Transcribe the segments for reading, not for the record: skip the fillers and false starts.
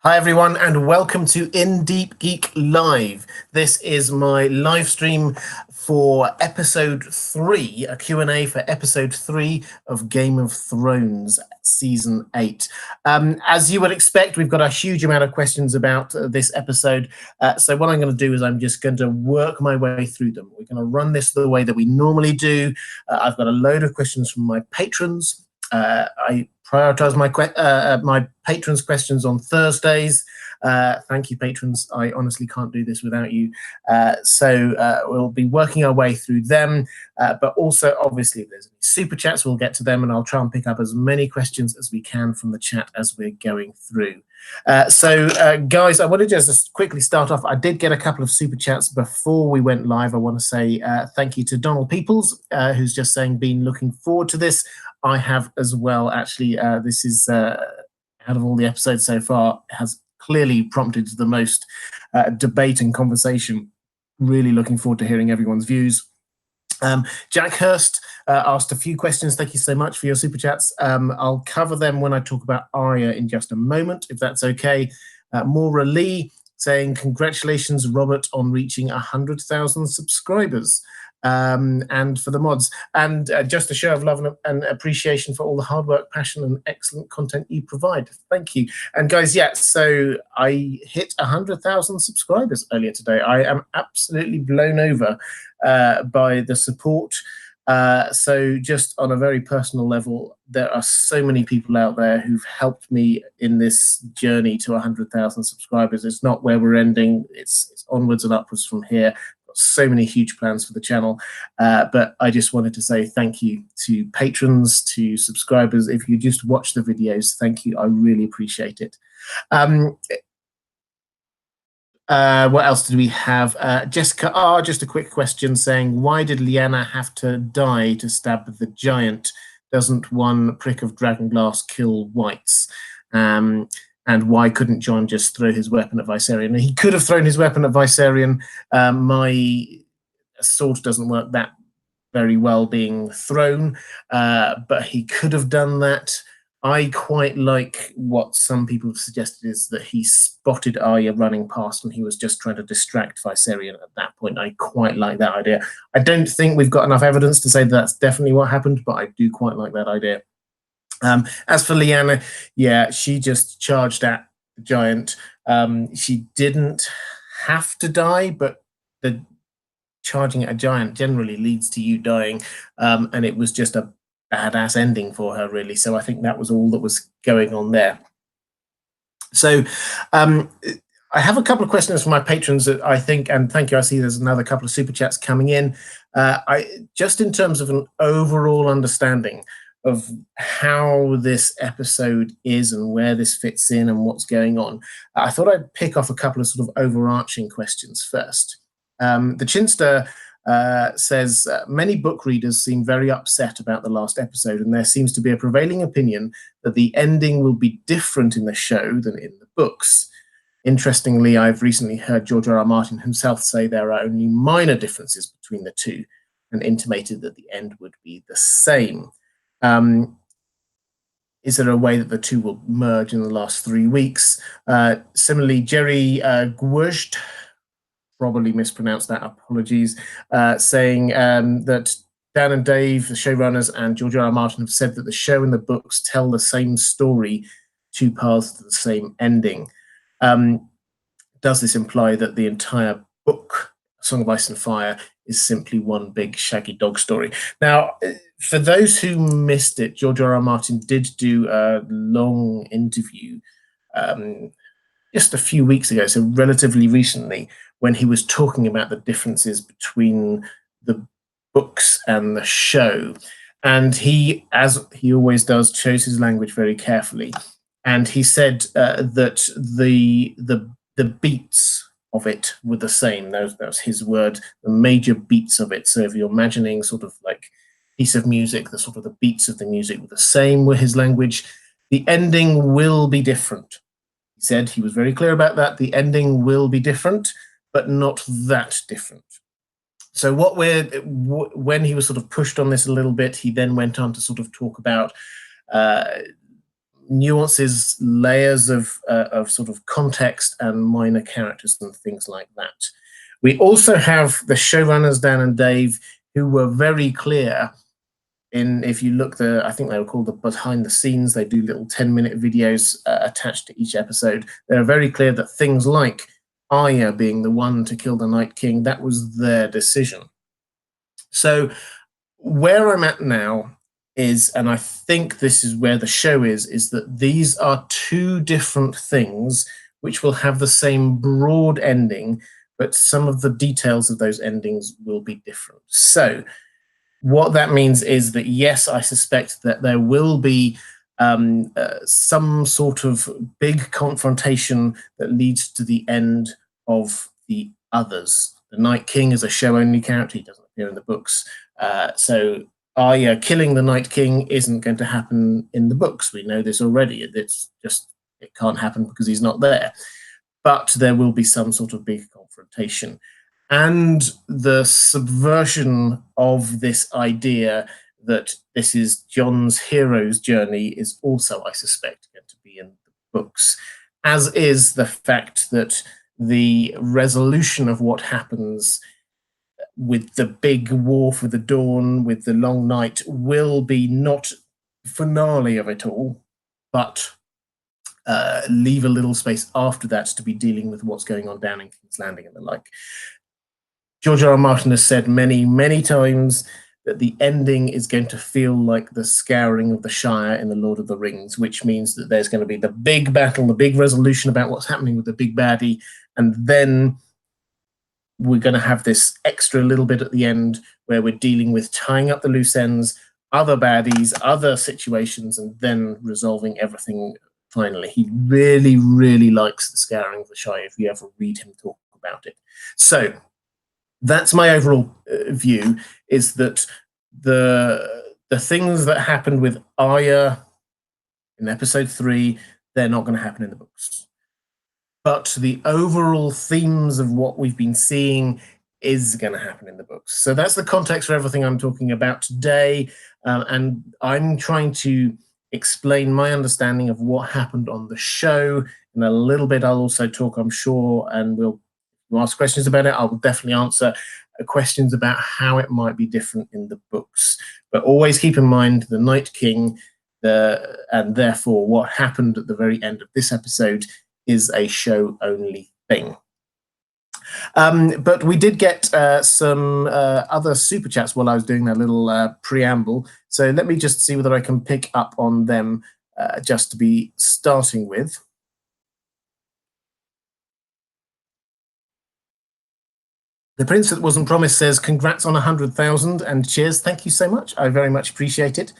Hi everyone, and welcome to In Deep Geek Live. This is my live stream for episode 3, a Q&A for episode 3 of Game of Thrones season 8. As you would expect, we've got a huge amount of questions about this episode. So what I'm going to do is I'm just going to work my way through them. We're going to run this the way that we normally do. I've got a load of questions from my patrons. I prioritize my patrons' questions on Thursdays. Thank you, patrons. I honestly can't do this without you. So we'll be working our way through them. But also, obviously, if there's any super chats, we'll get to them, and I'll try and pick up as many questions as we can from the chat as we're going through. Guys, I wanted to just quickly start off. I did get a couple of super chats before we went live. I want to say thank you to Donald Peoples, who's just saying, been looking forward to this. I have as well, actually. This is, out of all the episodes so far, has clearly prompted the most debate and conversation. Really looking forward to hearing everyone's views. Jack Hurst asked a few questions. Thank you so much for your super chats. I'll cover them when I talk about Arya in just a moment, if that's okay. Maura Lee saying, congratulations, Robert, on reaching 100,000 subscribers. And for the mods, and just a show of love and appreciation for all the hard work, passion, and excellent content you provide. Thank you. And guys, yeah, so I hit 100,000 subscribers earlier today. I am absolutely blown over by the support. So just on a very personal level, there are so many people out there who've helped me in this journey to 100,000 subscribers. It's not where we're ending. It's onwards and upwards from here. So many huge plans for the channel, but I just wanted to say thank you to patrons, to subscribers. If you just watch the videos, thank you. I really appreciate it. What else did we have? Jessica R, just a quick question saying, why did Lyanna have to die to stab the giant? Doesn't one prick of dragonglass kill whites? And why couldn't Jon just throw his weapon at Viserion? He could have thrown his weapon at Viserion. My sword doesn't work that very well being thrown, but he could have done that. I quite like what some people have suggested is that he spotted Arya running past and he was just trying to distract Viserion at that point. I quite like that idea. I don't think we've got enough evidence to say that that's definitely what happened, but I do quite like that idea. As for Lyanna, yeah, she just charged at the giant. She didn't have to die, but the charging at a giant generally leads to you dying, and it was just a badass ending for her, really. So I think that was all that was going on there. So I have a couple of questions from my patrons that I think, and thank you, I see there's another couple of super chats coming in. Just in terms of an overall understanding of how this episode is and where this fits in and what's going on, I thought I'd pick off a couple of sort of overarching questions first. The Chinster says, many book readers seem very upset about the last episode, and there seems to be a prevailing opinion that the ending will be different in the show than in the books. Interestingly, I've recently heard George R.R. Martin himself say there are only minor differences between the two and intimated that the end would be the same. Is there a way that the two will merge in the last 3 weeks? Similarly, Jerry Gwurst, probably mispronounced that, apologies, saying that Dan and Dave, the showrunners, and George R.R. Martin have said that the show and the books tell the same story, 2 paths to the same ending. Does this imply that the entire book, Song of Ice and Fire, is simply one big shaggy dog story? Now, for those who missed it, George R.R. Martin did do a long interview just a few weeks ago, so relatively recently, when he was talking about the differences between the books and the show. And he, as he always does, chose his language very carefully. And he said that the beats of it were the same. That was his word, the major beats of it. So if you're imagining sort of like piece of music, the sort of the beats of the music were the same with his language. The ending will be different. He said, he was very clear about that. The ending will be different, but not that different. So when he was sort of pushed on this a little bit, he then went on to sort of talk about nuances, layers of sort of context and minor characters and things like that. We also have the showrunners, Dan and Dave, who were very clear in, if you look, I think they were called the behind the scenes, they do little 10-minute videos attached to each episode. They're very clear that things like Arya being the one to kill the Night King, that was their decision. So where I'm at now is, and I think this is where the show is that these are two different things which will have the same broad ending, but some of the details of those endings will be different. So what that means is that, yes, I suspect that there will be some sort of big confrontation that leads to the end of the others. The Night King is a show-only character. He doesn't appear in the books. So Arya killing the Night King isn't going to happen in the books. We know this already. It's just, it can't happen because he's not there. But there will be some sort of big confrontation. And the subversion of this idea that this is Jon's hero's journey is also, I suspect, going to be in the books, as is the fact that the resolution of what happens with the big war for the dawn, with the long night, will be not finale of it all, but leave a little space after that to be dealing with what's going on down in King's Landing and the like. George R. R. Martin has said many, many times that the ending is going to feel like the scouring of the Shire in The Lord of the Rings, which means that there's going to be the big battle, the big resolution about what's happening with the big baddie, and then we're going to have this extra little bit at the end where we're dealing with tying up the loose ends, other baddies, other situations, and then resolving everything finally. He really, really likes the scouring of the Shire if you ever read him talk about it. So that's my overall view, is that the things that happened with Arya in episode 3, they're not going to happen in the books. But the overall themes of what we've been seeing is going to happen in the books. So that's the context for everything I'm talking about today. And I'm trying to explain my understanding of what happened on the show. In a little bit, I'll also talk, I'm sure, and we'll ask questions about it. I will definitely answer questions about how it might be different in the books. But always keep in mind the Night King, and therefore what happened at the very end of this episode is a show-only thing. But we did get some other super chats while I was doing that little preamble. So let me just see whether I can pick up on them just to be starting with. The Prince That Wasn't Promised says, congrats on 100,000 and cheers. Thank you so much. I very much appreciate it.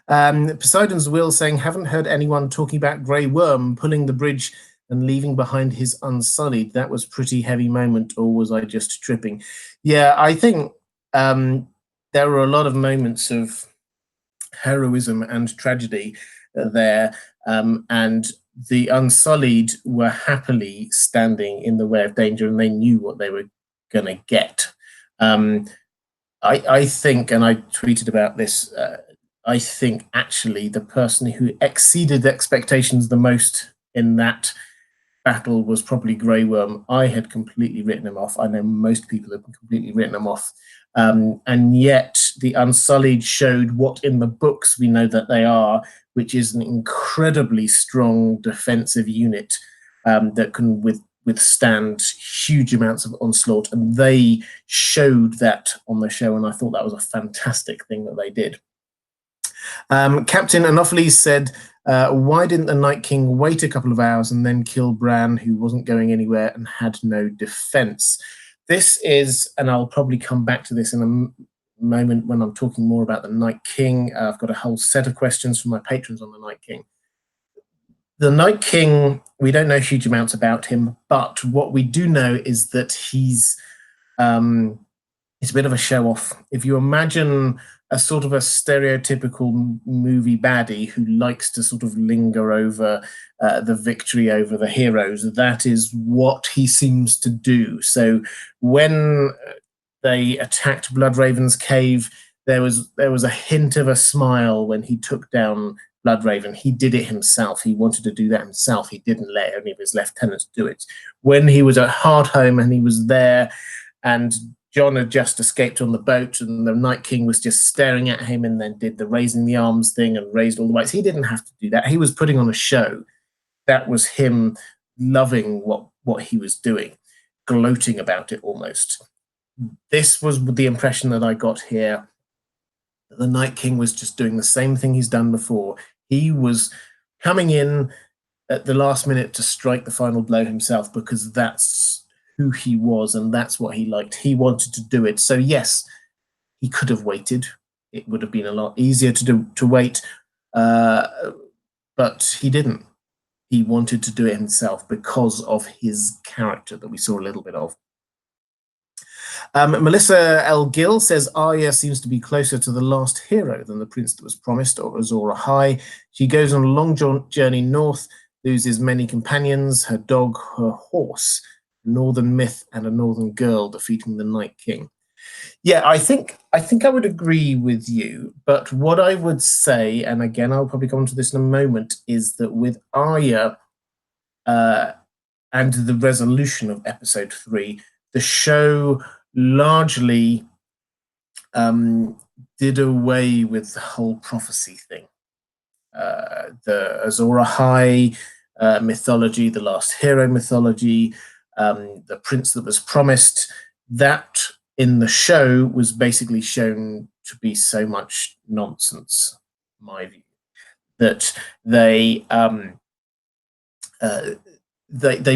Poseidon's Will saying, haven't heard anyone talking about Grey Worm pulling the bridge and leaving behind his Unsullied. That was pretty heavy moment, or was I just tripping? Yeah, I think there were a lot of moments of heroism and tragedy there, and the Unsullied were happily standing in the way of danger, and they knew what they were going to get. I think, and I tweeted about this, I think actually the person who exceeded expectations the most in that battle was probably Grey Worm. I had completely written him off. I know most people have completely written him off. And yet the Unsullied showed what in the books we know that they are, which is an incredibly strong defensive unit that can withstand huge amounts of onslaught. And they showed that on the show, and I thought that was a fantastic thing that they did. Captain Anopheles said, why didn't the Night King wait a couple of hours and then kill Bran, who wasn't going anywhere and had no defense? This is, and I'll probably come back to this in a moment when I'm talking more about the Night King. I've got a whole set of questions from my patrons on the Night King. The Night King, we don't know huge amounts about him, but what we do know is that he's a bit of a show-off. If you imagine a sort of a stereotypical movie baddie who likes to sort of linger over the victory over the heroes, that is what he seems to do. So when they attacked Bloodraven's cave, there was a hint of a smile when he took down Bloodraven. He did it himself. He wanted to do that himself. He didn't let any of his lieutenants do it. When he was at Hardhome and he was there, and Jon had just escaped on the boat, and the Night King was just staring at him, and then did the raising the arms thing and raised all the whites. He didn't have to do that. He was putting on a show. That was him loving what he was doing, gloating about it almost. This was the impression that I got here. The Night King was just doing the same thing he's done before. He was coming in at the last minute to strike the final blow himself, because that's who he was and that's what he liked. He wanted to do it. So yes, he could have waited. It would have been a lot easier to wait, but he didn't. He wanted to do it himself because of his character that we saw a little bit of. Melissa L. Gill says Arya seems to be closer to the last hero than the prince that was promised, or Azor Ahai. She goes on a long journey north, loses many companions, her dog, her horse, a northern myth, and a northern girl, defeating the Night King. Yeah, I think I would agree with you, but what I would say, and again I'll probably come on to this in a moment, is that with Arya and the resolution of episode 3, the show largely did away with the whole prophecy thing. The Azor Ahai mythology, the last hero mythology, the prince that was promised, that in the show was basically shown to be so much nonsense, in my view, that they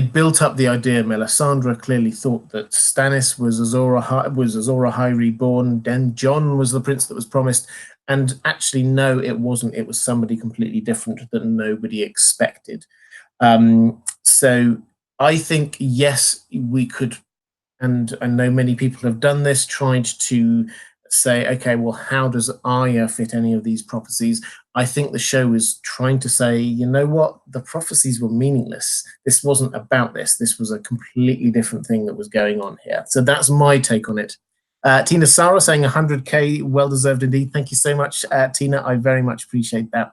built up the idea. Melisandre clearly thought that Stannis was Azor Ahai reborn. Then Jon was the prince that was promised, and actually, no, it wasn't. It was somebody completely different that nobody expected. So I think, yes, we could, and I know many people have done this, tried to say, okay, well, how does Arya fit any of these prophecies? I think the show is trying to say, you know what, the prophecies were meaningless. This wasn't about this. This was a completely different thing that was going on here. So that's my take on it. Tina Sara saying 100K, well deserved indeed. Thank you so much, Tina. I very much appreciate that.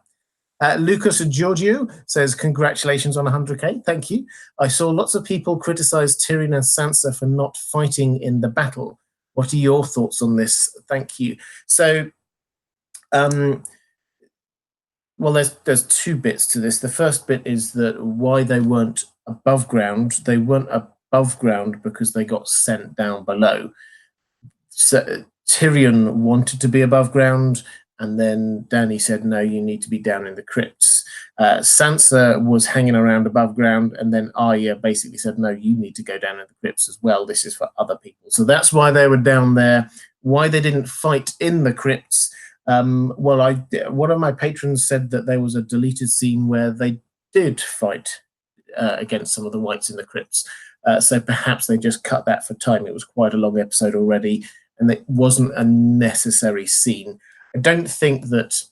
Lucas Giorgio says, congratulations on 100K. Thank you. I saw lots of people criticize Tyrion and Sansa for not fighting in the battle. What are your thoughts on this? Thank you. So, well, there's two bits to this. The first bit is that why they weren't above ground. They weren't above ground because they got sent down below. So Tyrion wanted to be above ground, and then Dany said, no, you need to be down in the crypts. Sansa was hanging around above ground, and then Arya basically said, no, you need to go down in the crypts as well. This is for other people. So that's why they were down there. Why they didn't fight in the crypts. Well, one of my patrons said that there was a deleted scene where they did fight against some of the whites in the crypts. So perhaps they just cut that for time. It was quite a long episode already, and it wasn't a necessary scene. I don't think that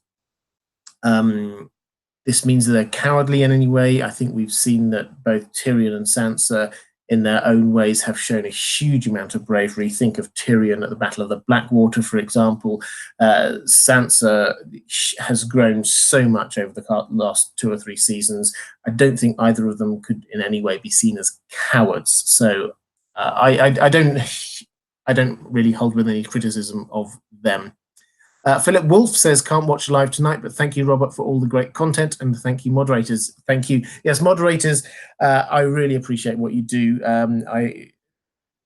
this means that they're cowardly in any way. I think we've seen that both Tyrion and Sansa, in their own ways, have shown a huge amount of bravery. Think of Tyrion at the Battle of the Blackwater, for example. Sansa has grown so much over the last 2 or 3 seasons. I don't think either of them could in any way be seen as cowards. So I don't really hold with any criticism of them. Philip Wolf says, can't watch live tonight, but thank you, Robert, for all the great content, and thank you, moderators. Thank you. Yes, moderators, I really appreciate what you do.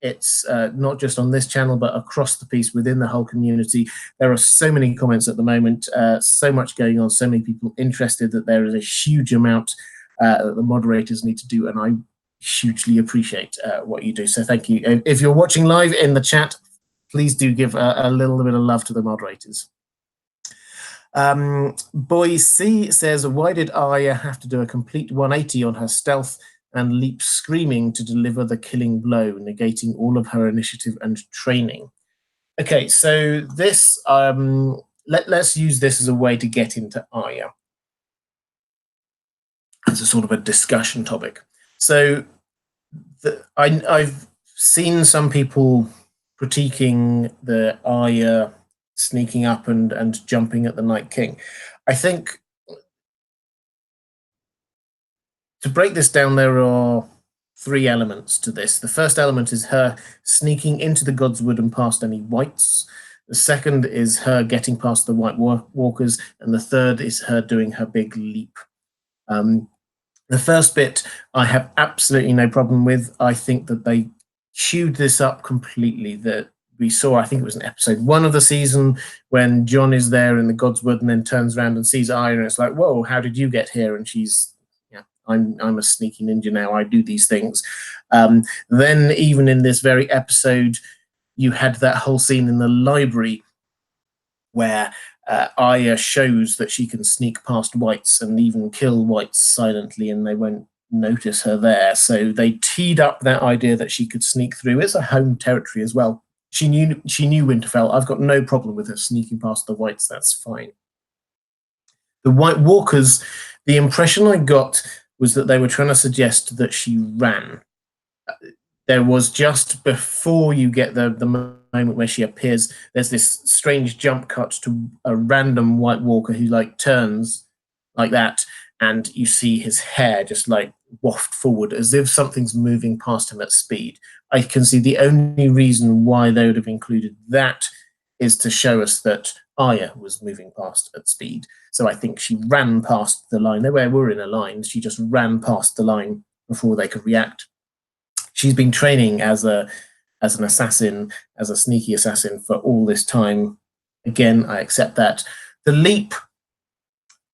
It's not just on this channel, but across the piece within the whole community. There are so many comments at the moment, so much going on, so many people interested, that there is a huge amount that the moderators need to do, and I hugely appreciate what you do. So thank you. If you're watching live in the chat, please do give a little bit of love to the moderators. Boy C says, why did Arya have to do a complete 180 on her stealth and leap screaming to deliver the killing blow, negating all of her initiative and training? Okay, so this, let's use this as a way to get into Arya. It's a sort of a discussion topic. So I've seen some people critiquing the Arya sneaking up and jumping at the Night King. I think to break this down, there are three elements to this. The first element is her sneaking into the Godswood and past any whites. The second is her getting past the White Walkers, and the third is her doing her big leap. The first bit I have absolutely no problem with. I think that they chewed this up completely. That we saw, I think it was in episode 1 of the season, when Jon is there in the Godswood and then turns around and sees Arya, and it's like, whoa, how did you get here? And she's, yeah, I'm a sneaky ninja now. I do these things. Then even in this very episode, you had that whole scene in the library where Arya shows that she can sneak past whites and even kill whites silently, and they won't notice her there. So they teed up that idea that she could sneak through. It's a home territory as well. She knew Winterfell. I've got no problem with her sneaking past the whites. That's fine. The White Walkers, the impression I got was that they were trying to suggest that she ran. There was, just before you get the moment where she appears, there's this strange jump cut to a random White Walker who like turns like that, and you see his hair just like waft forward as if something's moving past him at speed. I can see the only reason why they would have included that is to show us that Arya was moving past at speed. So I think she ran past the line. They were in a line. She just ran past the line before they could react. She's been training as an assassin, as a sneaky assassin for all this time. Again, I accept that. The leap,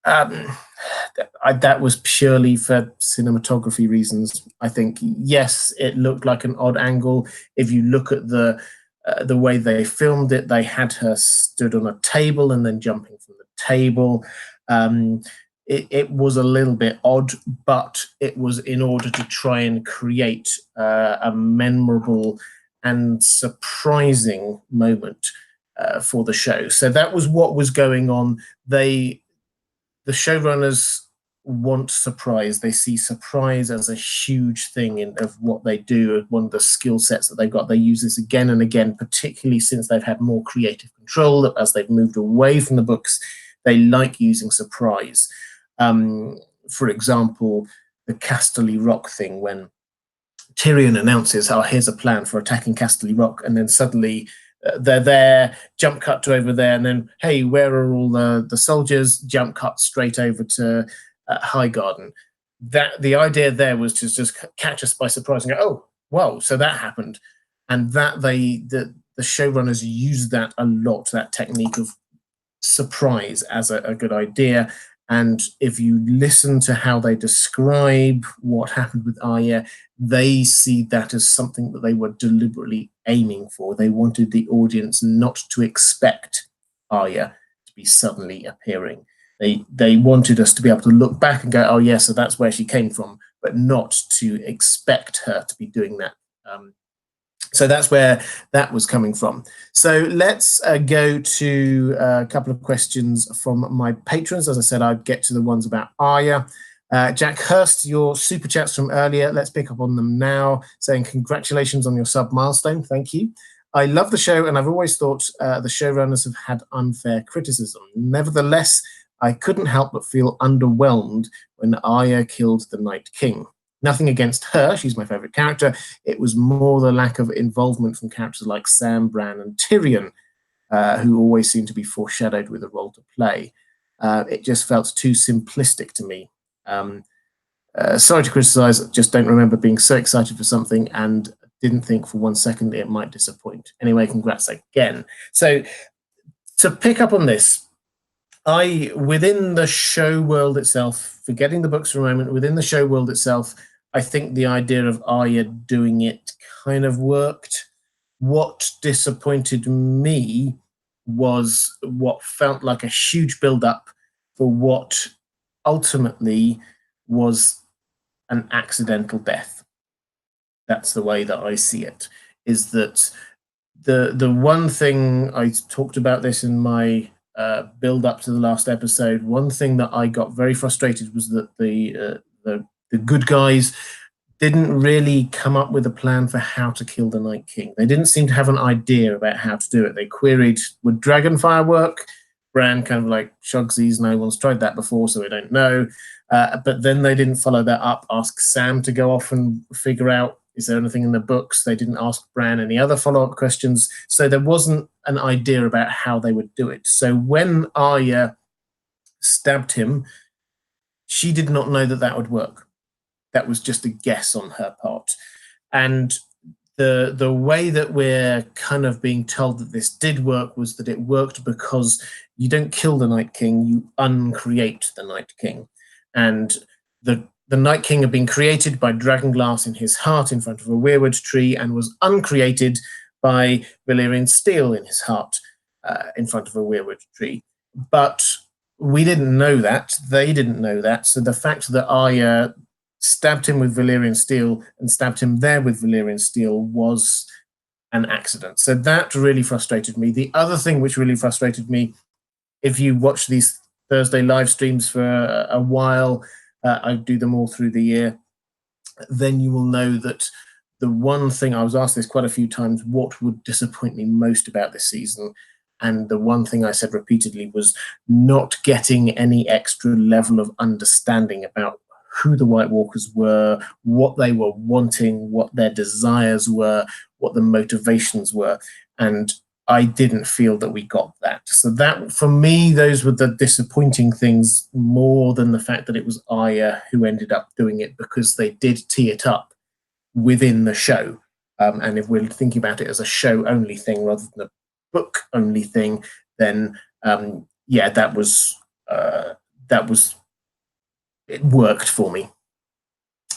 that was purely for cinematography reasons. I think, yes, it looked like an odd angle. If you look at the way they filmed it, they had her stood on a table and then jumping from the table. It was a little bit odd, but it was in order to try and create a memorable and surprising moment for the show. So that was what was going on. The showrunners want surprise. They see surprise as a huge thing of what they do, one of the skill sets that they've got. They use this again and again, particularly since they've had more creative control. As they've moved away from the books, they like using surprise. For example, the Casterly Rock thing, when Tyrion announces, oh, here's a plan for attacking Casterly Rock, and then suddenly they're there, jump cut to over there, and then, hey, where are all the soldiers? Jump cut straight over to Highgarden. The idea there was to just catch us by surprise and go, oh, whoa, so that happened. And that the showrunners use that a lot, that technique of surprise as a good idea. And if you listen to how they describe what happened with Arya, they see that as something that they were deliberately aiming for. They wanted the audience not to expect Arya to be suddenly appearing. They wanted us to be able to look back and go, oh, yeah, so that's where she came from, but not to expect her to be doing that. So that's where that was coming from. So let's go to a couple of questions from my patrons. As I said, I'd get to the ones about Arya. Jack Hurst, your super chats from earlier, let's pick up on them now, saying congratulations on your sub milestone. Thank you. I love the show, and I've always thought the showrunners have had unfair criticism. Nevertheless, I couldn't help but feel underwhelmed when Arya killed the Night King. Nothing against her, she's my favorite character. It was more the lack of involvement from characters like Sam, Bran, and Tyrion, who always seem to be foreshadowed with a role to play. It just felt too simplistic to me. Sorry to criticize, just don't remember being so excited for something and didn't think for 1 second it might disappoint. Anyway, congrats again. So to pick up on this, within the show world itself, forgetting the books for a moment, within the show world itself, I think the idea of Arya doing it kind of worked. What disappointed me was what felt like a huge build-up for what ultimately was an accidental death. That's the way that I see it, is that the one thing, I talked about this in my build up to the last episode, one thing that I got very frustrated was that the good guys didn't really come up with a plan for how to kill the Night King. They didn't seem to have an idea about how to do it. They queried, would Dragonfire work? Bran kind of like shrugs these, no one's tried that before, so we don't know. But then they didn't follow that up, ask Sam to go off and figure out, is there anything in the books? They didn't ask Bran any other follow-up questions. So there wasn't an idea about how they would do it. So when Arya stabbed him, she did not know that that would work. That was just a guess on her part. And the way that we're kind of being told that this did work was that it worked because you don't kill the Night King, you uncreate the Night King. And the Night King had been created by dragonglass in his heart in front of a weirwood tree and was uncreated by Valyrian steel in his heart in front of a weirwood tree. But we didn't know that. They didn't know that. So the fact that Arya stabbed him with Valyrian steel and stabbed him there with Valyrian steel was an accident. So that really frustrated me. The other thing which really frustrated me, if you watch these Thursday live streams for a while, I do them all through the year, then you will know that the one thing, I was asked this quite a few times, what would disappoint me most about this season? And the one thing I said repeatedly was not getting any extra level of understanding about who the White Walkers were, what they were wanting, what their desires were, what the motivations were. And I didn't feel that we got that. So that, for me, those were the disappointing things more than the fact that it was Arya who ended up doing it, because they did tee it up within the show. And if we're thinking about it as a show-only thing rather than a book-only thing, then yeah, that was it worked for me.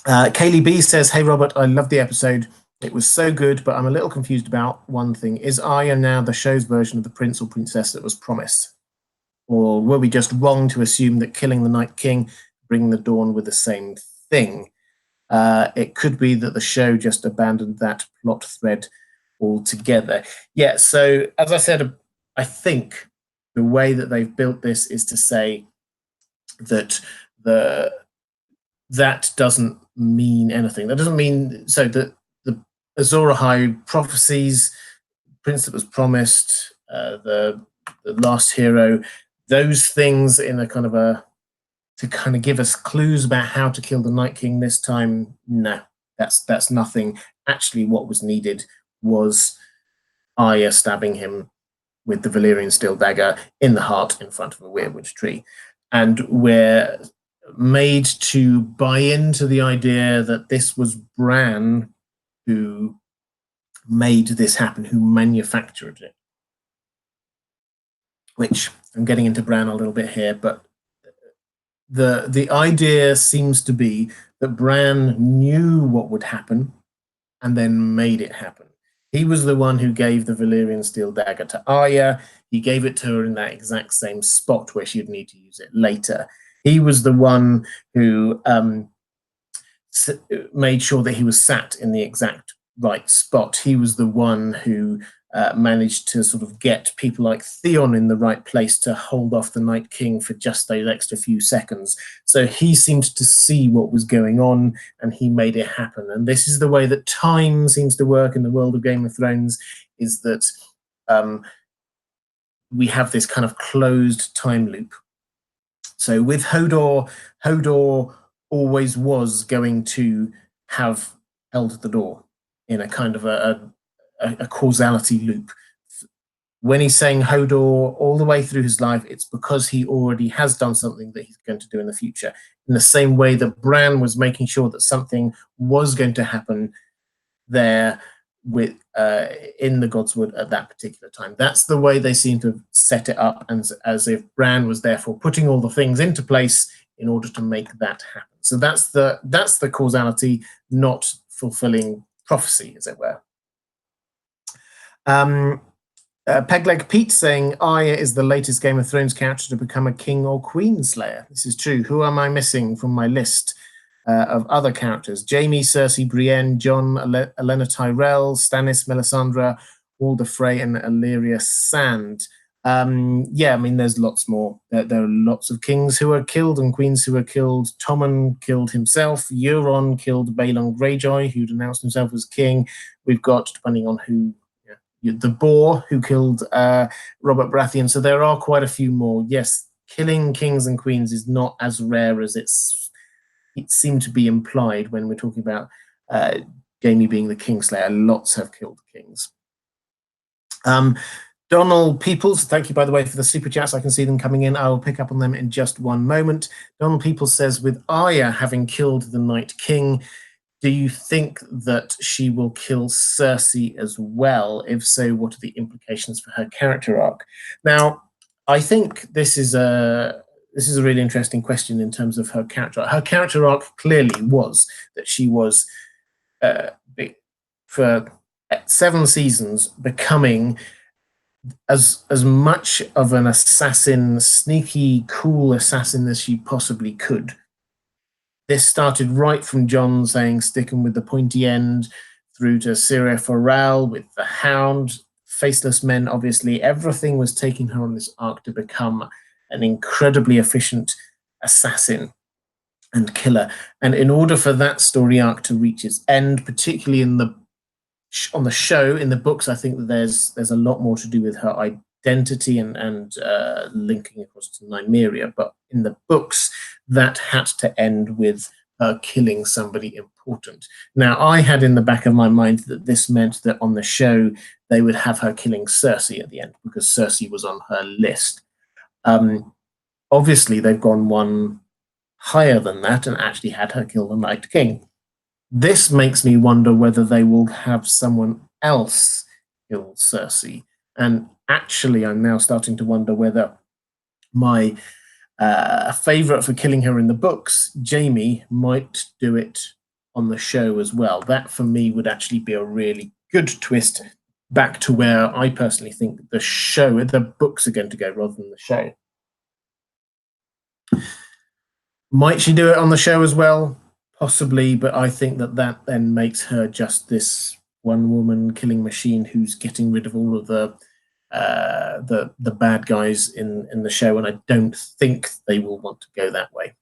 Kaylee B says, "Hey Robert, I love the episode. It was so good, but I'm a little confused about one thing. Is Arya now the show's version of the prince or princess that was promised? Or were we just wrong to assume that killing the Night King, bringing the dawn were the same thing? It could be that the show just abandoned that plot thread altogether." Yeah, so as I said, I think the way that they've built this is to say that that doesn't mean anything. That doesn't mean, so that the Azor Ahai prophecies, prince that was promised, the last hero, those things in a kind of to kind of give us clues about how to kill the Night King this time, no, that's nothing. Actually, what was needed was Arya stabbing him with the Valyrian steel dagger in the heart in front of a weirwood tree. And we're made to buy into the idea that this was Bran who made this happen, who manufactured it. Which, I'm getting into Bran a little bit here, but the idea seems to be that Bran knew what would happen and then made it happen. He was the one who gave the Valyrian steel dagger to Arya. He gave it to her in that exact same spot where she'd need to use it later. He was the one who made sure that he was sat in the exact right spot. He was the one who managed to sort of get people like Theon in the right place to hold off the Night King for just those extra few seconds. So he seemed to see what was going on and he made it happen. And this is the way that time seems to work in the world of Game of Thrones, is that we have this kind of closed time loop. So with Hodor always was going to have held the door in a kind of a causality loop. When he's saying Hodor all the way through his life, it's because he already has done something that he's going to do in the future. In the same way that Bran was making sure that something was going to happen there with in the Godswood at that particular time. That's the way they seem to have set it up, and as if Bran was therefore putting all the things into place in order to make that happen. So that's the causality, not fulfilling prophecy, as it were. Pegleg Pete saying, Arya is the latest Game of Thrones character to become a king or queen slayer. This is true. Who am I missing from my list of other characters? Jaime, Cersei, Brienne, Jon, Elena Tyrell, Stannis, Melisandre, Walder Frey, and Illyria Sand. Yeah, I mean, there's lots more. There are lots of kings who are killed and queens who are killed. Tommen killed himself. Euron killed Balon Greyjoy, who'd announced himself as king. We've got, depending on who the boar who killed Robert Baratheon. So there are quite a few more. Yes, killing kings and queens is not as rare as it seemed to be implied when we're talking about Jaime being the Kingslayer. Lots have killed kings. Donald Peoples, thank you, by the way, for the super chats. I can see them coming in. I will pick up on them in just one moment. Donald Peoples says, with Arya having killed the Night King, do you think that she will kill Cersei as well? If so, what are the implications for her character arc? Now, I think this is a really interesting question in terms of her character arc. Her character arc clearly was that she was, for 7 seasons, becoming as much of an assassin, sneaky, cool assassin as she possibly could. This started right from Jon saying stick him with the pointy end, through to Syria Forel with the Hound, Faceless Men, obviously. Everything was taking her on this arc to become an incredibly efficient assassin and killer. And in order for that story arc to reach its end, particularly on the show, in the books, I think that there's a lot more to do with her identity and linking across to Nymeria. But in the books, that had to end with her killing somebody important. Now, I had in the back of my mind that this meant that on the show, they would have her killing Cersei at the end, because Cersei was on her list. Obviously, they've gone one higher than that and actually had her kill the Night King. This makes me wonder whether they will have someone else kill Cersei. And actually, I'm now starting to wonder whether my favorite for killing her in the books, Jaime, might do it on the show as well. That, for me, would actually be a really good twist back to where I personally think the books are going to go rather than the show. Might she do it on the show as well? Possibly, but I think that then makes her just this one-woman killing machine who's getting rid of all of the bad guys in the show, and I don't think they will want to go that way.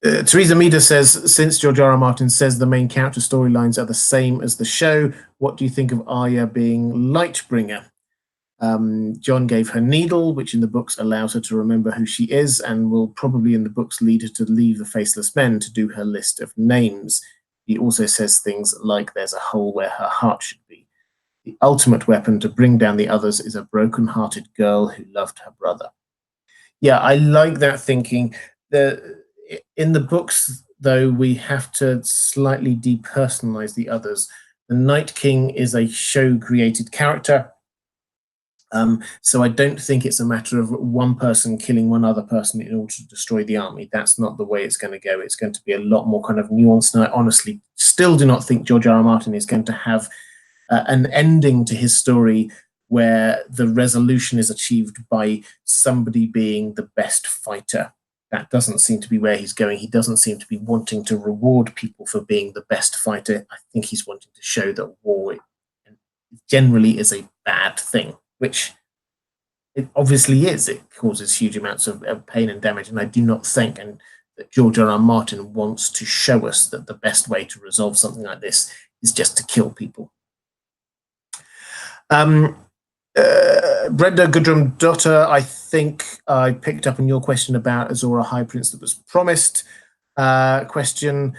Teresa Mida says, since George R. R. Martin says the main character storylines are the same as the show, what do you think of Arya being Lightbringer? Jon gave her Needle, which in the books allows her to remember who she is, and will probably in the books lead her to leave the Faceless Men to do her list of names. He also says things like there's a hole where her heart should be. The ultimate weapon to bring down the others is a broken-hearted girl who loved her brother. Yeah, I like that thinking. In the books, though, we have to slightly depersonalize the others. The Night King is a show-created character. So I don't think it's a matter of one person killing one other person in order to destroy the army. That's not the way it's going to go. It's going to be a lot more kind of nuanced. And I honestly still do not think George R. R. Martin is going to have an ending to his story where the resolution is achieved by somebody being the best fighter. That doesn't seem to be where he's going. He doesn't seem to be wanting to reward people for being the best fighter. I think he's wanting to show that war generally is a bad thing, which it obviously is. It causes huge amounts of pain and damage, and I do not think that George R. R. Martin wants to show us that the best way to resolve something like this is just to kill people. Brenda Goodrum Dotter, I think I picked up on your question about Azor High Prince that was promised question.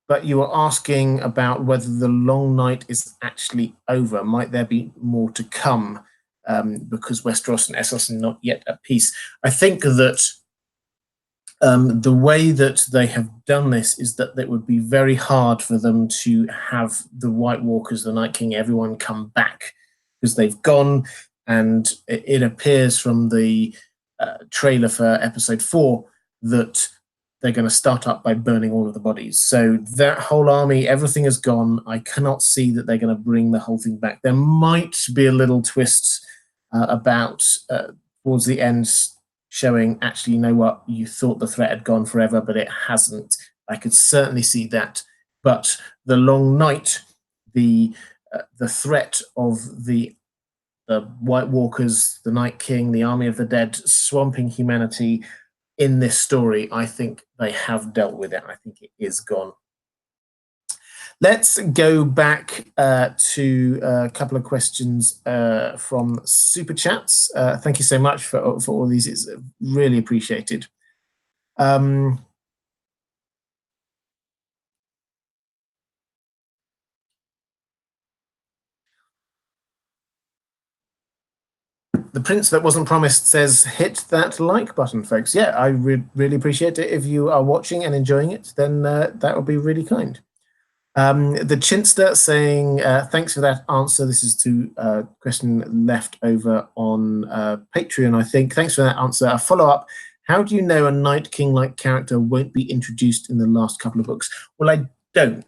But you were asking about whether the long night is actually over. Might there be more to come because Westeros and Essos are not yet at peace? I think that the way that they have done this is that it would be very hard for them to have the White Walkers, the Night King, everyone come back, because they've gone, and it appears from the trailer for episode 4 that they're going to start up by burning all of the bodies. So that whole army, everything is gone. I cannot see that they're going to bring the whole thing back. There might be a little twist about towards the end, showing, actually, you know what, you thought the threat had gone forever, but it hasn't. I could certainly see that. But the long night, the threat of the White Walkers, the Night King, the Army of the Dead, swamping humanity in this story, I think they have dealt with it. I think it is gone. Let's go back to a couple of questions from Super Chats. Thank you so much for all these. It's really appreciated. The Prince That Wasn't Promised says, hit that like button, folks. Yeah, I really appreciate it. If you are watching and enjoying it, then that would be really kind. The Chinster saying, thanks for that answer. This is to a question left over on Patreon, I think. Thanks for that answer. A follow-up. How do you know a Night King-like character won't be introduced in the last couple of books? Well, I don't.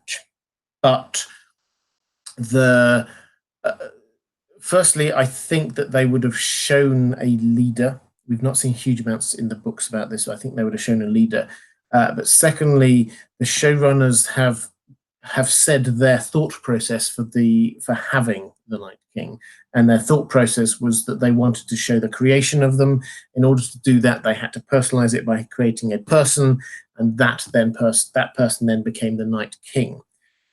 But the... firstly, I think that they would have shown a leader. We've not seen huge amounts in the books about this, so I think they would have shown a leader. But secondly, the showrunners have said their thought process for having the Night King, and their thought process was that they wanted to show the creation of them. In order to do that, they had to personalize it by creating a person, and that person then became the Night King.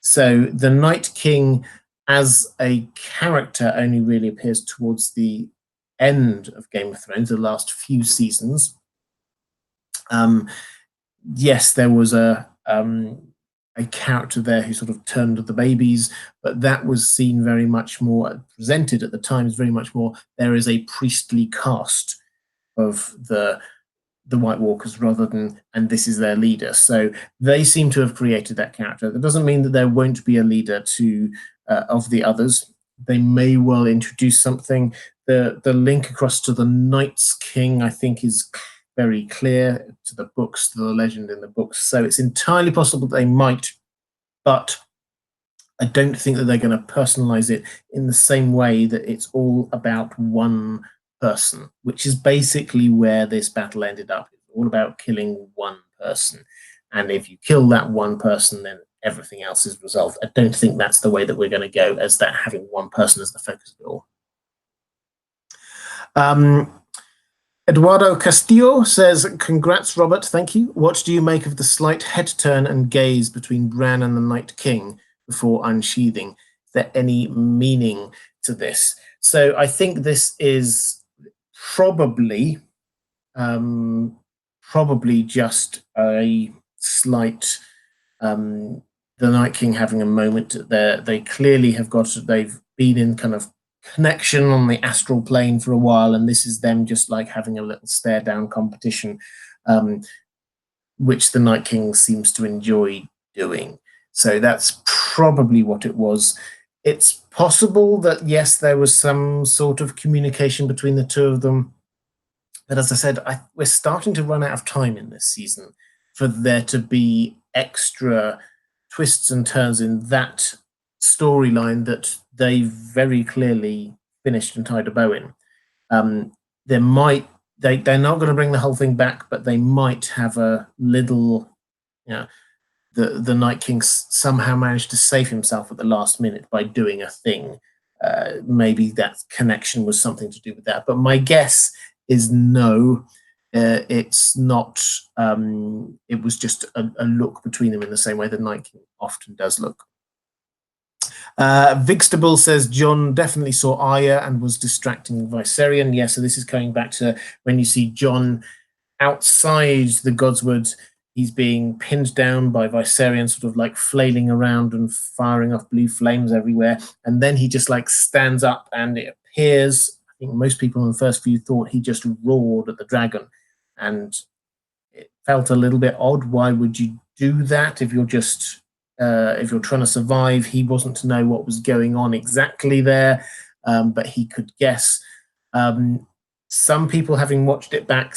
So the Night King as a character only really appears towards the end of Game of Thrones, the last few seasons. Yes, there was a character there who sort of turned the babies, but that was seen very much more, presented at the time as very much more, there is a priestly caste of the White Walkers rather than, and this is their leader. So they seem to have created that character. That doesn't mean that there won't be a leader of the others. They may well introduce something. The link across to the Night's King, I think, is very clear to the books, to the legend in the books. So it's entirely possible that they might, but I don't think that they're going to personalize it in the same way that it's all about one person, which is basically where this battle ended up. It's all about killing one person. And if you kill that one person, then everything else is resolved. I don't think that's the way that we're going to go, as that having one person as the focus of it all. Eduardo Castillo says, congrats, Robert, thank you. What do you make of the slight head turn and gaze between Bran and the Night King before unsheathing? Is there any meaning to this? So I think this is probably just a slight the Night King having a moment there. They clearly they've been in kind of connection on the astral plane for a while, and this is them just like having a little stare down competition, which the Night King seems to enjoy doing. So that's probably what it was. It's possible that, yes, there was some sort of communication between the two of them. But as I said, we're starting to run out of time in this season for there to be extra twists and turns in that storyline that they very clearly finished and tied a bow in. They're not going to bring the whole thing back, but they might have a little, the Night King somehow managed to save himself at the last minute by doing a thing. Maybe that connection was something to do with that. But my guess is no, it's not. It was just a look between them in the same way the Night King often does look. Vigstable says Jon definitely saw Arya and was distracting Viserion. Yeah, so this is coming back to when you see Jon outside the Godswood. He's being pinned down by Viserion, sort of like flailing around and firing off blue flames everywhere. And then he just like stands up, and it appears, I think most people in the first view thought he just roared at the dragon. And it felt a little bit odd. Why would you do that if you're just if you're trying to survive? He wasn't to know what was going on exactly there, but he could guess. Some people, having watched it back,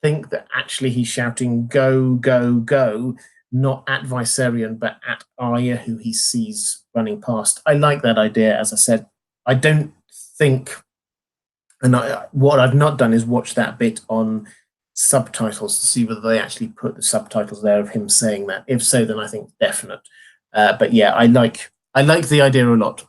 think that actually he's shouting "Go, go, go," not at Viserion, but at Arya, who he sees running past. I like that idea. As I said, I don't think, and what I've not done is watch that bit on subtitles to see whether they actually put the subtitles there of him saying that. If so, then I think definite. But yeah, I like the idea a lot.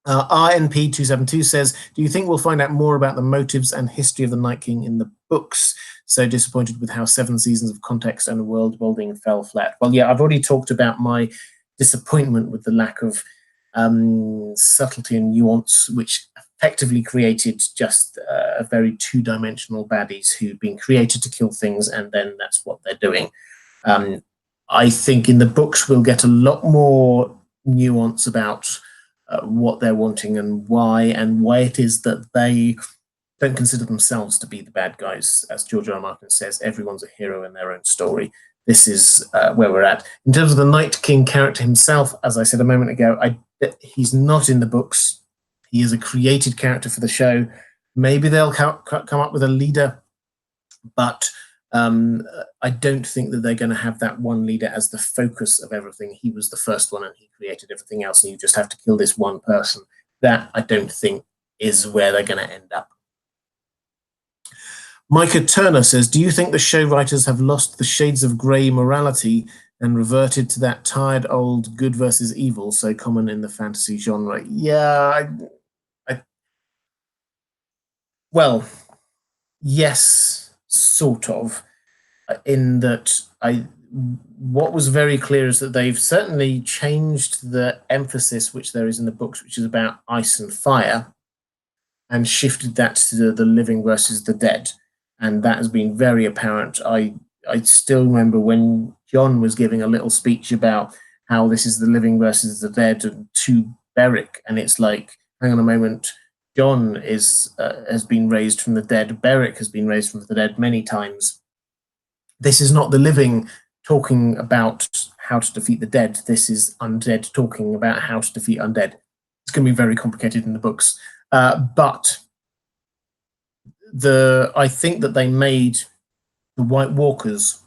RNP272 says, do you think we'll find out more about the motives and history of the Night King in the books? So disappointed with how 7 seasons of context and world building fell flat. Well, yeah, I've already talked about my disappointment with the lack of subtlety and nuance, which effectively created just very two-dimensional baddies who've been created to kill things, and then that's what they're doing. I think in the books we'll get a lot more nuance about what they're wanting and why it is that they don't consider themselves to be the bad guys. As George R. R. Martin says, everyone's a hero in their own story. This is where we're at. In terms of the Night King character himself, as I said a moment ago, he's not in the books. He is a created character for the show. Maybe they'll come up with a leader, but I don't think that they're going to have that one leader as the focus of everything. He was the first one and he created everything else, and you just have to kill this one person. That, I don't think, is where they're going to end up. Micah Turner says, do you think the show writers have lost the shades of grey morality and reverted to that tired old good versus evil so common in the fantasy genre? Yeah, well, yes, sort of, in that what was very clear is that they've certainly changed the emphasis which there is in the books, which is about ice and fire, and shifted that to the living versus the dead. And that has been very apparent. I still remember when Jon was giving a little speech about how this is the living versus the dead to Beric, and it's like, hang on a moment, Jon has been raised from the dead. Beric has been raised from the dead many times. This is not the living talking about how to defeat the dead. This is undead talking about how to defeat undead. It's going to be very complicated in the books. But I think that they made the White Walkers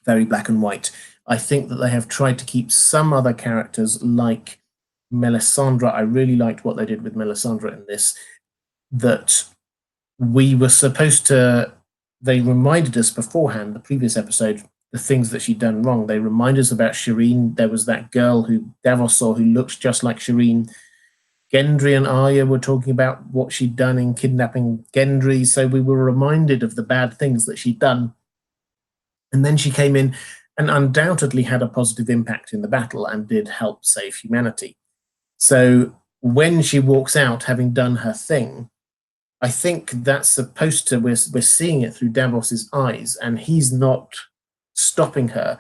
very black and white. I think that they have tried to keep some other characters like Melisandre. I really liked what they did with Melisandre in this, that we were supposed to, they reminded us beforehand, the previous episode, the things that she'd done wrong. They reminded us about Shireen. There was that girl who Davos saw who looks just like Shireen. Gendry and Arya were talking about what she'd done in kidnapping Gendry, so we were reminded of the bad things that she'd done. And then she came in and undoubtedly had a positive impact in the battle and did help save humanity. So when she walks out, having done her thing, I think that's supposed to, we're seeing it through Davos's eyes, and he's not stopping her.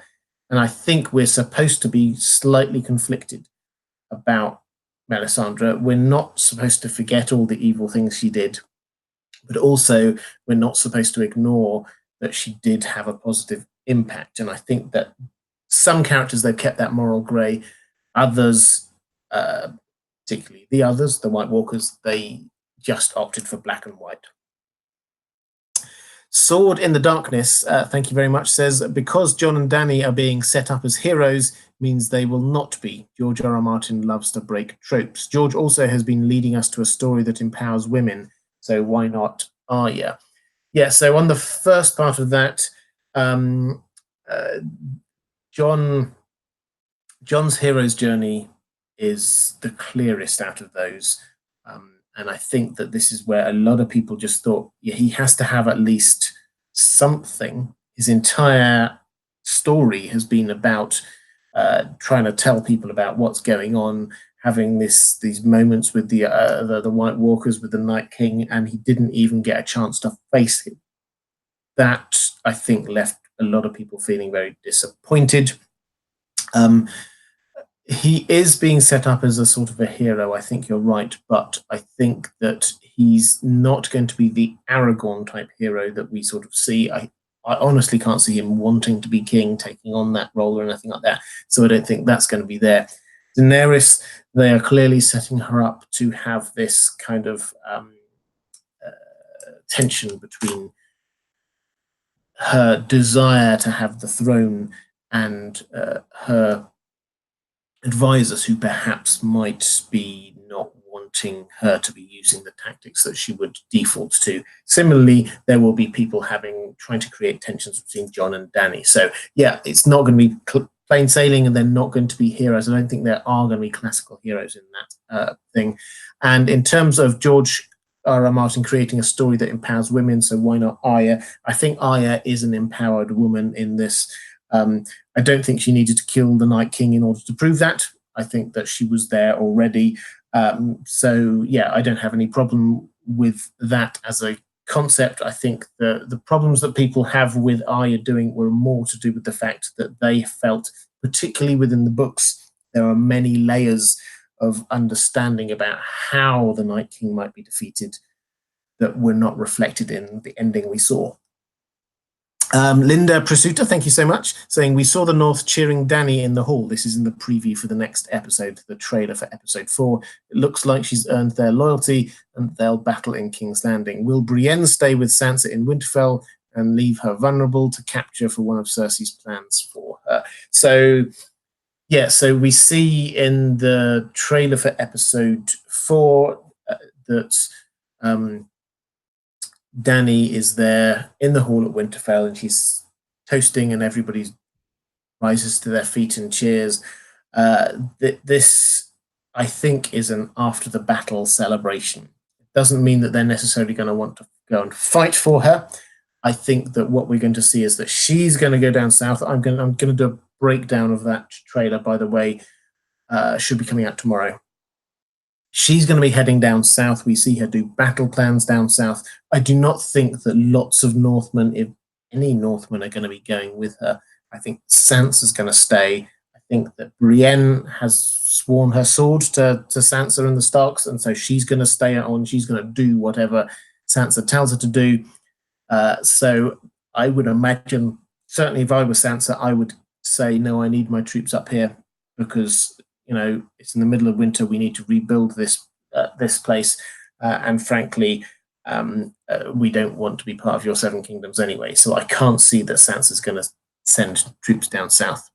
And I think we're supposed to be slightly conflicted about Melisandre. We're not supposed to forget all the evil things she did, but also we're not supposed to ignore that she did have a positive impact. And I think that some characters, they've kept that moral grey. Others, particularly the others, the White Walkers, they just opted for black and white. Sword in the Darkness, thank you very much, says, because Jon and Dany are being set up as heroes means they will not be. George R. R. Martin loves to break tropes. George also has been leading us to a story that empowers women, so why not Arya? Yeah, so on the first part of that, Jon's hero's journey is the clearest out of those. And I think that this is where a lot of people just thought, yeah, he has to have at least something. His entire story has been about trying to tell people about what's going on, having these moments with the White Walkers, with the Night King, and he didn't even get a chance to face him. That, I think, left a lot of people feeling very disappointed. He is being set up as a sort of a hero, I think you're right, but I think that he's not going to be the Aragorn type hero that we sort of see. I honestly can't see him wanting to be king, taking on that role or anything like that, so I don't think that's going to be there. Daenerys, they are clearly setting her up to have this kind of tension between her desire to have the throne and her advisors, who perhaps might be not wanting her to be using the tactics that she would default to. Similarly, there will be people trying to create tensions between Jon and Dany. So yeah, it's not going to be plain sailing, and they're not going to be heroes. I don't think there are going to be classical heroes in that thing. And in terms of George R. R. Martin creating a story that empowers women, so why not Arya? I think Arya is an empowered woman in this. I don't think she needed to kill the Night King in order to prove that. I think that she was there already. So yeah, I don't have any problem with that as a concept. I think the problems that people have with Arya doing were more to do with the fact that they felt, particularly within the books, there are many layers of understanding about how the Night King might be defeated that were not reflected in the ending we saw. Linda Prasuta, thank you so much, saying, we saw the North cheering Dany in the hall. This is in the preview for the next episode, the trailer for episode 4. It looks like she's earned their loyalty and they'll battle in King's Landing. Will Brienne stay with Sansa in Winterfell and leave her vulnerable to capture for one of Cersei's plans for her? So, yeah, so we see in the trailer for episode 4 that Dany is there in the hall at Winterfell and she's toasting and everybody rises to their feet and cheers. This, I think, is an after the battle celebration. It doesn't mean that they're necessarily going to want to go and fight for her. I think that what we're going to see is that she's going to go down south. I'm going to do a breakdown of that trailer, by the way. Should be coming out tomorrow. She's going to be heading down south. We see her do battle plans down south. I do not think that lots of Northmen, if any Northmen, are going to be going with her. I think Sansa's going to stay. I think that Brienne has sworn her sword to Sansa and the Starks, and so she's going to stay on. She's going to do whatever Sansa tells her to do. So I would imagine, certainly if I was Sansa, I would say, no, I need my troops up here because it's in the middle of winter. We need to rebuild this place, and frankly, we don't want to be part of your Seven Kingdoms anyway. So I can't see that Sansa's going to send troops down south.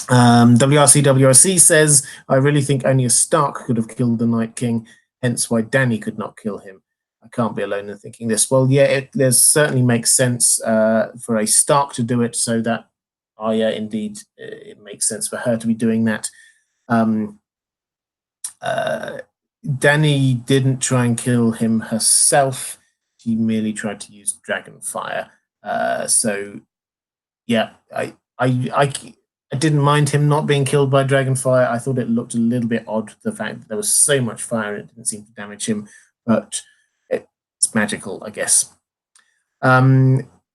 WRC says, I really think only a Stark could have killed the Night King, hence why Dany could not kill him. I can't be alone in thinking this. Well, yeah, it certainly makes sense for a Stark to do it, so that Arya, indeed, it makes sense for her to be doing that. Dany didn't try and kill him herself. She merely tried to use dragon fire. So, yeah, I didn't mind him not being killed by dragon fire. I thought it looked a little bit odd, the fact that there was so much fire and it didn't seem to damage him, but it's magical, I guess.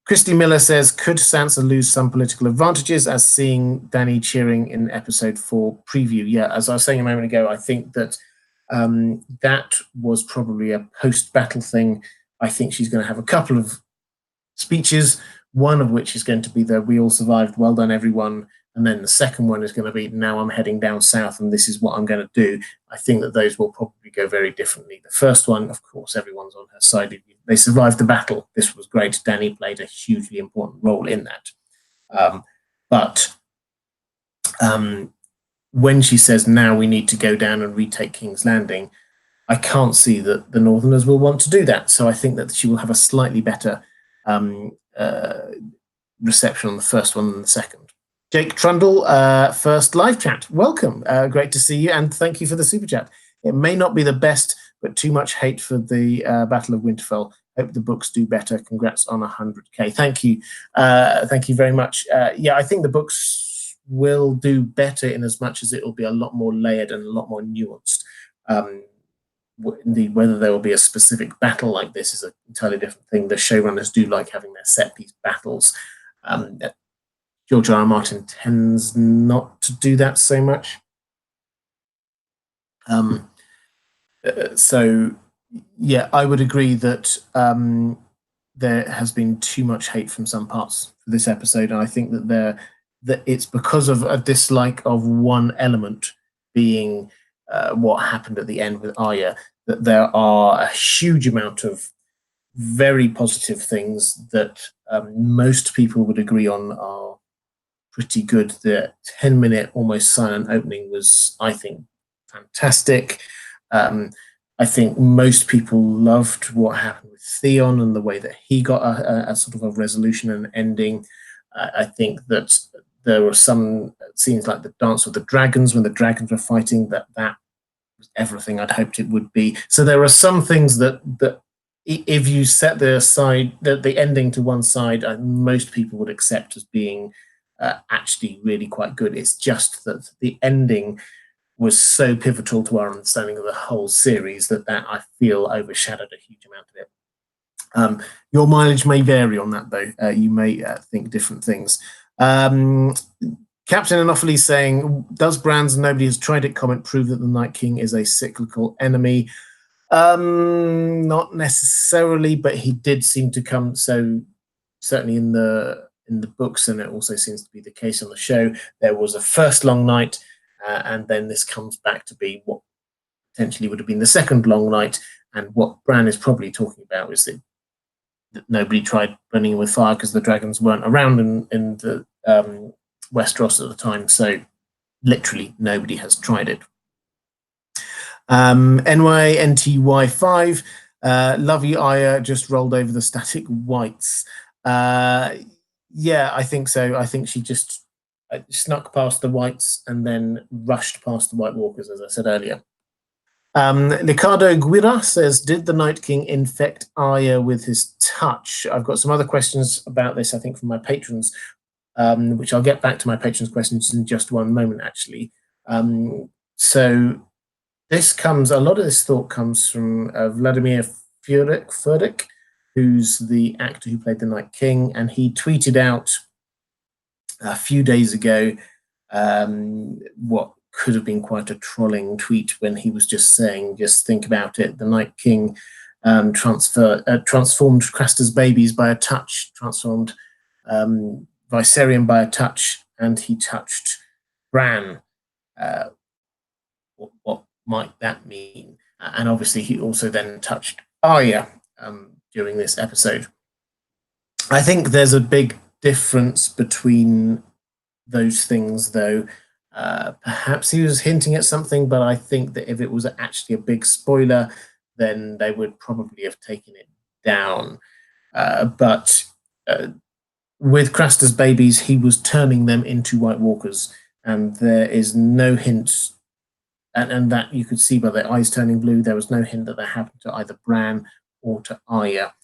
Christy Miller says, could Sansa lose some political advantages as seeing Dany cheering in episode 4 preview? Yeah, as I was saying a moment ago, I think that that was probably a post-battle thing. I think she's going to have a couple of speeches, one of which is going to be the "we all survived, well done everyone," and then the second one is going to be, now I'm heading down south and this is what I'm going to do. I think that those will probably go very differently. The first one, of course, everyone's on her side. They survived the battle. This was great. Dany played a hugely important role in that. But when she says, now we need to go down and retake King's Landing, I can't see that the Northerners will want to do that. So I think that she will have a slightly better reception on the first one than the second. Jake Trundle, first live chat. Welcome. Great to see you, and thank you for the super chat. It may not be the best, but too much hate for the Battle of Winterfell. Hope the books do better. Congrats on 100K. Thank you. Thank you very much. Yeah, I think the books will do better in as much as it will be a lot more layered and a lot more nuanced. Indeed, whether there will be a specific battle like this is an entirely different thing. The showrunners do like having their set-piece battles. George R. R. Martin tends not to do that so much. So, yeah, I would agree that there has been too much hate from some parts for this episode, and I think that it's because of a dislike of one element being what happened at the end with Arya, that there are a huge amount of very positive things that most people would agree on are pretty good. The 10-minute almost silent opening was, I think, fantastic. I think most people loved what happened with Theon and the way that he got a sort of a resolution and ending. I think that there were some scenes like the Dance with the Dragons, when the dragons were fighting, that was everything I'd hoped it would be. So there are some things that if you set the ending to one side, most people would accept as being actually really quite good. It's just that the ending was so pivotal to our understanding of the whole series that I feel overshadowed a huge amount of it. Your mileage may vary on that, though. You may think different things. Captain Anopheles saying, does Bran's "nobody has tried it" comment prove that the Night King is a cyclical enemy? Not necessarily, but he did seem to come, so certainly in the books, and it also seems to be the case on the show, there was a first long night, and then this comes back to be what potentially would have been the second long night. And what Bran is probably talking about is that nobody tried burning with fire because the dragons weren't around in the Westeros at the time. So literally nobody has tried it. NYNTY5, love you, Aya, just rolled over the static whites. Yeah, I think so. I think she just snuck past the whites and then rushed past the White Walkers, as I said earlier. Ricardo Guira says, did the Night King infect Arya with his touch? I've got some other questions about this, I think, from my patrons, which I'll get back to my patrons' questions in just one moment, actually. So a lot of this thought comes from Vladimir Furdik, who's the actor who played the Night King, and he tweeted out a few days ago what could have been quite a trolling tweet when he was just saying, just think about it, the Night King transformed Craster's babies by a touch, transformed Viserion by a touch, and he touched Bran. What might that mean? And obviously he also then touched Arya during this episode. I think there's a big difference between those things, though. Perhaps he was hinting at something, but I think that if it was actually a big spoiler, then they would probably have taken it down. But with Craster's babies, he was turning them into White Walkers, and there is no hint, and that you could see by their eyes turning blue, there was no hint that happened to either Bran or to Arya.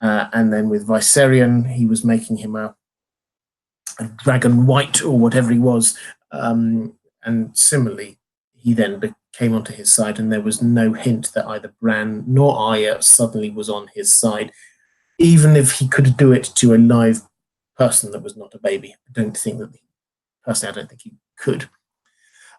And then with Viserion, he was making him a dragon white or whatever he was. And similarly, he then came onto his side, and there was no hint that either Bran nor Arya suddenly was on his side, even if he could do it to a live person that was not a baby. I don't think he could.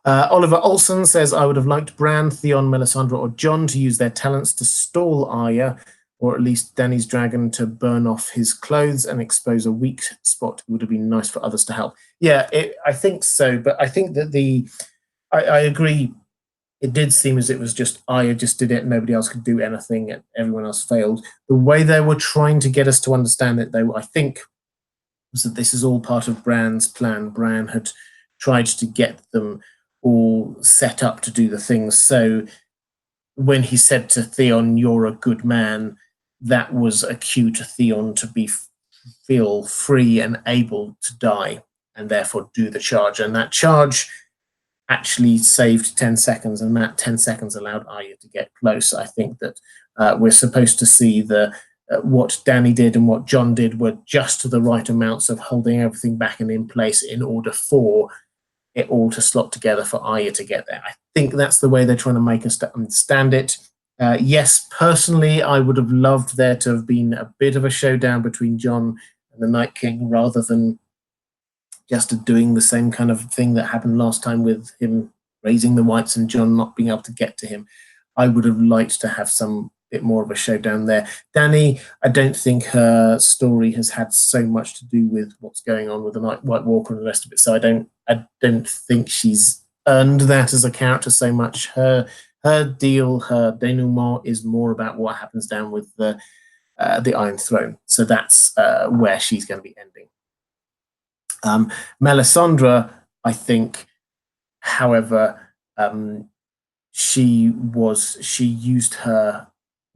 Oliver Olsen says, I would have liked Bran, Theon, Melisandre, or Jon to use their talents to stall Arya, or at least Dany's dragon to burn off his clothes and expose a weak spot. It would have been nice for others to help. Yeah, I think so, but I think that I agree. It did seem as it was just Arya just did it, nobody else could do anything, and everyone else failed. The way they were trying to get us to understand it, though, I think, was that this is all part of Bran's plan. Bran had tried to get them all set up to do the things. So when he said to Theon, you're a good man, that was a cue to Theon to feel free and able to die, and therefore do the charge. And that charge actually saved 10 seconds, and that 10 seconds allowed Arya to get close. I think that we're supposed to see what Dany did and what Jon did were just the right amounts of holding everything back and in place in order for it all to slot together for Arya to get there. I think that's the way they're trying to make us understand it. Yes, personally, I would have loved there to have been a bit of a showdown between Jon and the Night King, rather than just doing the same kind of thing that happened last time with him raising the whites and Jon not being able to get to him. I would have liked to have some bit more of a showdown there. Dany, I don't think her story has had so much to do with what's going on with the White Walker and the rest of it. So I don't think she's earned that as a character so much. Her deal, her denouement is more about what happens down with the Iron Throne. So that's where she's going to be ending. Melisandre, I think, however, she used her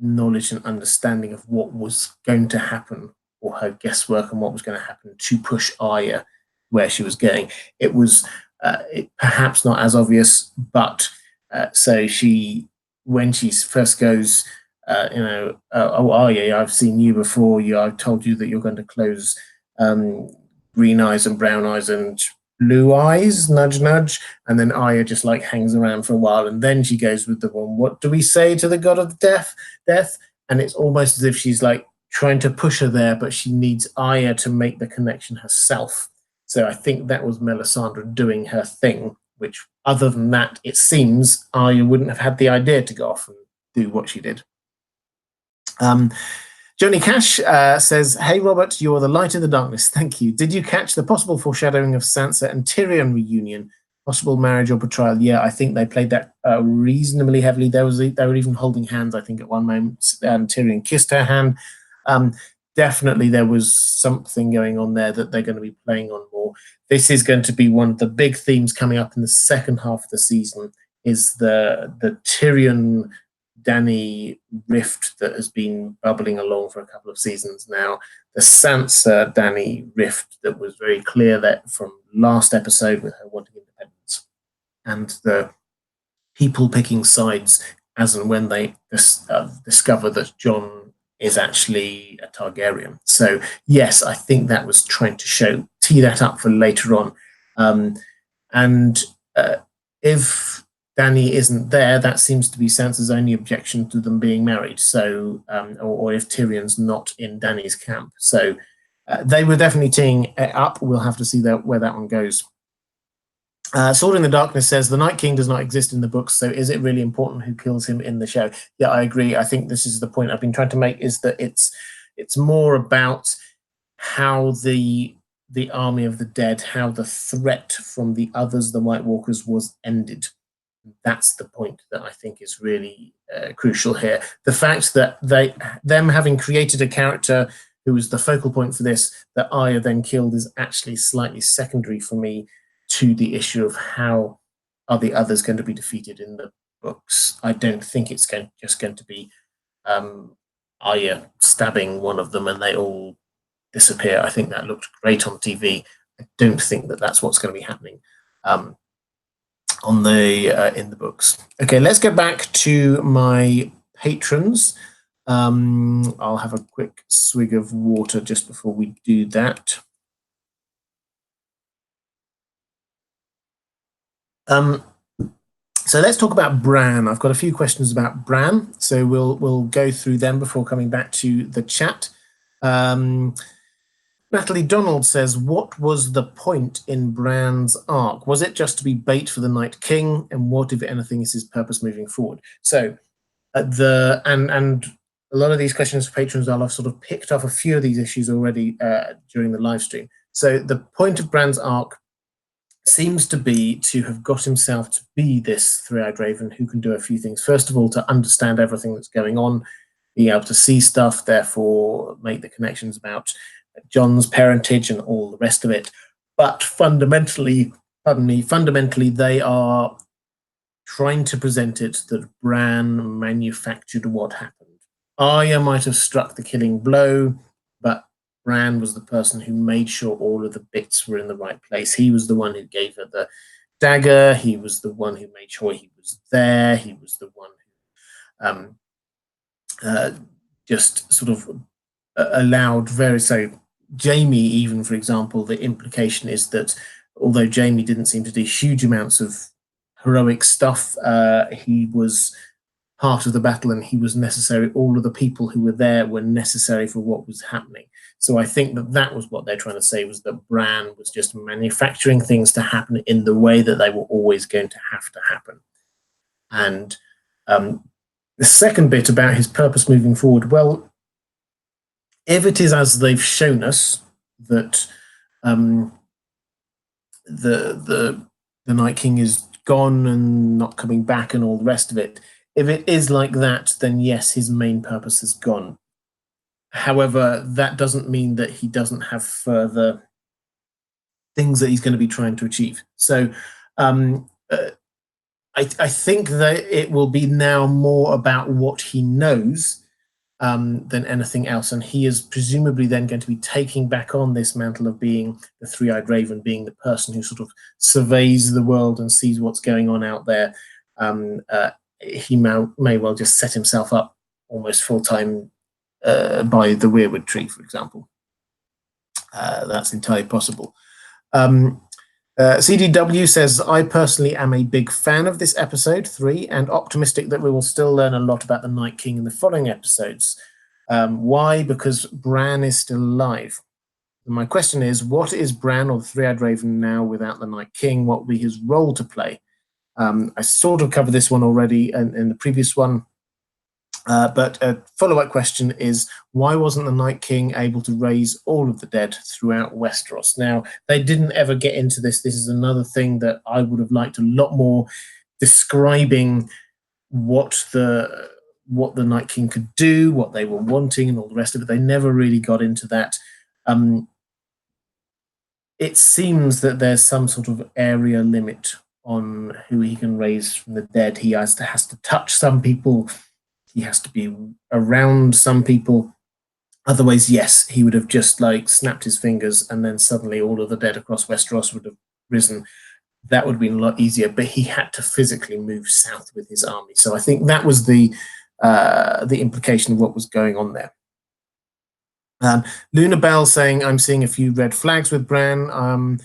knowledge and understanding of what was going to happen, or her guesswork and what was going to happen, to push Arya where she was going. It was perhaps not as obvious, but so when she first goes, oh Arya, I've seen you before. I've told you that you're going to close green eyes and brown eyes and blue eyes, nudge, nudge. And then Arya just like hangs around for a while. And then she goes with the one, what do we say to the god of death? And it's almost as if she's like trying to push her there, but she needs Arya to make the connection herself. So I think that was Melisandre doing her thing, which other than that, it seems Arya wouldn't have had the idea to go off and do what she did. Joni Cash says, hey, Robert, you're the light in the darkness. Thank you. Did you catch the possible foreshadowing of Sansa and Tyrion reunion? Possible marriage or betrayal? Yeah, I think they played that reasonably heavily. They were even holding hands, I think, at one moment, and Tyrion kissed her hand. Definitely there was something going on there that they're going to be playing on more. This is going to be one of the big themes coming up in the second half of the season, is the Tyrion Dany rift that has been bubbling along for a couple of seasons now. The Sansa Dany rift that was very clear that from last episode with her wanting independence, and the people picking sides as and when they discover that Jon is actually a Targaryen. So yes, I think that was trying to tee that up for later on. And if Dany isn't there, that seems to be Sansa's only objection to them being married. So, or if Tyrion's not in Dany's camp. So they were definitely teeing it up. We'll have to see where that one goes. Sword in the Darkness says, the Night King does not exist in the books, so is it really important who kills him in the show? Yeah, I agree. I think this is the point I've been trying to make, is that it's more about how the army of the dead, how the threat from the others, the White Walkers, was ended. That's the point that I think is really crucial here. The fact that them having created a character who was the focal point for this, that Arya then killed, is actually slightly secondary for me to the issue of how are the others going to be defeated in the books. I don't think it's just going to be Arya stabbing one of them and they all disappear. I think that looked great on TV. I don't think that that's what's going to be happening on the in the books. Okay, let's get back to my patrons. I'll have a quick swig of water just before we do that. So let's talk about Bran. I've got a few questions about Bran, so we'll go through them before coming back to the chat. Natalie Donald says, what was the point in Bran's arc? Was it just to be bait for the Night King? And what, if anything, is his purpose moving forward? So and a lot of these questions for patrons, I've sort of picked up a few of these issues already during the live stream. So the point of Bran's arc seems to be to have got himself to be this three-eyed raven who can do a few things. First of all, to understand everything that's going on, being able to see stuff, therefore make the connections about Jon's parentage and all the rest of it. But fundamentally, they are trying to present it that Bran manufactured what happened. Arya might have struck the killing blow, but Bran was the person who made sure all of the bits were in the right place. He was the one who gave her the dagger. He was the one who made sure he was there. He was the one who just sort of allowed so Jaime, even, for example, the implication is that although Jaime didn't seem to do huge amounts of heroic stuff, he was part of the battle and he was necessary. All of the people who were there were necessary for what was happening. So I think that was what they're trying to say, was that Bran was just manufacturing things to happen in the way that they were always going to have to happen. And the second bit about his purpose moving forward, well, if it is as they've shown us, that the Night King is gone and not coming back and all the rest of it, if it is like that, then yes, his main purpose is gone. However, that doesn't mean that he doesn't have further things that he's going to be trying to achieve. So I think that it will be now more about what he knows than anything else. And he is presumably then going to be taking back on this mantle of being the three-eyed raven, being the person who sort of surveys the world and sees what's going on out there. He may well just set himself up almost full-time by the weirwood tree, for example. That's entirely possible. CDW says, I personally am a big fan of this episode 3 and optimistic that we will still learn a lot about the Night King in the following episodes. Why? Because Bran is still alive. My question is, what is Bran or the Three-Eyed Raven now without the Night King? What will be his role to play? I sort of covered this one already in the previous one. But a follow-up question is, why wasn't the Night King able to raise all of the dead throughout Westeros? Now, they didn't ever get into this. This is another thing that I would have liked a lot more, describing what the Night King could do, what they were wanting, and all the rest of it. They never really got into that. It seems that there's some sort of area limit on who he can raise from the dead. He has to touch some people. He has to be around some people. Otherwise, yes, he would have just like snapped his fingers and then suddenly all of the dead across Westeros would have risen. That would have been a lot easier, but he had to physically move south with his army. So I think that was the implication of what was going on there. Luna Bell saying, I'm seeing a few red flags with Bran.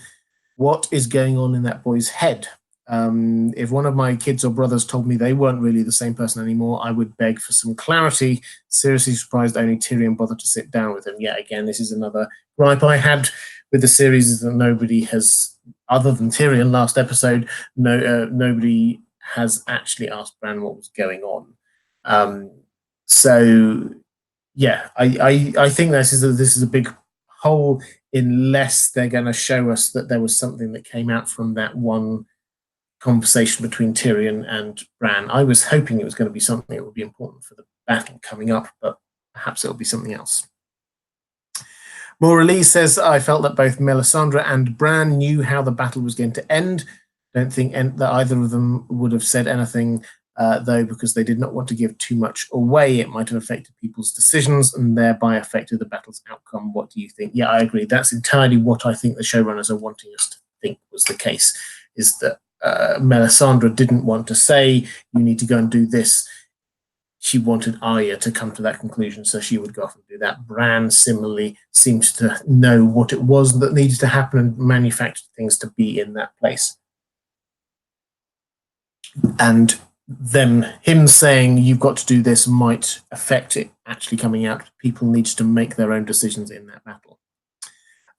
What is going on in that boy's head? If one of my kids or brothers told me they weren't really the same person anymore, I would beg for some clarity. Seriously surprised only Tyrion bothered to sit down with him. Yeah, again, this is another gripe I had with the series, is that nobody has, other than Tyrion last episode, nobody has actually asked Bran what was going on. So yeah, I think this is a big hole, unless they're going to show us that there was something that came out from that one conversation between Tyrion and Bran. I was hoping it was going to be something that would be important for the battle coming up, but perhaps it'll be something else. Maura Lee says, I felt that both Melisandre and Bran knew how the battle was going to end. Don't think that either of them would have said anything, though, because they did not want to give too much away. It might have affected people's decisions and thereby affected the battle's outcome. What do you think? Yeah, I agree. That's entirely what I think the showrunners are wanting us to think was the case, is that Melisandre didn't want to say, you need to go and do this. She wanted Arya to come to that conclusion, so she would go off and do that. Bran similarly seems to know what it was that needed to happen and manufactured things to be in that place. And then him saying, you've got to do this, might affect it actually coming out. People need to make their own decisions in that battle.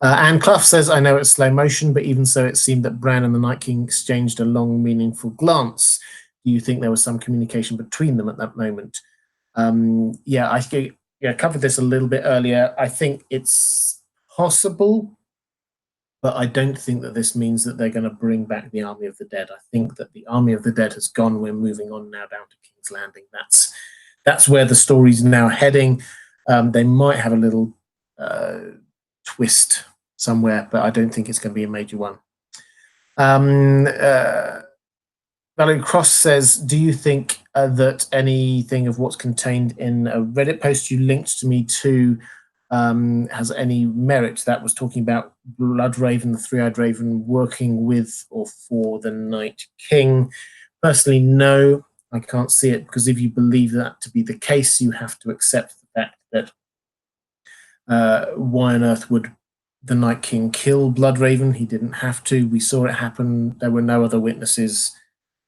Anne Clough says, I know it's slow motion, but even so, it seemed that Bran and the Night King exchanged a long, meaningful glance. Do you think there was some communication between them at that moment? Yeah, I covered this a little bit earlier. I think it's possible, but I don't think that this means that they're going to bring back the Army of the Dead. I think that the Army of the Dead has gone. We're moving on now down to King's Landing. That's where the story's now heading. They might have a little twist somewhere, but I don't think it's going to be a major one. Valerie Cross says, do you think that anything of what's contained in a Reddit post you linked to me to has any merit? That was talking about Bloodraven, the Three-Eyed Raven, working with or for the Night King. Personally, no, I can't see it, because if you believe that to be the case, you have to accept the fact that why on earth would the Night King kill Bloodraven? He didn't have to. We saw it happen. There were no other witnesses.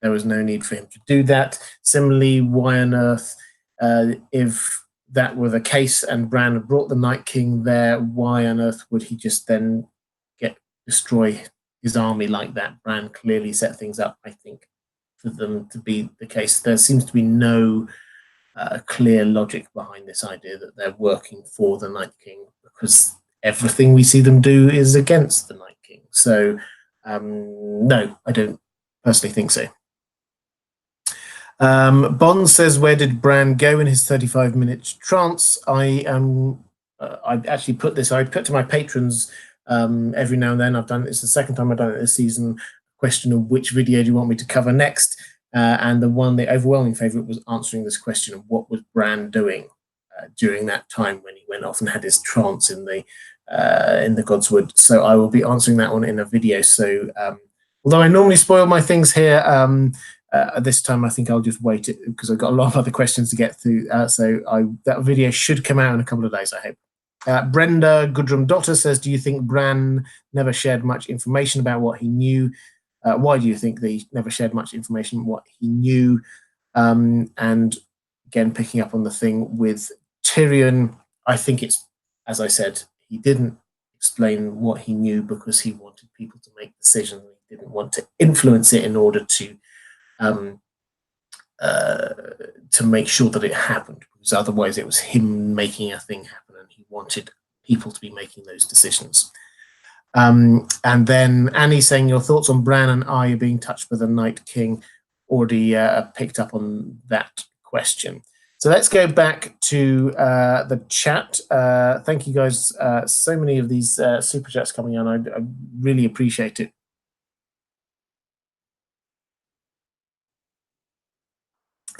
There was no need for him to do that. Similarly, why on earth, if that were the case and Bran had brought the Night King there, why on earth would he just then destroy his army like that? Bran clearly set things up, I think, for them to be the case. There seems to be no clear logic behind this idea that they're working for the Night King, because everything we see them do is against the Night King. So, no, I don't personally think so. Bond says, where did Bran go in his 35-minute trance? I actually put this, I put to my patrons every now and then. I've done it's the second time I've done it this season. Question of which video do you want me to cover next? And the overwhelming favorite was answering this question of what was Bran doing during that time when he went off and had his trance in the Godswood. So I will be answering that one in a video. So although I normally spoil my things here, this time I think I'll just wait it, because I've got a lot of other questions to get through. So that video should come out in a couple of days, I hope. Brenda Goodrum Dotter says, do you think Bran never shared much information about what he knew? Why do you think they never shared much information on what he knew? And again, picking up on the thing with Tyrion, I think it's, as I said, he didn't explain what he knew because he wanted people to make decisions. He didn't want to influence it in order to make sure that it happened, because otherwise it was him making a thing happen, and he wanted people to be making those decisions. And then Annie saying, your thoughts on Bran and Arya being touched by the Night King. Already picked up on that question. So let's go back to the chat. Thank you guys. So many of these super chats coming on. I really appreciate it.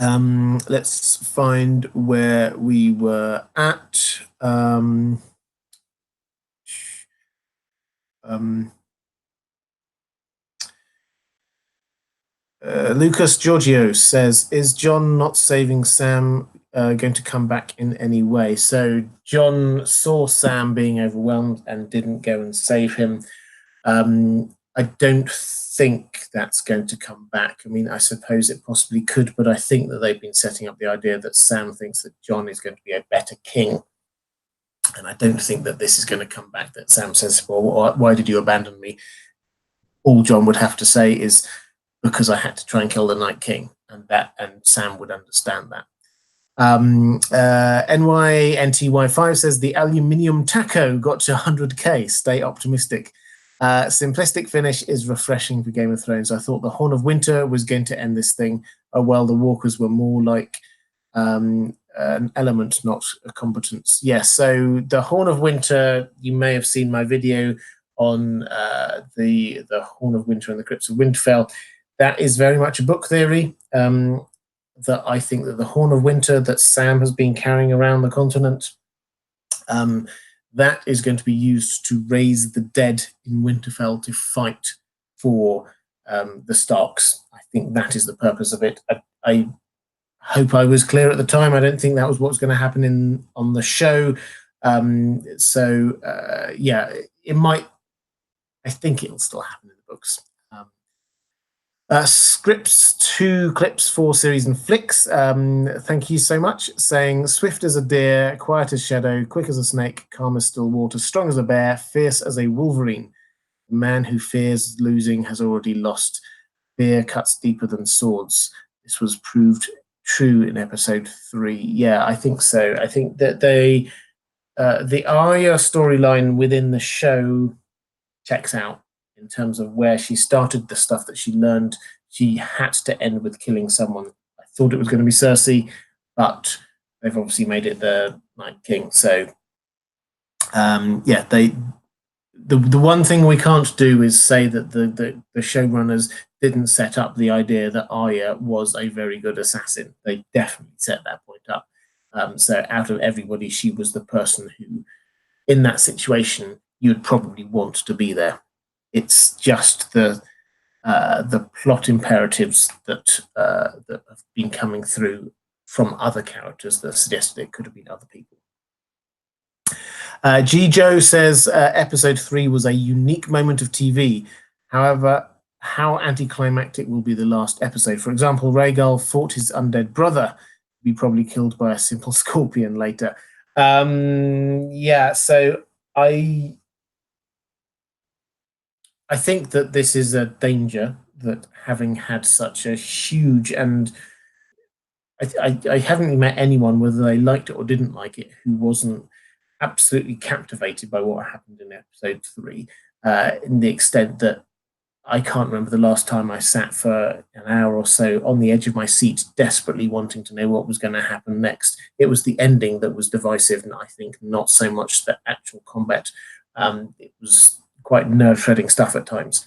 Let's find where we were at. Lucas Giorgio says, is Jon not saving Sam going to come back in any way? So Jon saw Sam being overwhelmed and didn't go and save him. I don't think that's going to come back. I mean, I suppose it possibly could, but I think that they've been setting up the idea that Sam thinks that Jon is going to be a better king. And I don't think that this is going to come back, that Sam says, well, why did you abandon me? All Jon would have to say is, because I had to try and kill the Night King, and Sam would understand that. NYNTY5 says, the aluminium taco got to 100k. Stay optimistic. Simplistic finish is refreshing for Game of Thrones. I thought the Horn of Winter was going to end this thing. Oh, well, the Walkers were more like an element, not a competence. Yes, so the Horn of Winter, you may have seen my video on the Horn of Winter and the Crypts of Winterfell. That is very much a book theory. That I think that the Horn of Winter that Sam has been carrying around the continent, that is going to be used to raise the dead in Winterfell to fight for the Starks. I think that is the purpose of it. I hope I was clear at the time. I don't think that was what was going to happen on the show. Yeah, it might. I think it'll still happen in the books. Scripts 2 clips for series and flicks. Thank you so much. Saying, swift as a deer, quiet as shadow, quick as a snake, calm as still water, strong as a bear, fierce as a wolverine. The man who fears losing has already lost. Fear cuts deeper than swords. This was proved true in episode 3. Yeah, I think so. I think that the Arya storyline within the show checks out in terms of where she started, the stuff that she learned. She had to end with killing someone. I thought it was going to be Cersei, but they've obviously made it the Night King. So, yeah, the one thing we can't do is say that the showrunners didn't set up the idea that Arya was a very good assassin. They definitely set that point up. So out of everybody, she was the person who, in that situation, you'd probably want to be there. It's just the plot imperatives that have been coming through from other characters that suggested it could have been other people. G. Joe says episode 3 was a unique moment of TV. However, how anticlimactic will be the last episode? For example, Rhaegal fought his undead brother, be probably killed by a simple scorpion later. Yeah, so I think that this is a danger, that having had such a huge, and I haven't met anyone, whether they liked it or didn't like it, who wasn't absolutely captivated by what happened in episode 3, in the extent that I can't remember the last time I sat for an hour or so on the edge of my seat, desperately wanting to know what was going to happen next. It was the ending that was divisive, and I think not so much the actual combat. It was quite nerve-shredding stuff at times.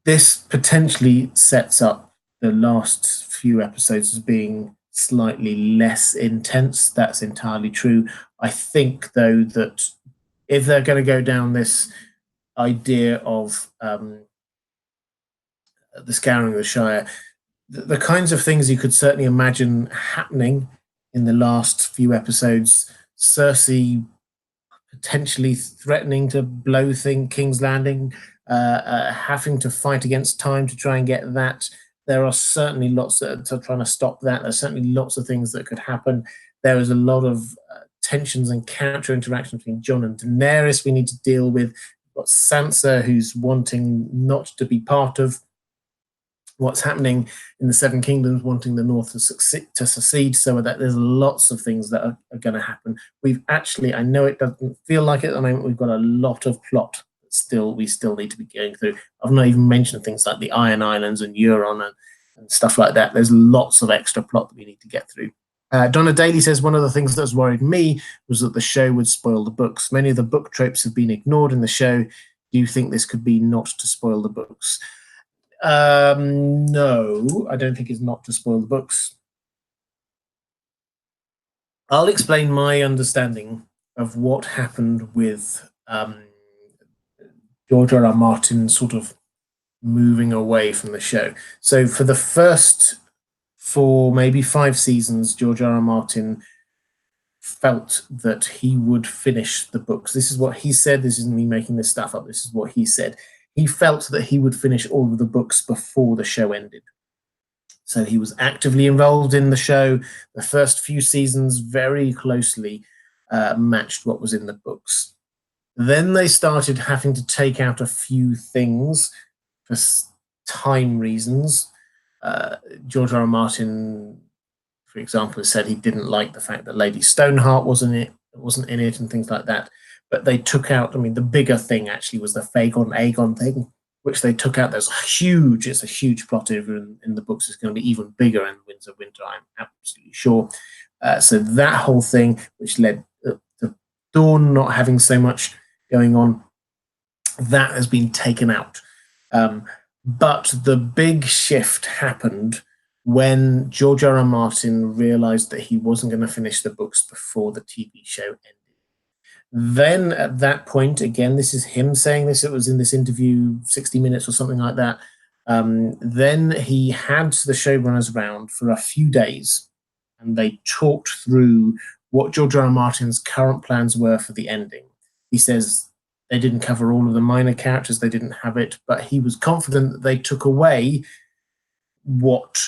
This potentially sets up the last few episodes as being slightly less intense. That's entirely true. I think, though, that if they're going to go down this idea of the Scouring of the Shire, the kinds of things you could certainly imagine happening in the last few episodes, Cersei potentially threatening to blow King's Landing, having to fight against time to try and get that. There are certainly lots that are trying to stop that. There's certainly lots of things that could happen. There is a lot of tensions and counter interactions between Jon and Daenerys we need to deal with. We've got Sansa, who's wanting not to be part of what's happening in the Seven Kingdoms, wanting the North to secede, so that there's lots of things that are going to happen. We've actually, I know it doesn't feel like it at the moment, we've got a lot of plot that we still need to be going through. I've not even mentioned things like the Iron Islands and Euron and stuff like that. There's lots of extra plot that we need to get through. Donna Daly says, one of the things that has worried me was that the show would spoil the books. Many of the book tropes have been ignored in the show. Do you think this could be not to spoil the books? No, I don't think it's not to spoil the books. I'll explain my understanding of what happened with George R. R. Martin sort of moving away from the show. So for the first 4, maybe 5 seasons, George R. R. Martin felt that he would finish the books. This is what he said. This isn't me making this stuff up. This is what he said. He felt that he would finish all of the books before the show ended. So he was actively involved in the show. The first few seasons very closely matched what was in the books. Then they started having to take out a few things for time reasons. George R. R. Martin, for example, said he didn't like the fact that Lady Stoneheart wasn't in it and things like that. But they took out, I mean, the bigger thing actually was the Aegon thing, which they took out. It's a huge plot in the books. It's going to be even bigger in Winds of Winter, I'm absolutely sure. So that whole thing, which led to Dawn not having so much going on, that has been taken out. But the big shift happened when George R. R. Martin realized that he wasn't going to finish the books before the TV show ended. Then at that point, again, this is him saying this, it was in this interview, 60 Minutes or something like that. Then he had the showrunners around for a few days and they talked through what George R. R. Martin's current plans were for the ending. He says they didn't cover all of the minor characters, they didn't have it, but he was confident that they took away what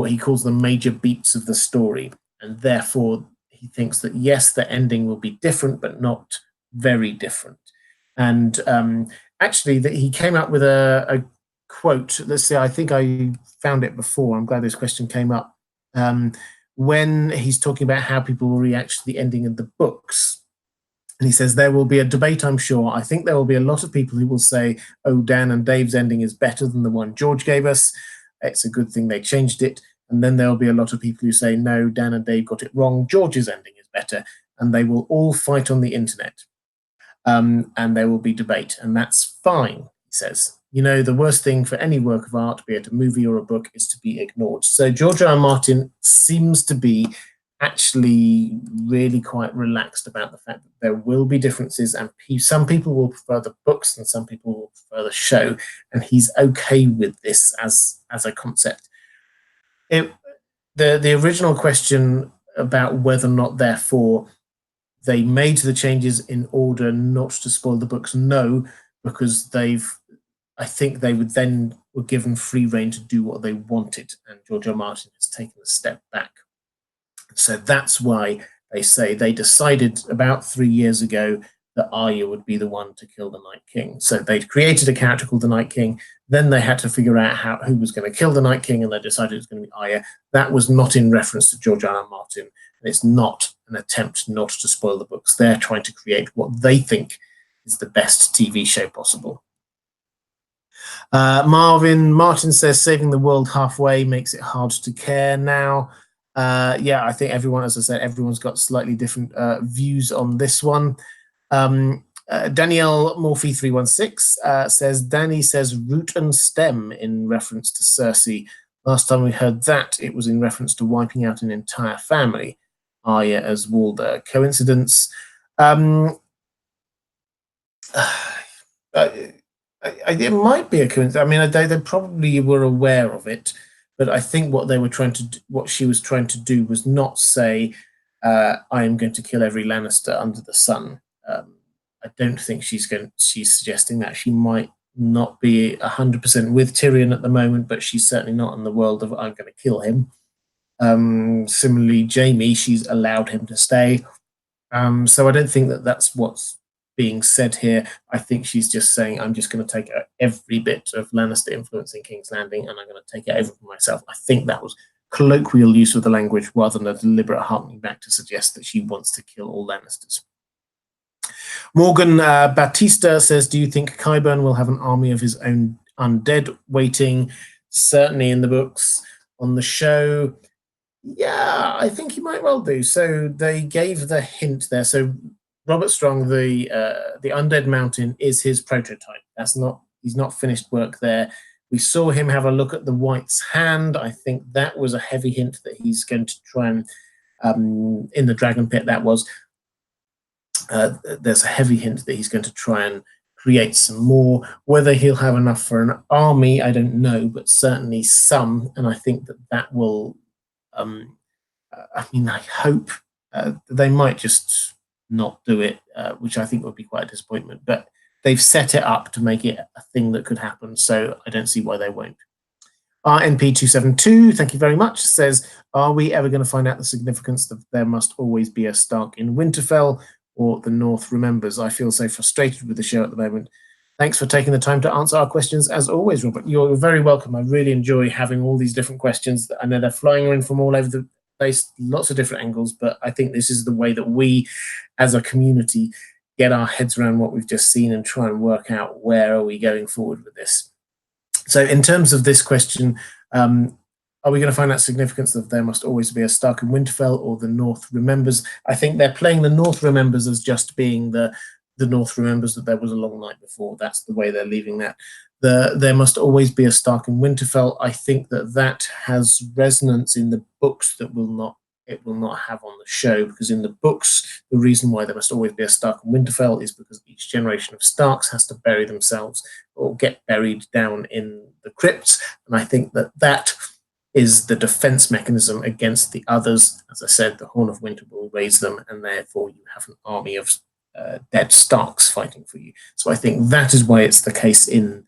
he calls the major beats of the story, and therefore he thinks that yes, the ending will be different, but not very different. And actually, he came up with a quote. Let's see, I think I found it before. I'm glad this question came up. When he's talking about how people will react to the ending of the books. And he says, there will be a debate, I'm sure. I think there will be a lot of people who will say, oh, Dan and Dave's ending is better than the one George gave us. It's a good thing they changed it. And then there'll be a lot of people who say, no, Dan and Dave got it wrong. George's ending is better. And they will all fight on the internet. And there will be debate. And that's fine, he says. You know, the worst thing for any work of art, be it a movie or a book, is to be ignored. So George R. R. Martin seems to be actually really quite relaxed about the fact that there will be differences, and some people will prefer the books and some people will prefer the show. And he's okay with this as a concept. The original question about whether or not, therefore, they made the changes in order not to spoil the books, no, because I think they were given free rein to do what they wanted, and George R. R. Martin has taken a step back. So that's why they say they decided about 3 years ago that Arya would be the one to kill the Night King. So they created a character called the Night King. Then they had to figure out who was going to kill the Night King, and they decided it was going to be Arya. That was not in reference to George R. R. Martin. And it's not an attempt not to spoil the books. They're trying to create what they think is the best TV show possible. Marvin Martin says, saving the world halfway makes it hard to care now. Yeah, I think everyone, as I said, everyone's got slightly different views on this one. Danielle Morphy 316 says, Danny says root and stem in reference to Cersei. Last time we heard that, it was in reference to wiping out an entire family. Arya as Walder. Coincidence? It might be a coincidence. I mean, they probably were aware of it, But I think what she was trying to do was not say, "I am going to kill every Lannister under the sun." I don't think she's suggesting that. She might not be 100% with Tyrion at the moment, but she's certainly not in the world of "I'm going to kill him." Similarly, Jaime, she's allowed him to stay. So I don't think that that's what's being said here. I think she's just saying, "I'm just going to take every bit of Lannister influence in King's Landing, and I'm going to take it over for myself." I think that was colloquial use of the language rather than a deliberate harkening back to suggest that she wants to kill all Lannisters. Morgan Batista says, "Do you think Qyburn will have an army of his own undead waiting?" Certainly in the books. On the show, yeah, I think he might well do. So they gave the hint there. So Robert Strong, the Undead Mountain, is his prototype. He's not finished work there. We saw him have a look at the White's hand. I think that was a heavy hint that he's going to try and in the Dragon Pit. That was there's a heavy hint that he's going to try and create some more. Whether he'll have enough for an army, I don't know, but certainly some. And I think that will. I mean, I hope they might just not do it, which I think would be quite a disappointment. But they've set it up to make it a thing that could happen, so I don't see why they won't. RNP272, thank you very much, says, "Are we ever going to find out the significance that there must always be a Stark in Winterfell, or the North remembers? I feel so frustrated with the show at the moment." Thanks for taking the time to answer our questions, as always, Robert. You're very welcome. I really enjoy having all these different questions. I know they're flying in from all over the place, lots of different angles, but I think this is the way that we, as a community, get our heads around what we've just seen and try and work out where are we going forward with this. So in terms of this question, are we going to find out significance that there must always be a Stark in Winterfell, or the North remembers? I think they're playing the North remembers as just being the North remembers that there was a long night before. That's the way they're leaving that. There must always be a Stark in Winterfell. I think that has resonance in the books that it will not have on the show, because in the books, the reason why there must always be a Stark in Winterfell is because each generation of Starks has to bury themselves or get buried down in the crypts. And I think that is the defense mechanism against the others. As I said, the Horn of Winter will raise them, and therefore you have an army of dead Starks fighting for you. So I think that is why it's the case in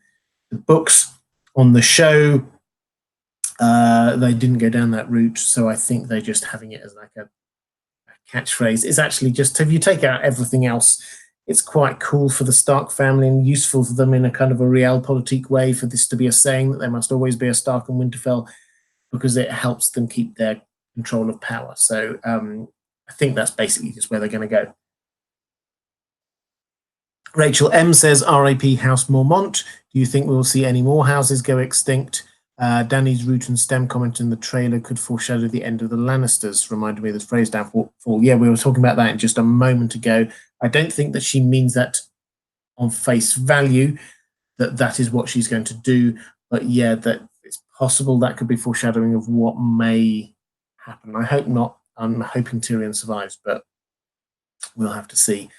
the books. On the show, they didn't go down that route, so I think they're just having it as like a catchphrase. It's actually just, if you take out everything else, it's quite cool for the Stark family and useful for them in a kind of a realpolitik way for this to be a saying that there must always be a Stark in Winterfell, because it helps them keep their control of power. So I think that's basically just where they're going to go. Rachel M says, "RIP House Mormont. Do you think we will see any more houses go extinct? Dany's root and stem comment in the trailer could foreshadow the end of the Lannisters." Reminded me of the phrase downfall. Yeah, we were talking about that in just a moment ago. I don't think that she means that on face value, that is what she's going to do. But yeah, that it's possible that could be foreshadowing of what may happen. I hope not. I'm hoping Tyrion survives, but we'll have to see.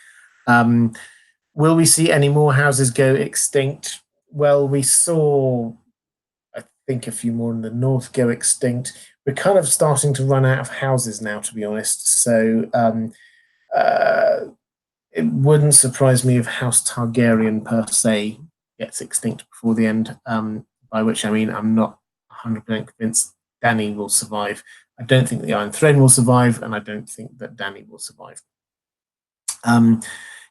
Will we see any more houses go extinct? Well, we saw, I think, a few more in the North go extinct. We're kind of starting to run out of houses now, to be honest. So it wouldn't surprise me if House Targaryen per se gets extinct before the end, by which I mean I'm not 100% convinced Dany will survive. I don't think the Iron Throne will survive, and I don't think that Dany will survive.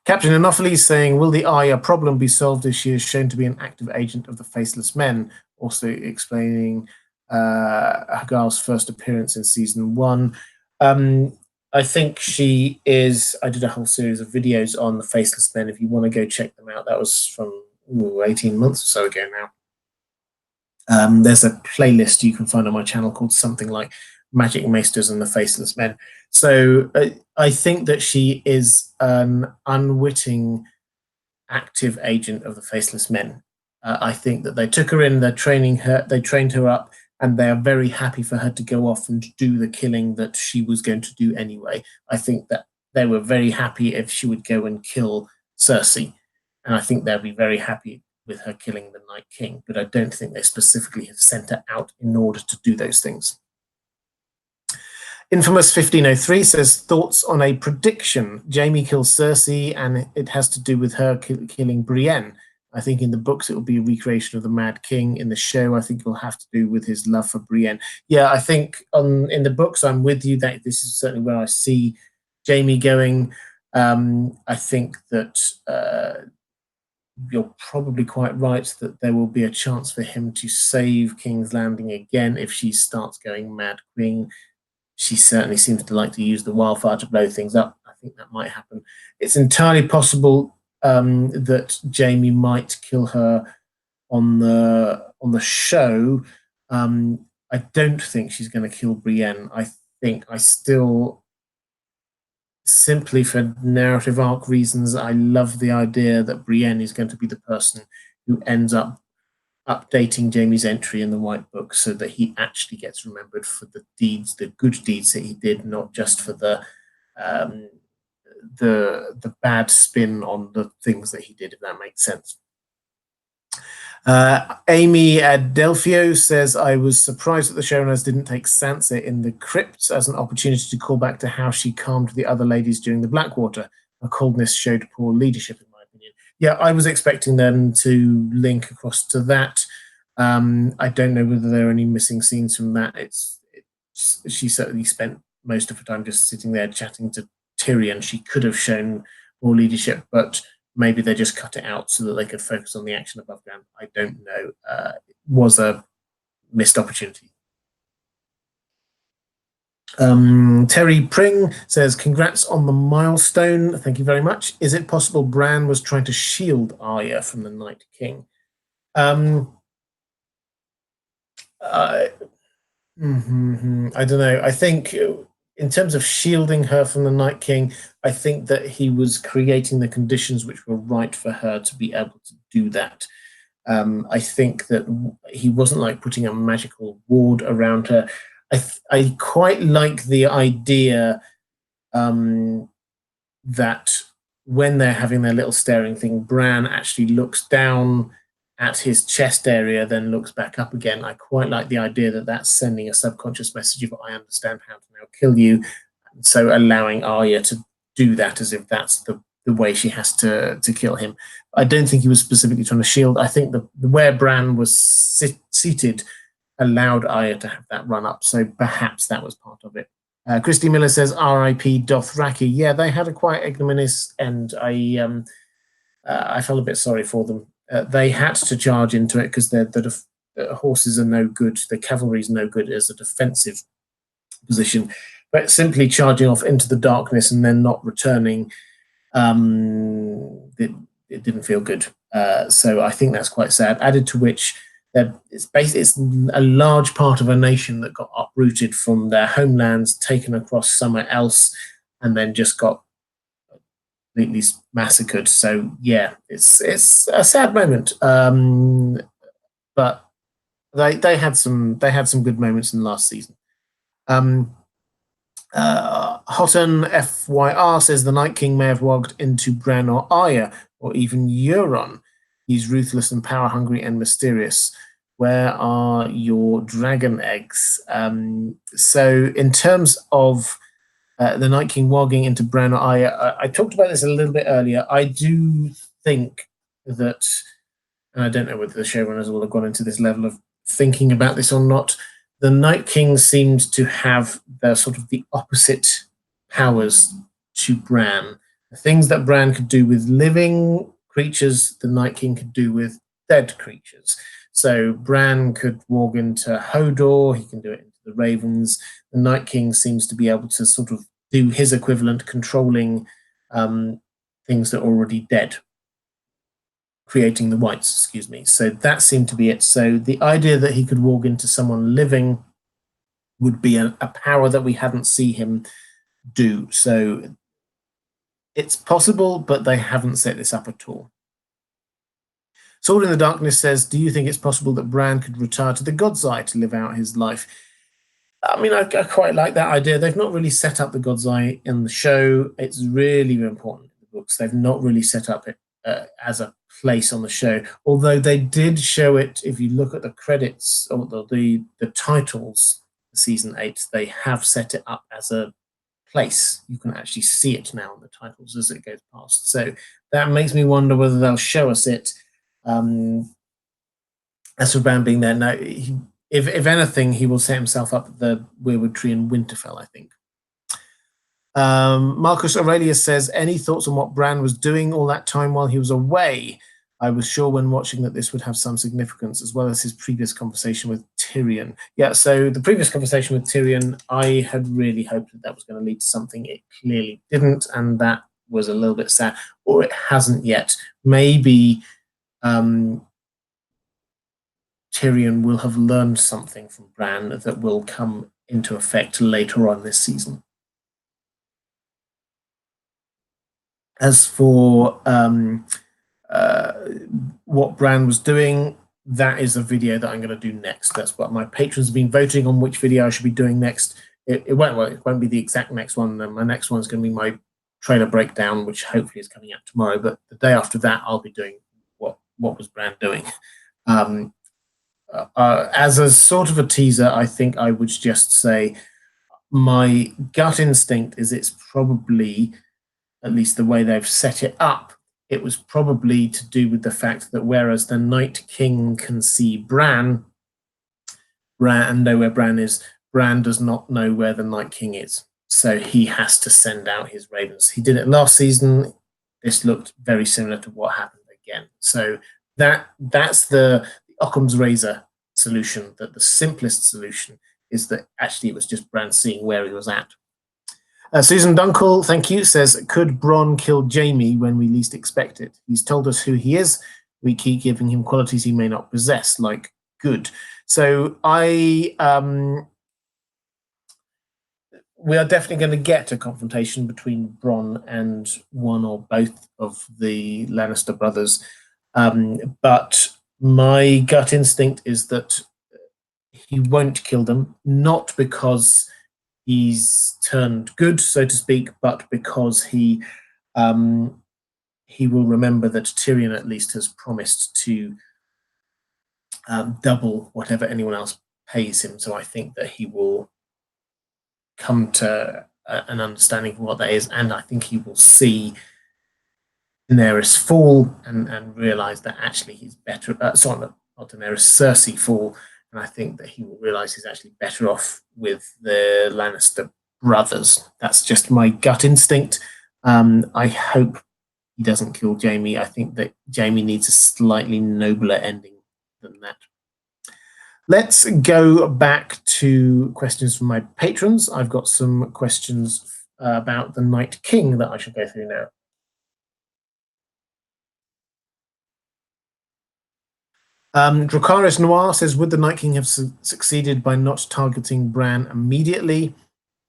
Captain Anopheles saying, "Will the Arya problem be solved if she is shown to be an active agent of the Faceless Men?" Also explaining Hagar's first appearance in season 1. I think she is. I did a whole series of videos on the Faceless Men. If you want to go check them out, that was from 18 months or so ago now. There's a playlist you can find on my channel called something like Magic Maesters and the Faceless Men. So I think that she is an unwitting active agent of the Faceless Men. I think that they took her in, they're training her, they trained her up, and they are very happy for her to go off and do the killing that she was going to do anyway. I think that they were very happy if she would go and kill Cersei, and I think they'll be very happy with her killing the Night King, but I don't think they specifically have sent her out in order to do those things. Infamous 1503 says, thoughts on a prediction. Jaime kills Cersei, and it has to do with her killing Brienne. I think in the books it will be a recreation of the Mad King. In the show, I think it will have to do with his love for Brienne. Yeah, I think in the books, I'm with you that this is certainly where I see Jaime going. I think that you're probably quite right that there will be a chance for him to save King's Landing again if she starts going Mad Queen. She certainly seems to like to use the wildfire to blow things up. I think that might happen. It's entirely possible that Jaime might kill her on the show. I don't think she's going to kill Brienne. I still, simply for narrative arc reasons, I love the idea that Brienne is going to be the person who ends up updating Jaime's entry in the White Book so that he actually gets remembered for the deeds, the good deeds that he did, not just for the bad spin on the things that he did, if that makes sense. Amy Adelphio says, I was surprised that the showrunners didn't take Sansa in the crypt as an opportunity to call back to how she calmed the other ladies during the Blackwater. Her coldness showed poor leadership, in my opinion. Yeah, I was expecting them to link across to that. I don't know whether there are any missing scenes from that. She certainly spent most of her time just sitting there chatting to Tyrion. She could have shown more leadership, but maybe they just cut it out so that they could focus on the action above ground. I don't know. It was a missed opportunity. Terry Pring says, congrats on the milestone. Thank you very much. Is it possible Bran was trying to shield Arya from the Night King? I don't know. I think in terms of shielding her from the Night King, I think that he was creating the conditions which were right for her to be able to do that. I think that he wasn't like putting a magical ward around her. I quite like the idea that when they're having their little staring thing, Bran actually looks down at his chest area, then looks back up again. I quite like the idea that that's sending a subconscious message of, I understand how to now kill you. So allowing Arya to do that as if that's the way she has to kill him. I don't think he was specifically trying to shield. I think the where Bran was seated allowed Arya to have that run up. So perhaps that was part of it. Christy Miller says, R.I.P. Dothraki. Yeah, they had a quite ignominious end. I felt a bit sorry for them. They had to charge into it because the horses are no good. The cavalry is no good as a defensive position. But simply charging off into the darkness and then not returning, it didn't feel good. So I think that's quite sad. Added to which, it's a large part of a nation that got uprooted from their homelands, taken across somewhere else, and then just got completely massacred. So yeah, it's a sad moment. But they had some good moments in the last season. Houghton FYR says the Night King may have walked into Bran or Arya, or even Euron. He's ruthless and power hungry and mysterious. Where are your dragon eggs? So in terms of the Night King walking into Bran or Arya, I talked about this a little bit earlier. I do think that, and I don't know whether the showrunners will have gone into this level of thinking about this or not, the Night King seems to have the sort of the opposite powers to Bran. The things that Bran could do with living creatures, the Night King could do with dead creatures. So Bran could walk into Hodor, he can do it into the Ravens. The Night King seems to be able to sort of do his equivalent, controlling things that are already dead, creating the whites, excuse me. So that seemed to be it. So the idea that he could walk into someone living would be a power that we hadn't seen him do. So it's possible, but they haven't set this up at all. Sword in the Darkness says, do you think it's possible that Bran could retire to the God's Eye to live out his life? I mean, I quite like that idea. They've not really set up the God's Eye in the show. It's really important in the books. They've not really set up it as a place on the show. Although they did show it, if you look at the credits or the titles, season 8, they have set it up as a place. You can actually see it now in the titles as it goes past. So that makes me wonder whether they'll show us it. As for Bran being there, no. If anything, he will set himself up at the Weirwood Tree in Winterfell, I think. Marcus Aurelius says, any thoughts on what Bran was doing all that time while he was away? I was sure when watching that this would have some significance, as well as his previous conversation with Tyrion. Yeah, so the previous conversation with Tyrion, I had really hoped that was going to lead to something. It clearly didn't, and that was a little bit sad. Or it hasn't yet. Maybe Tyrion will have learned something from Bran that will come into effect later on this season. As for what Bran was doing, that is a video that I'm going to do next. That's what my patrons have been voting on, which video I should be doing next. It won't be the exact next one. My next one is going to be my trailer breakdown, which hopefully is coming out tomorrow. But the day after that, I'll be doing what was Bran doing. As a sort of a teaser, I think I would just say my gut instinct is it's probably, at least the way they've set it up, it was probably to do with the fact that whereas the Night King can see Bran and know where Bran is, Bran does not know where the Night King is. So he has to send out his ravens. He did it last season. This looked very similar to what happened again. So that's the Occam's razor solution, that the simplest solution is that actually it was just Bran seeing where he was at. Susan Dunkel, thank you, says, could Bronn kill Jaime when we least expect it? He's told us who he is. We keep giving him qualities he may not possess, like good. So we are definitely going to get a confrontation between Bronn and one or both of the Lannister brothers. But my gut instinct is that he won't kill them, not because he's turned good, so to speak, but because he will remember that Tyrion at least has promised to double whatever anyone else pays him. So I think that he will come to an understanding of what that is, and I think he will see Daenerys fall and realize that actually he's better. Sorry, not Daenerys, Cersei fall. And I think that he will realize he's actually better off with the Lannister brothers. That's just my gut instinct. I hope he doesn't kill Jaime. I think that Jaime needs a slightly nobler ending than that. Let's go back to questions from my patrons. I've got some questions about the Night King that I should go through now. Dracarys Noir says, would the Night King have succeeded by not targeting Bran immediately?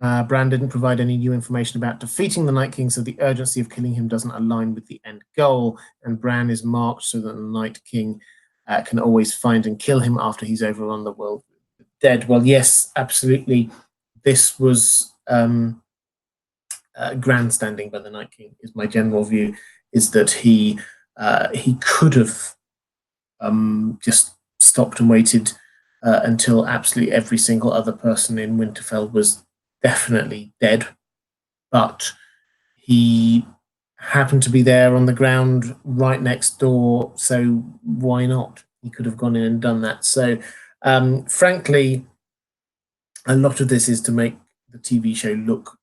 Bran didn't provide any new information about defeating the Night King, so the urgency of killing him doesn't align with the end goal, and Bran is marked so that the Night King can always find and kill him after he's overrun the world dead. Well, yes, absolutely. This was grandstanding by the Night King, is my general view, is that he could have just stopped and waited until absolutely every single other person in Winterfell was definitely dead. But he happened to be there on the ground right next door, so why not? He could have gone in and done that. So, frankly, a lot of this is to make the TV show look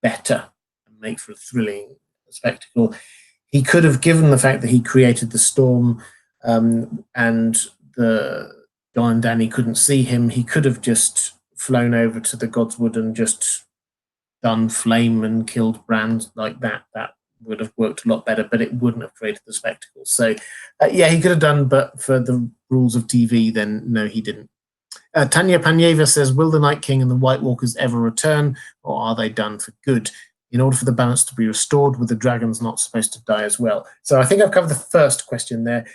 better and make for a thrilling spectacle. He could have, given the fact that he created the storm, and Jon and Dany couldn't see him, he could have just flown over to the Godswood and just done flame and killed Bran like that. That would have worked a lot better, but it wouldn't have created the spectacle. So, yeah, he could have done, but for the rules of TV, then no, he didn't. Tanya Panyeva says, will the Night King and the White Walkers ever return, or are they done for good? In order for the balance to be restored, with the dragons not supposed to die as well? So I think I've covered the first question there.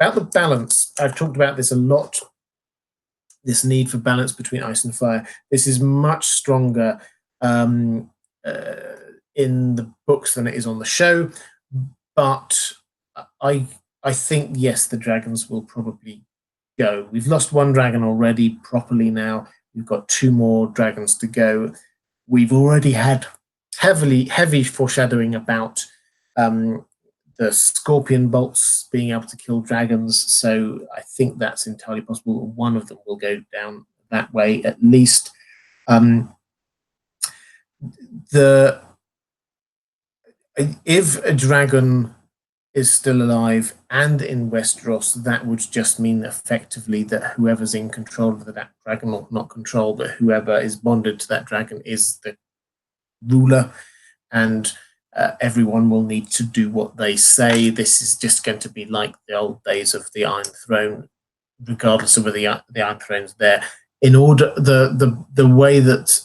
About the balance, I've talked about this a lot, this need for balance between ice and fire. This is much stronger in the books than it is on the show, but I think yes, the dragons will probably go. We've lost one dragon already properly now. We've got 2 more dragons to go. We've already had heavy foreshadowing about the scorpion bolts being able to kill dragons. So I think that's entirely possible. One of them will go down that way at least. The if a dragon is still alive and in Westeros, that would just mean effectively that whoever's in control of that dragon, or not control, but whoever is bonded to that dragon is the ruler, and everyone will need to do what they say. This is just going to be like the old days of the Iron Throne, regardless of whether the Iron Throne's there. In order, the way that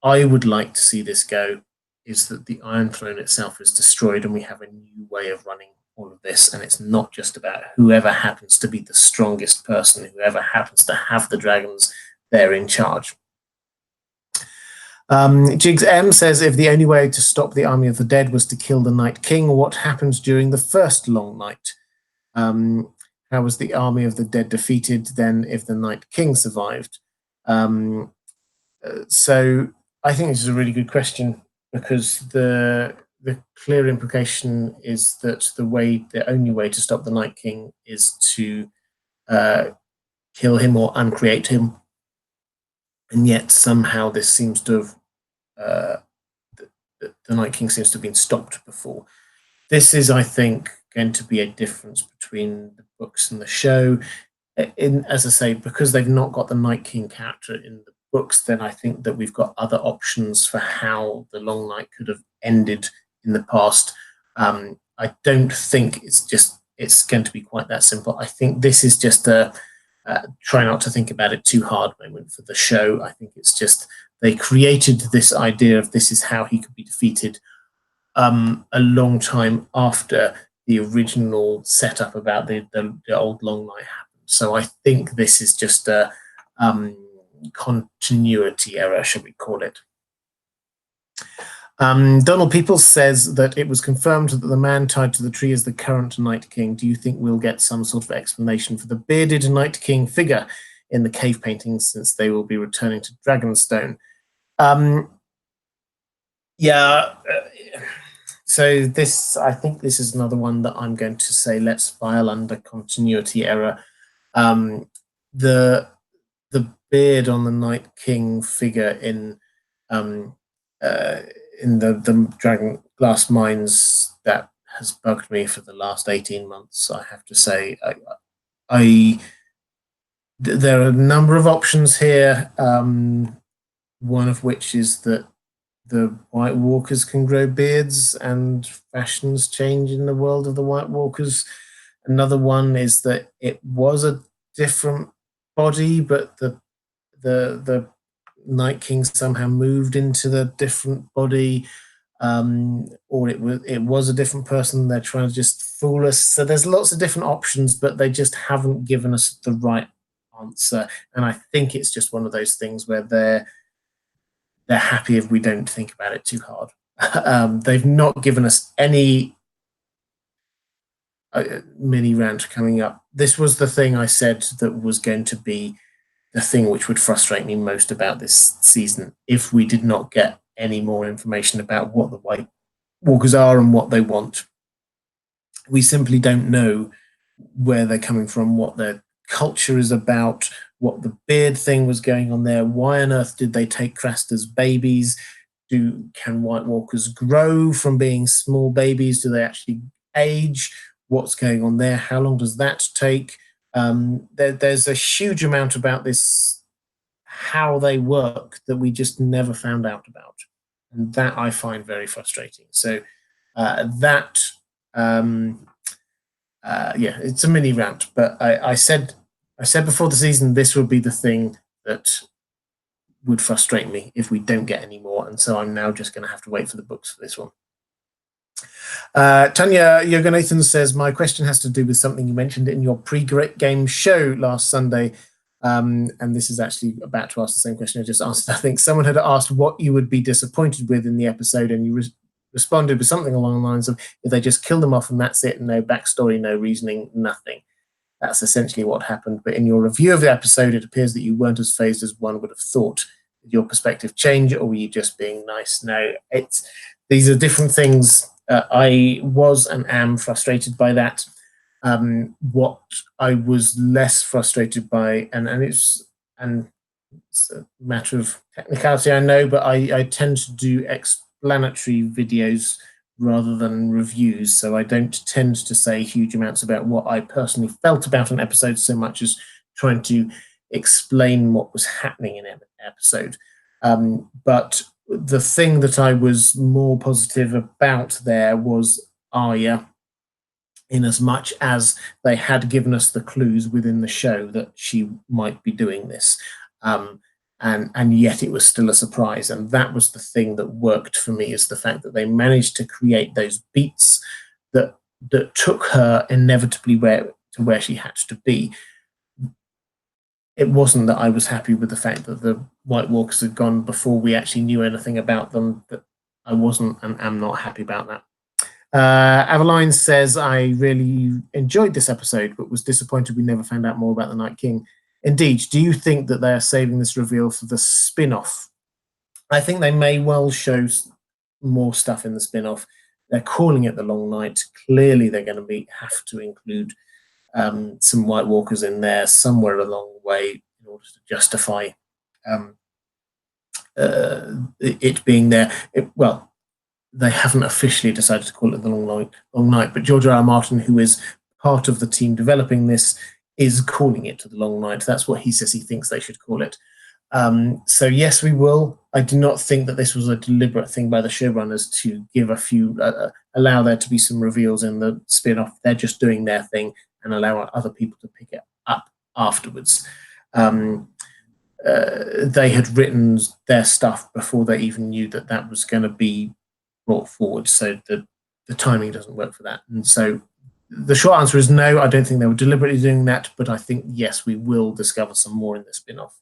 I would like to see this go is that the Iron Throne itself is destroyed and we have a new way of running all of this, and it's not just about whoever happens to be the strongest person, whoever happens to have the dragons, they're in charge. Jigs M says, if the only way to stop the army of the dead was to kill the Night King, what happens during the first long night? How was the army of the dead defeated then if the Night King survived? So I think this is a really good question, because the clear implication is that the only way to stop the Night King is to kill him or uncreate him. And yet somehow this seems to have the Night King seems to have been stopped before. This is, I think, going to be a difference between the books and the show. As I say, because they've not got the Night King character in the books, then I think that we've got other options for how the Long Night could have ended in the past. I don't think it's going to be quite that simple. I think this is just a try not to think about it too hard moment for the show. I think it's just they created this idea of this is how he could be defeated a long time after the original setup about the old Long Night happened. So I think this is just a continuity error, shall we call it. Donald Peoples says that it was confirmed that the man tied to the tree is the current Night King. Do you think we'll get some sort of explanation for the bearded Night King figure in the cave paintings, since they will be returning to Dragonstone? Yeah. So I think this is another one that I'm going to say let's file under continuity error. The beard on the Night King figure in the Dragon Glass Mines, that has bugged me for the last 18 months, I have to say. There are a number of options here, one of which is that the White Walkers can grow beards and fashions change in the world of the White Walkers. Another one is that it was a different body, but the Night King somehow moved into the different body, or it was a different person. They're trying to just fool us. So there's lots of different options, but they just haven't given us the right answer. And I think it's just one of those things where they're happy if we don't think about it too hard. They've not given us any mini rant coming up. This was the thing I said that was going to be the thing which would frustrate me most about this season, if we did not get any more information about what the White Walkers are and what they want. We simply don't know where they're coming from, what their culture is about, what the beard thing was going on there. Why on earth did they take Craster's babies? Can White Walkers grow from being small babies? Do they actually age? What's going on there? How long does that take? There's a huge amount about this, how they work, that we just never found out about, and that I find very frustrating. So it's a mini rant, but I said before the season this would be the thing that would frustrate me if we don't get any more, and so I'm now just going to have to wait for the books for this one. Tanya Yoganathan says, my question has to do with something you mentioned in your pre-game show last Sunday, and this is actually about to ask the same question I just asked. I think someone had asked what you would be disappointed with in the episode, and you responded with something along the lines of, if they just kill them off and that's it, no backstory, no reasoning, nothing. That's essentially what happened. But in your review of the episode, it appears that you weren't as phased as one would have thought. Did your perspective change, or were you just being nice? No, these are different things. I was and am frustrated by that. What I was less frustrated by, and it's a matter of technicality, I know, but I tend to do explanatory videos rather than reviews, so I don't tend to say huge amounts about what I personally felt about an episode so much as trying to explain what was happening in an episode. But the thing that I was more positive about there was Arya, in as much as they had given us the clues within the show that she might be doing this. And yet it was still a surprise. And that was the thing that worked for me, is the fact that they managed to create those beats that took her inevitably to where she had to be. It wasn't that I was happy with the fact that the White Walkers had gone before we actually knew anything about them. That I wasn't and am not happy about that. Aveline says, I really enjoyed this episode, but was disappointed we never found out more about the Night King. Indeed, do you think that they are saving this reveal for the spin-off? I think they may well show more stuff in the spin-off. They're calling it the Long Night. Clearly, they're going to have to include some White Walkers in there somewhere along the way in order to justify it being there. They haven't officially decided to call it the Long Night, but George R. R. Martin, who is part of the team developing this, is calling it the Long Night. That's what he says he thinks they should call it. So yes, we will. I do not think that this was a deliberate thing by the showrunners to give allow there to be some reveals in the spin-off. They're just doing their thing and allow other people to pick it up afterwards. They had written their stuff before they even knew that was going to be brought forward, so the timing doesn't work for that. And so the short answer is no, I don't think they were deliberately doing that, but I think, yes, we will discover some more in the spin-off.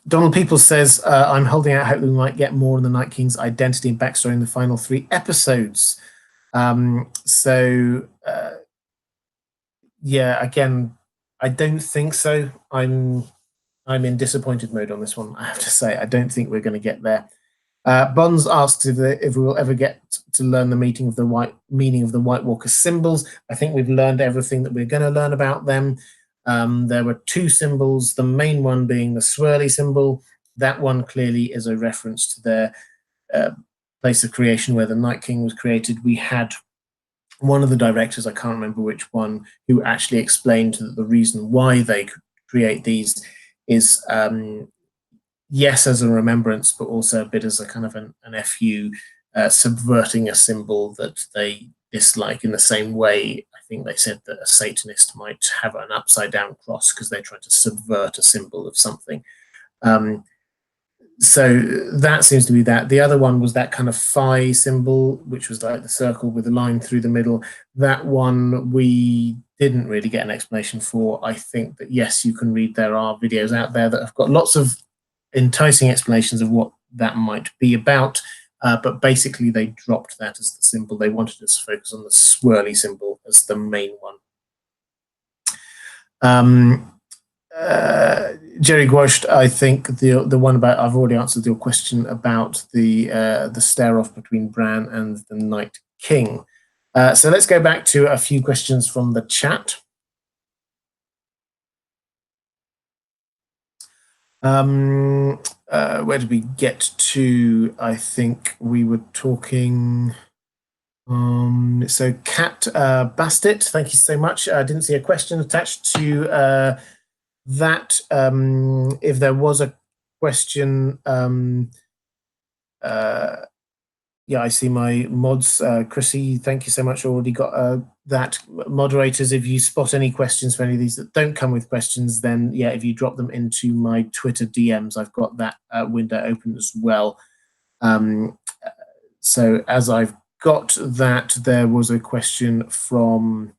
Donald Peoples says, I'm holding out hope we might get more on the Night King's identity and backstory in the final 3 episodes. Yeah, again, I don't think so. I'm in disappointed mode on this one, I have to say. I don't think we're going to get there. Bonds asks if we will ever get to learn the meaning of the White Walker symbols. I think we've learned everything that we're going to learn about them. There were 2 symbols, the main one being the swirly symbol. That one clearly is a reference to their place of creation where the Night King was created. We had one of the directors, I can't remember which one, who actually explained that the reason why they could create these is yes, as a remembrance, but also a bit as a kind of an FU, subverting a symbol that they dislike. In the same way, I think they said that a Satanist might have an upside down cross because they're trying to subvert a symbol of something. So that seems to be that. The other one was that kind of phi symbol, which was like the circle with a line through the middle. That one we didn't really get an explanation for. I think that, yes, you can read, there are videos out there that have got lots of enticing explanations of what that might be about, but basically they dropped that as the symbol. They wanted us to focus on the swirly symbol as the main one. Jerry Gwost, I think the one about, I've already answered your question about the stare off between Bran and the Night King. So let's go back to a few questions from the chat. Where did we get to? I think we were talking. So Cat Bastet, thank you so much. I didn't see a question attached to that. If there was a question, yeah, I see my mods. Chrissy, thank you so much. Already got that. Moderators, if you spot any questions for any of these that don't come with questions, then yeah, if you drop them into my Twitter DMs, I've got that window open as well. So as I've got that, there was a question from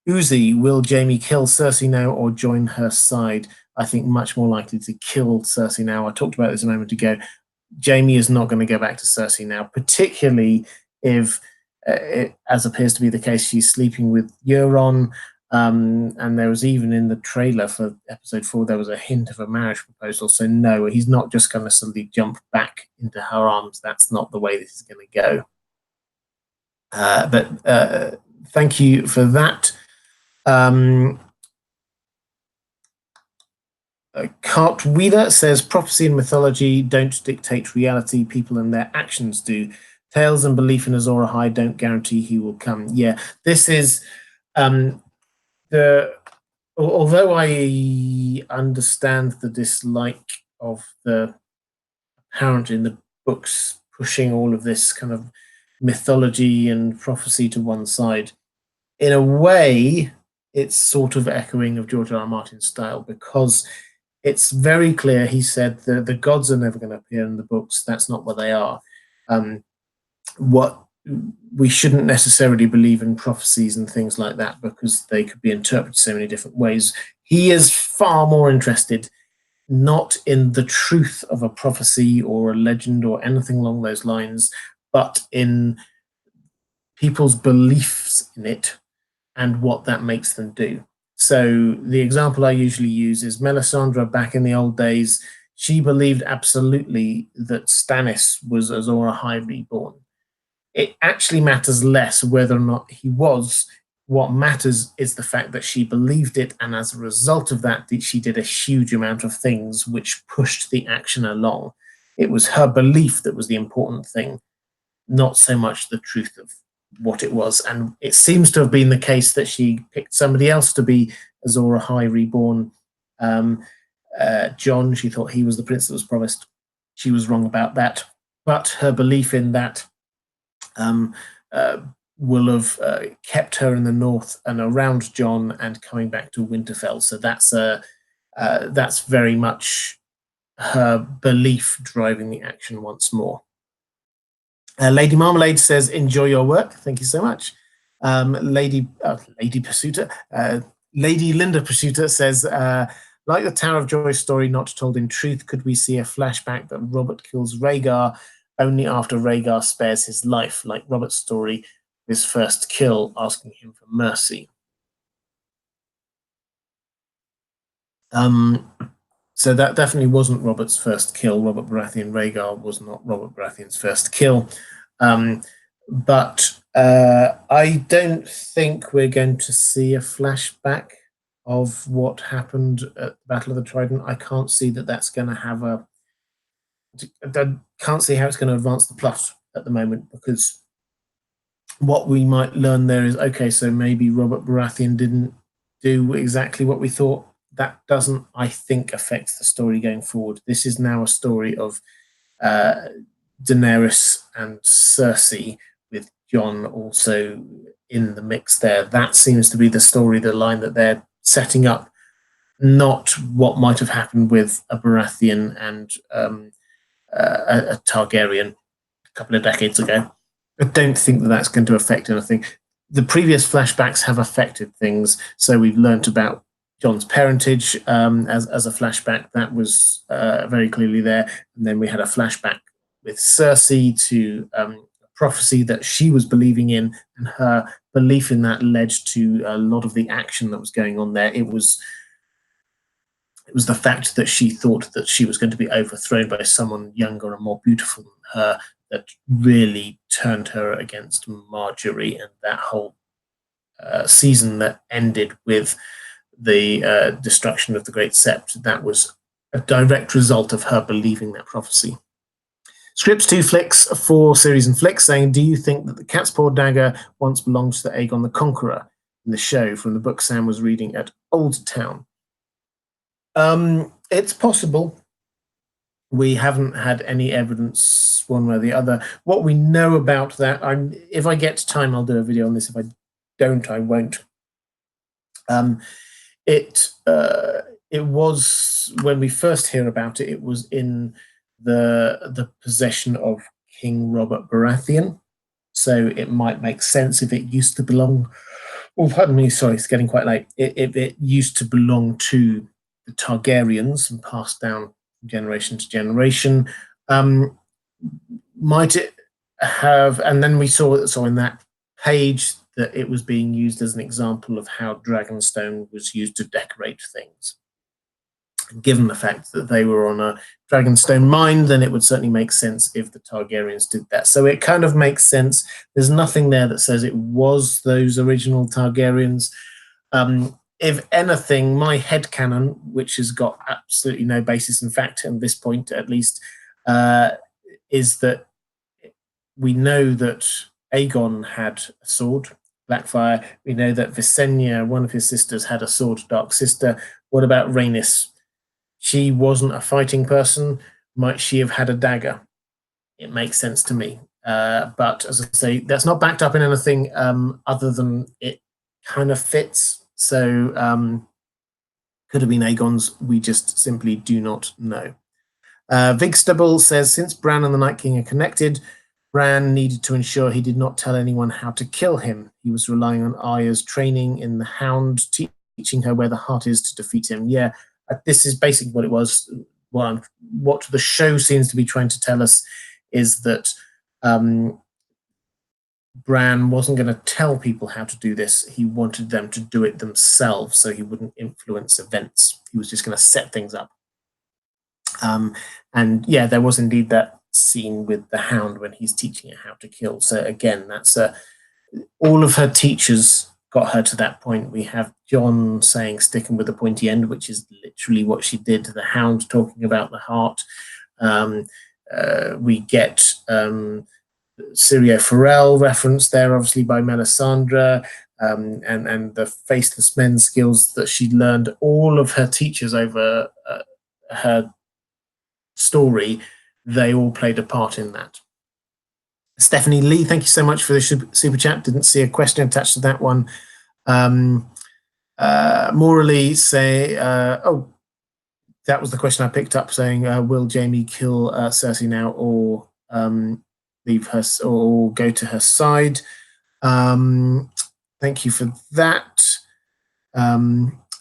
Uzi. Will Jaime kill Cersei now or join her side? I think much more likely to kill Cersei now. I talked about this a moment ago. Jaime is not going to go back to Cersei now, particularly if, as appears to be the case, she's sleeping with Euron. And there was even in the trailer for episode 4, there was a hint of a marriage proposal. So no, he's not just going to suddenly jump back into her arms. That's not the way this is going to go. But thank you for that. Cartwheeler says prophecy and mythology don't dictate reality, people and their actions do. Tales and belief in Azor Ahai don't guarantee he will come. Yeah, this is although I understand the dislike of the parent in the books pushing all of this kind of mythology and prophecy to one side, in a way, it's sort of echoing of George R.R. Martin's style, because it's very clear. He said the gods are never going to appear in the books. That's not what they are. What we shouldn't necessarily believe in prophecies and things like that, because they could be interpreted so many different ways. He is far more interested not in the truth of a prophecy or a legend or anything along those lines, but in people's beliefs in it and what that makes them do. So the example I usually use is Melisandre back in the old days. She believed absolutely that Stannis was Azor Ahai reborn. It actually matters less whether or not he was. What matters is the fact that she believed it, and as a result of that, she did a huge amount of things which pushed the action along. It was her belief that was the important thing, not so much the truth of what it was. And it seems to have been the case that she picked somebody else to be Azor Ahai reborn. Jon, she thought he was the prince that was promised. She was wrong about that. But her belief in that will have kept her in the north and around Jon and coming back to Winterfell. So that's very much her belief driving the action once more. Lady Marmalade says, enjoy your work. Thank you so much. Lady Pursuiter, Lady Linda Pursuiter says, like the Tower of Joy story not told in truth, could we see a flashback that Robert kills Rhaegar only after Rhaegar spares his life, like Robert's story, his first kill, asking him for mercy? So that definitely wasn't Robert's first kill. Robert Baratheon Rhaegar was not Robert Baratheon's first kill. But I don't think we're going to see a flashback of what happened at the Battle of the Trident. I can't see that that's going to have I can't see how it's going to advance the plot at the moment, because what we might learn there is, okay, so maybe Robert Baratheon didn't do exactly what we thought. That doesn't, I think, affect the story going forward. This is now a story of Daenerys and Cersei, with Jon also in the mix there. That seems to be the story, the line that they're setting up, not what might have happened with a Baratheon and a Targaryen a couple of decades ago. I don't think that that's going to affect anything. The previous flashbacks have affected things, so we've learnt about Jon's parentage as a flashback. That was very clearly there. And then we had a flashback with Cersei to a prophecy that she was believing in, and her belief in that led to a lot of the action that was going on there. It was the fact that she thought that she was going to be overthrown by someone younger and more beautiful than her that really turned her against Marjorie, and that whole season that ended with the destruction of the Great Sept, that was a direct result of her believing that prophecy. Scripts 2 Flicks for Series and Flicks saying, do you think that the cat's paw dagger once belonged to Aegon the Conqueror in the show from the book Sam was reading at Old Town? It's possible. We haven't had any evidence one way or the other. What we know about that, if I get time, I'll do a video on this. If I don't, I won't. It was, when we first hear about it, it was in the possession of King Robert Baratheon. So it might make sense if it used to belong. Oh, pardon me. Sorry, it's getting quite late. If it used to belong to the the Targaryens and passed down from generation to generation. Might it have? And then we saw in that page that it was being used as an example of how Dragonstone was used to decorate things. Given the fact that they were on a Dragonstone mine, then it would certainly make sense if the Targaryens did that. So it kind of makes sense. There's nothing there that says it was those original Targaryens. If anything, my headcanon, which has got absolutely no basis in fact at this point at least, is that we know that Aegon had a sword, Blackfire. We know that Visenya, one of his sisters, had a sword, Dark Sister. What about Rhaenys? She wasn't a fighting person. Might she have had a dagger? It makes sense to me. But as I say, that's not backed up in anything other than it kind of fits. So could have been Aegon's. We just simply do not know. Vigstable says, since Bran and the Night King are connected, Bran needed to ensure he did not tell anyone how to kill him. He was relying on Arya's training in the Hound, teaching her where the heart is to defeat him. Yeah, this is basically what it was. What the show seems to be trying to tell us is that Bran wasn't going to tell people how to do this. He wanted them to do it themselves so he wouldn't influence events. He was just going to set things up. And yeah, there was indeed that scene with the Hound when he's teaching her how to kill. So again, that's all of her teachers got her to that point. We have Jon saying sticking with the pointy end, which is literally what she did. The Hound talking about the heart. We get Syrio Forel referenced there, obviously by Melisandre, and the faceless men skills that she learned. All of her teachers over her story, they all played a part in that. Stephanie Lee, thank you so much for the super chat. Didn't see a question attached to that one. Morally say, oh, that was the question I picked up, saying, will Jaime kill Cersei now, or leave her, or go to her side? Thank you for that.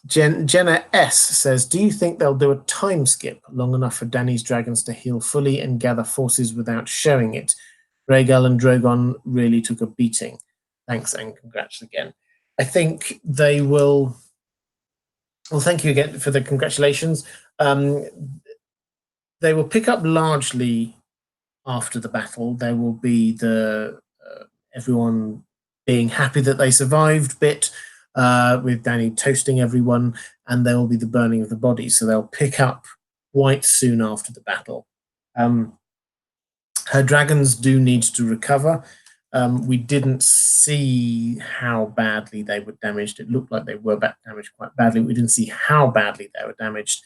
Jenna S says, do you think they'll do a time skip long enough for Dany's dragons to heal fully and gather forces without showing it? Rhaegal and Drogon really took a beating. Thanks and congrats again. I think they will. Well, thank you again for the congratulations. They will pick up largely after the battle. There will be the everyone being happy that they survived bit, with Dany toasting everyone, and there will be the burning of the bodies. So they'll pick up quite soon after the battle. Her dragons do need to recover. We didn't see how badly they were damaged. It looked like they were damaged quite badly. We didn't see how badly they were damaged.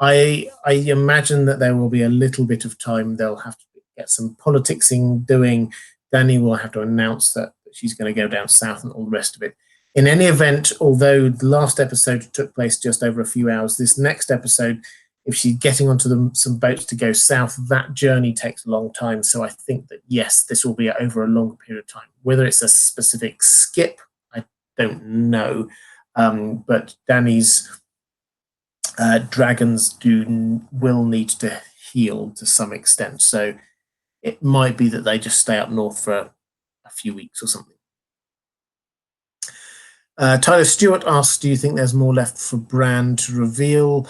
I imagine that there will be a little bit of time. They'll have to get some politicsing doing. Dany will have to announce that she's going to go down south and all the rest of it. In any event, although the last episode took place just over a few hours, this next episode, if she's getting onto some boats to go south, that journey takes a long time. So I think that, yes, this will be over a longer period of time. Whether it's a specific skip, I don't know. But Dany's dragons will need to heal to some extent. So it might be that they just stay up north for a few weeks or something. Tyler Stewart asks, do you think there's more left for Bran to reveal?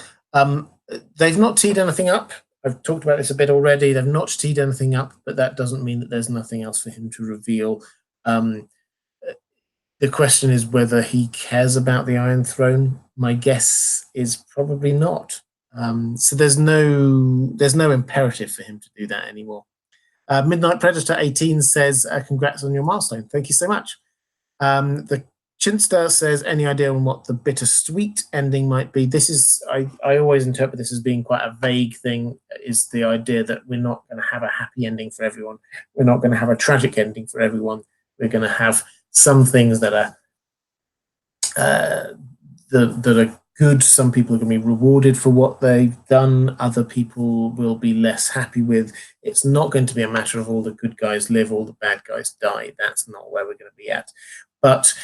They've not teed anything up. I've talked about this a bit already. They've not teed anything up, but that doesn't mean that there's nothing else for him to reveal. The question is whether he cares about the Iron Throne. My guess is probably not. So there's no imperative for him to do that anymore. Midnight Predator 18 says, congrats on your milestone. Thank you so much. The Chinster says, any idea on what the bittersweet ending might be? This is, I always interpret this as being quite a vague thing, is the idea that we're not going to have a happy ending for everyone. We're not going to have a tragic ending for everyone. We're going to have some things that are that are good. Some people are going to be rewarded for what they've done. Other people will be less happy with. It's not going to be a matter of all the good guys live, all the bad guys die. That's not where we're going to be at. But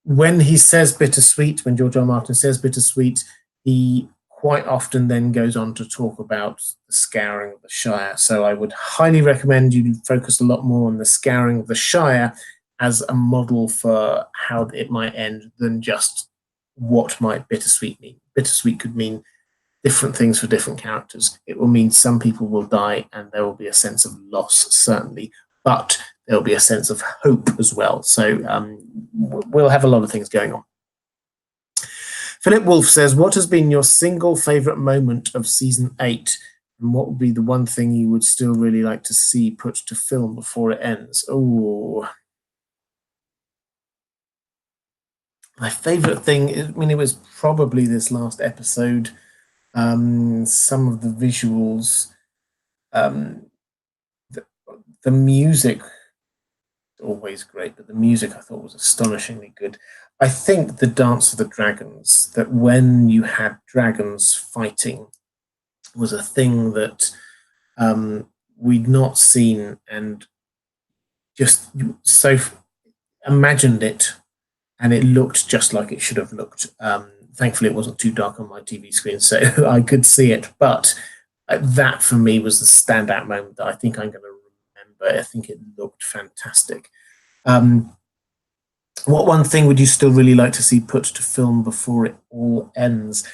when he says bittersweet, when George R. R. Martin says bittersweet, he quite often then goes on to talk about the scouring of the Shire. So I would highly recommend you focus a lot more on the scouring of the Shire as a model for how it might end than just what might bittersweet mean. Bittersweet could mean different things for different characters. It will mean some people will die and there will be a sense of loss, certainly, but there'll be a sense of hope as well. So we'll have a lot of things going on. Philip Wolf says, what has been your single favourite moment of season 8? And what would be the one thing you would still really like to see put to film before it ends? Oh, my favourite thing, it was probably this last episode. Some of the visuals, the music, always great, but the music I thought was astonishingly good. I think the Dance of the Dragons, that when you had dragons fighting, was a thing that we'd not seen, and just so imagined it, and it looked just like it should have looked. Thankfully, it wasn't too dark on my TV screen, so I could see it. But that for me was the standout moment that I think I'm going to remember. I think it looked fantastic. What one thing would you still really like to see put to film before it all ends?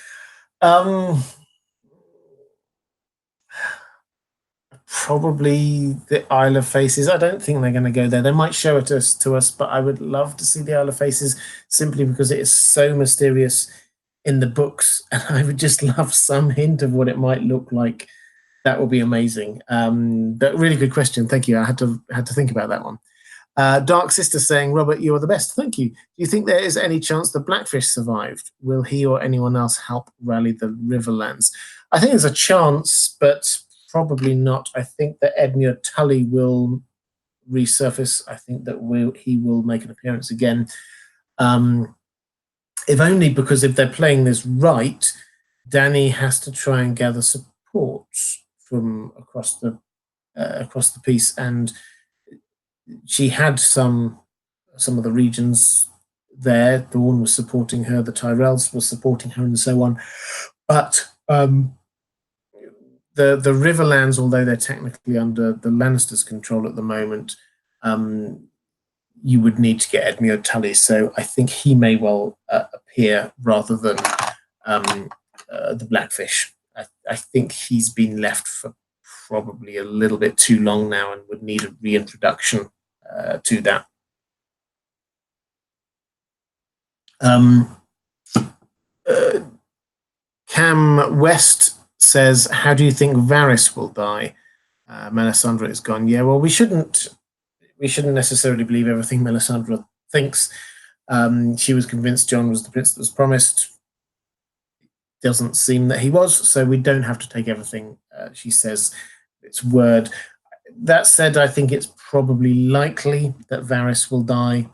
Probably the Isle of Faces. I don't think they're going to go there. They might show it to us, but I would love to see the Isle of Faces simply because it is so mysterious in the books, and I would just love some hint of what it might look like. That would be amazing. But really good question. Thank you. I had to think about that one. Dark Sister saying, Robert, you are the best. Thank you. Do you think there is any chance the Blackfish survived? Will he or anyone else help rally the Riverlands? I think there's a chance, but probably not. I think that Edmure Tully will resurface. I think that he will make an appearance again. If only because if they're playing this right, Dany has to try and gather support from across the piece, and she had some of the regions there. Dawn was supporting her, the Tyrells were supporting her, and so on. But the Riverlands, although they're technically under the Lannisters' control at the moment, you would need to get Edmure Tully. So I think he may well appear rather than the Blackfish. I think he's been left for probably a little bit too long now and would need a reintroduction to that. Cam West says, how do you think Varys will die? Melisandre is gone. Yeah, well, we shouldn't necessarily believe everything Melisandre thinks. She was convinced Jon was the prince that was promised. Doesn't seem that he was, so we don't have to take everything she says its word. That said, I think it's probably likely that Varys will die.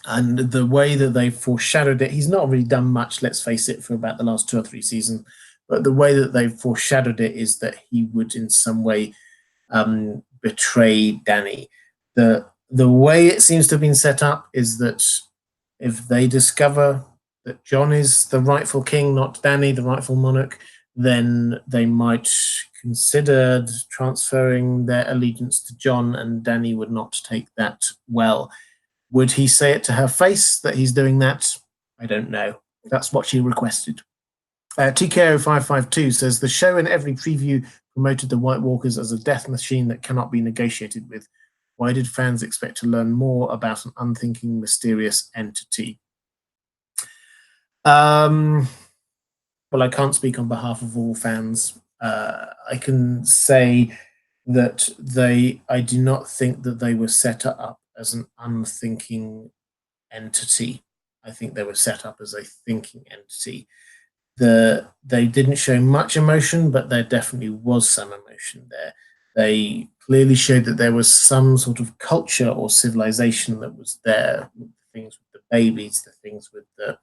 And the way that they've foreshadowed it, he's not really done much, let's face it, for about the last 2 or 3 seasons. But the way that they've foreshadowed it is that he would in some way betray Dany. The way it seems to have been set up is that if they discover that Jon is the rightful king, not Dany, the rightful monarch, then they might consider transferring their allegiance to Jon, and Dany would not take that well. Would he say it to her face that he's doing that? I don't know. That's what she requested. TKO552 says, the show in every preview promoted the White Walkers as a death machine that cannot be negotiated with. Why did fans expect to learn more about an unthinking, mysterious entity? Well, I can't speak on behalf of all fans. I can say that I do not think that they were set up as an unthinking entity. I think they were set up as a thinking entity. They didn't show much emotion, but there definitely was some emotion there. They clearly showed that there was some sort of culture or civilization that was there, the things with the babies, the things with the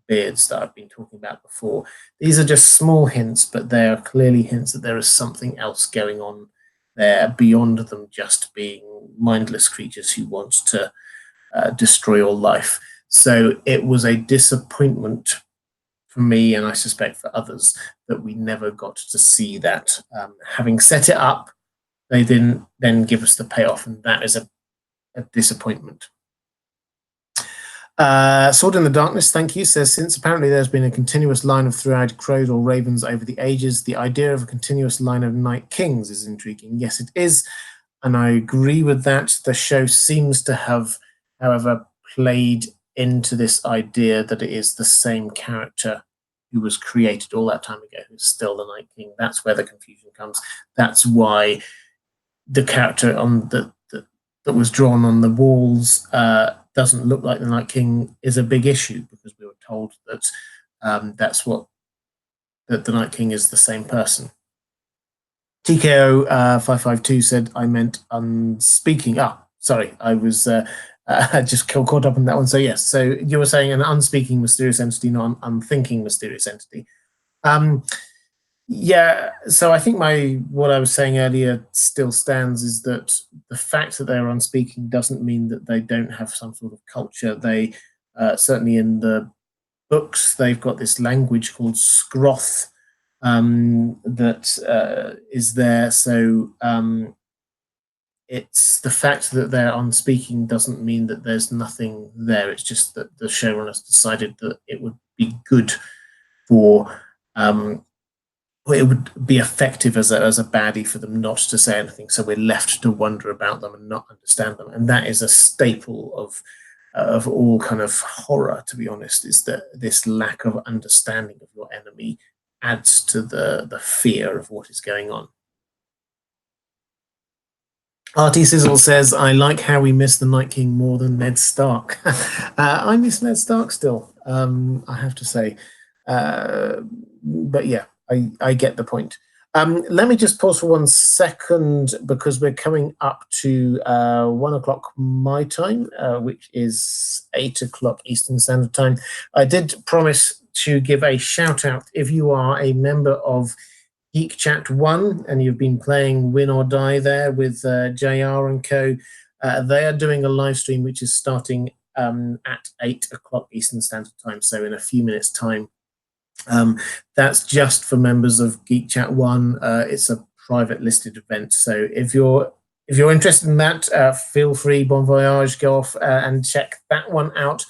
beards that I've been talking about before. These are just small hints, but they are clearly hints that there is something else going on there beyond them just being mindless creatures who want to destroy all life. So it was a disappointment for me, and I suspect for others, that we never got to see that. Having set it up, they didn't then give us the payoff, and that is a disappointment. Sword in the Darkness, thank you, says, since apparently there's been a continuous line of three-eyed crows or ravens over the ages, the idea of a continuous line of Night Kings is intriguing. Yes, it is, and I agree with that. The show seems to have, however, played into this idea that it is the same character who was created all that time ago, who's still the Night King. That's where the confusion comes. That's why the character on that was drawn on the walls doesn't look like the Night King is a big issue, because we were told that that's what that the Night King is the same person. TKO 552 said I meant unspeaking. Sorry, I was just caught up on that one. So yes, so you were saying an unspeaking mysterious entity, not an unthinking mysterious entity. Yeah, so I think what I was saying earlier still stands, is that the fact that they're unspeaking doesn't mean that they don't have some sort of culture. They certainly in the books, they've got this language called Scroth that is there. So it's the fact that they're unspeaking doesn't mean that there's nothing there. It's just that the showrunners decided that it would be good for it would be effective as a baddie for them not to say anything, so we're left to wonder about them and not understand them. And that is a staple of all kind of horror, to be honest, is that this lack of understanding of your enemy adds to the fear of what is going on. Artie Sizzle says, I like how we miss the Night King more than Ned Stark. I miss Ned Stark still, I have to say. But yeah, I get the point. Let me just pause for 1 second, because we're coming up to 1 o'clock my time, which is 8 o'clock Eastern Standard Time. I did promise to give a shout out if you are a member of Geek Chat 1 and you've been playing Win or Die there with JR and co. They are doing a live stream which is starting at 8 o'clock Eastern Standard Time, so in a few minutes' time. That's just for members of Geek Chat 1. It's a private listed event, so if you're interested in that, feel free, bon voyage, go off and check that one out.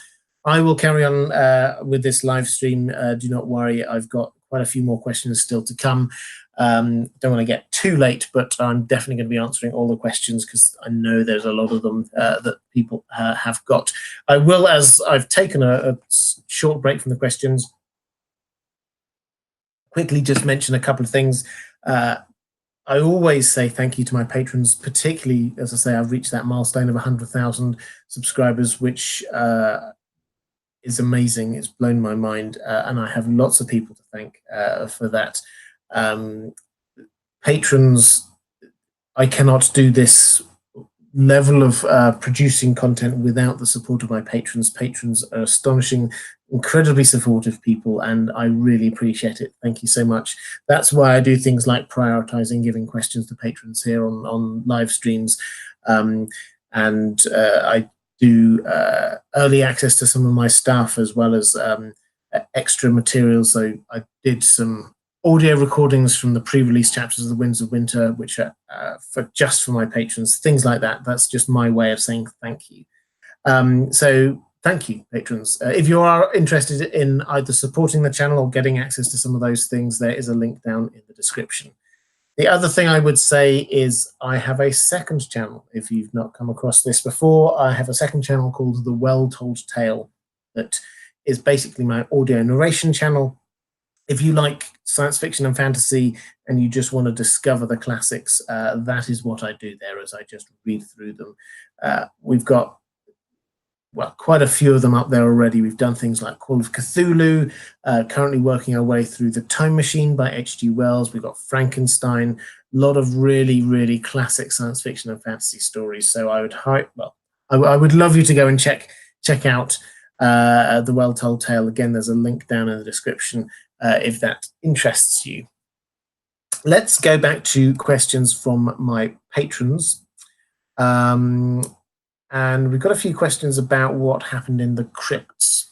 I will carry on with this live stream. Do not worry, I've got quite a few more questions still to come. Don't want to get too late, but I'm definitely going to be answering all the questions, because I know there's a lot of them that people have got. I will, as I've taken a short break from the questions, quickly just mention a couple of things. I always say thank you to my patrons, particularly, as I say, I've reached that milestone of 100,000 subscribers, which is amazing. It's blown my mind, and I have lots of people to thank for that. Patrons, I cannot do this level of producing content without the support of my patrons. Patrons are astonishing, incredibly supportive people, and I really appreciate it. Thank you so much. That's why I do things like prioritizing giving questions to patrons here on live streams, and I do early access to some of my stuff, as well as extra materials. So I did some audio recordings from the pre-release chapters of the Winds of Winter, which are just for my patrons, things like that. That's just my way of saying thank you. So thank you, patrons. If you are interested in either supporting the channel or getting access to some of those things, there is a link down in the description. The other thing I would say is I have a second channel. If you've not come across this before, I have a second channel called The Well-Told Tale that is basically my audio narration channel. If you like science fiction and fantasy and you just want to discover the classics, that is what I do there, as I just read through them. We've got, well, quite a few of them up there already. We've done things like Call of Cthulhu, currently working our way through The Time Machine by H.G. Wells. We've got Frankenstein, a lot of really, really classic science fiction and fantasy stories. So I would I would love you to go and check out The Well-Told Tale. Again, there's a link down in the description if that interests you. Let's go back to questions from my patrons. And we've got a few questions about what happened in the crypts.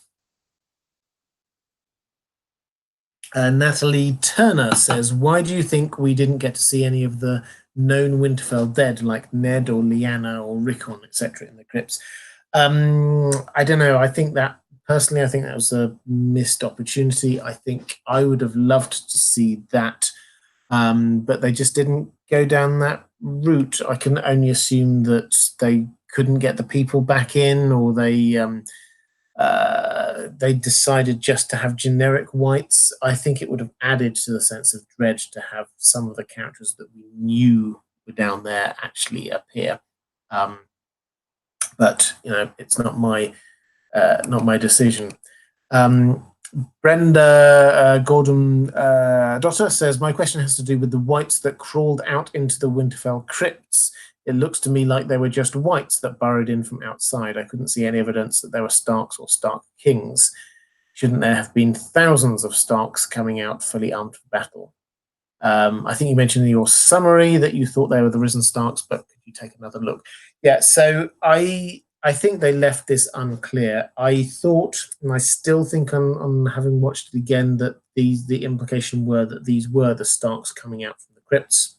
Natalie Turner says, why do you think we didn't get to see any of the known Winterfell dead, like Ned or Lyanna or Rickon, etc., in the crypts? I don't know. I think that was a missed opportunity. I think I would have loved to see that, but they just didn't go down that route. I can only assume that they couldn't get the people back in, or they decided just to have generic whites. I think it would have added to the sense of dread to have some of the characters that we knew were down there actually appear. But it's not my decision. Brenda Gordon Dotter says, my question has to do with the whites that crawled out into the Winterfell crypts. It looks to me like they were just whites that burrowed in from outside. I couldn't see any evidence that there were Starks or Stark kings. Shouldn't there have been thousands of Starks coming out fully armed for battle? I think you mentioned in your summary that you thought they were the risen Starks, but could you take another look? Yeah, so I think they left this unclear. I thought, and I still think on having watched it again, that the implication were that these were the Starks coming out from the crypts,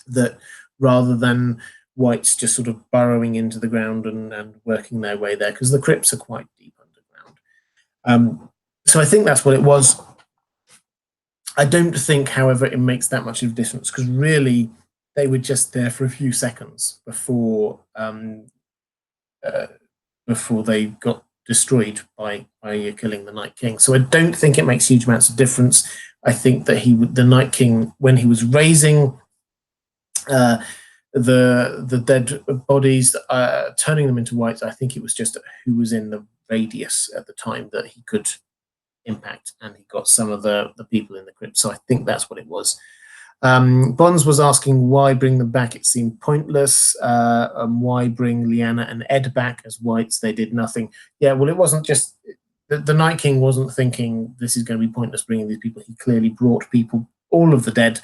that rather than whites just sort of burrowing into the ground and working their way there, because the crypts are quite deep underground. So I think that's what it was. I don't think, however, it makes that much of a difference, because really they were just there for a few seconds before they got destroyed by killing the Night King. So I don't think it makes huge amounts of difference. I think that the Night King, when he was raising the dead bodies, turning them into whites, I think it was just who was in the radius at the time that he could impact, and he got some of the people in the crypt. So I think that's what it was. Bonds was asking why bring them back. It seemed pointless. Why bring Lyanna and Ed back as whites? They did nothing. Yeah, well, it wasn't just the Night King wasn't thinking this is going to be pointless bringing these people. He clearly brought people, all of the dead,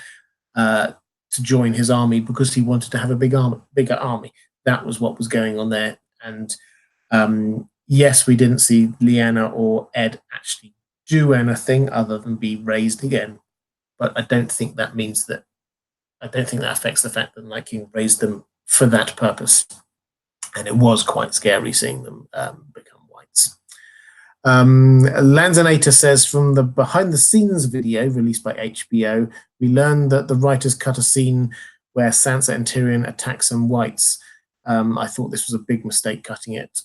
to join his army because he wanted to have a bigger army. That was what was going on there. And yes, we didn't see Lyanna or Ed actually do anything other than be raised again. But I don't think that affects the fact that the Night King raised them for that purpose. And it was quite scary seeing them become whites. Lanzanator says, from the behind the scenes video released by HBO, we learned that the writers cut a scene where Sansa and Tyrion attack some whites. I thought this was a big mistake cutting it,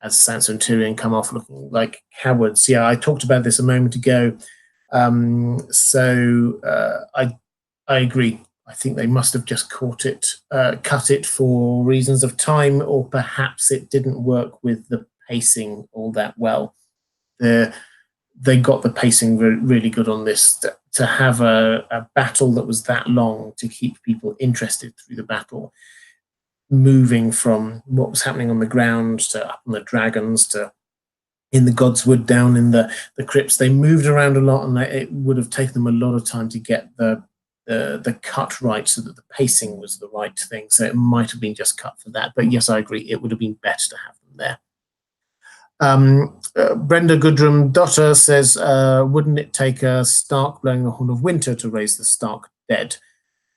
as Sansa and Tyrion come off looking like cowards. Yeah, I talked about this a moment ago. I agree. I think they must have just cut it for reasons of time, or perhaps it didn't work with the pacing all that well. They got the pacing really good on this. To have a battle that was that long, to keep people interested through the battle, moving from what was happening on the ground to up on the dragons to in the Godswood, down in the crypts. They moved around a lot, and it would have taken them a lot of time to get the cut right, so that the pacing was the right thing. So it might have been just cut for that. But yes, I agree, it would have been better to have them there. Brenda Goodrum Dotter says, wouldn't it take a Stark blowing the horn of winter to raise the Stark dead?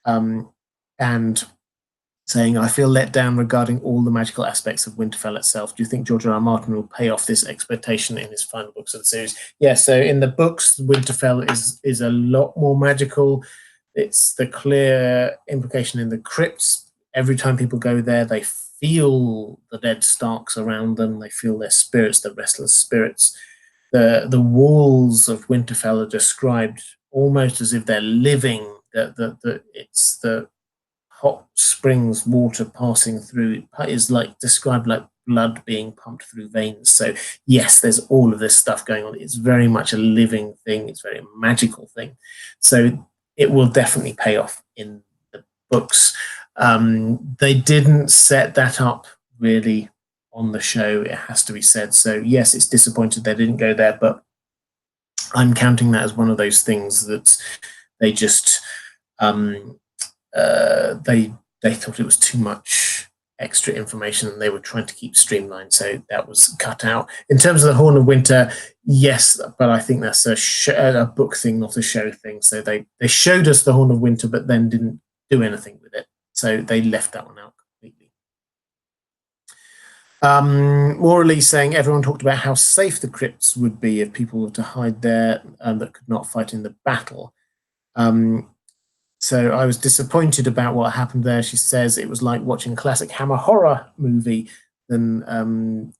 And saying, I feel let down regarding all the magical aspects of Winterfell itself. Do you think George R. R. Martin will pay off this expectation in his final books of the series? Yeah, so in the books, Winterfell is a lot more magical. It's the clear implication in the crypts. Every time people go there, they feel the dead Starks around them. They feel their spirits, the restless spirits. The walls of Winterfell are described almost as if they're living. It's the hot springs water passing through is like described like blood being pumped through veins. So yes, there's all of this stuff going on. It's very much a living thing. It's a very magical thing. So it will definitely pay off in the books. They didn't set that up really on the show, it has to be said. So yes, it's disappointed they didn't go there, but I'm counting that as one of those things that they just they thought it was too much extra information and they were trying to keep streamlined, so that was cut out. In terms of the Horn of Winter, yes, but I think that's a book thing, not a show thing. So they showed us the Horn of Winter, but then didn't do anything with it. So they left that one out completely. Morally saying everyone talked about how safe the crypts would be if people were to hide there that could not fight in the battle. So I was disappointed about what happened there. She says it was like watching a classic Hammer horror movie than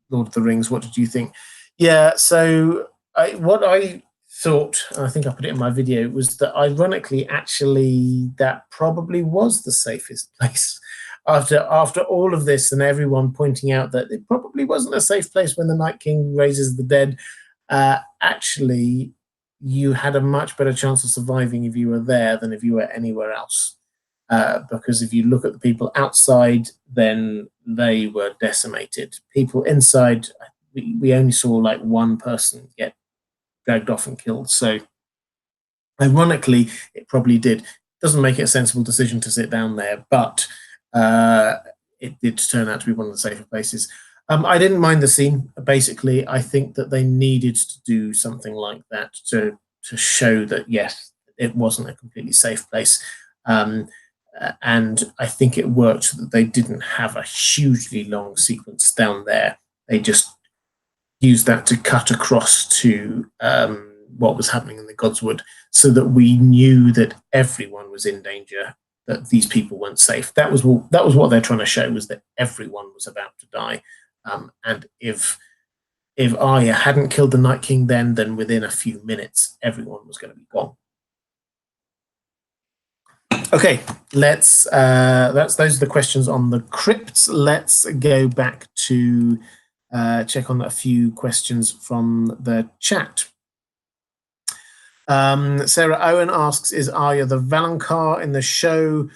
Lord of the Rings. What did you think? Yeah, so what I thought, and I think I put it in my video, was that ironically, actually, that probably was the safest place. After all of this and everyone pointing out that it probably wasn't a safe place when the Night King raises the dead, actually, you had a much better chance of surviving if you were there than if you were anywhere else. Because if you look at the people outside, then they were decimated. People inside, we only saw like one person get dragged off and killed. So ironically, it probably did. Doesn't make it a sensible decision to sit down there, but it did turn out to be one of the safer places. I didn't mind the scene. Basically, I think that they needed to do something like that to show that, yes, it wasn't a completely safe place. And I think it worked that they didn't have a hugely long sequence down there. They just used that to cut across to what was happening in the Godswood, so that we knew that everyone was in danger, that these people weren't safe. That was what they're trying to show, was that everyone was about to die. And if Arya hadn't killed the Night King then within a few minutes, everyone was going to be gone. Okay, those are the questions on the crypts. Let's go back to check on a few questions from the chat. Sarah Owen asks, is Arya the Valonqar in the show?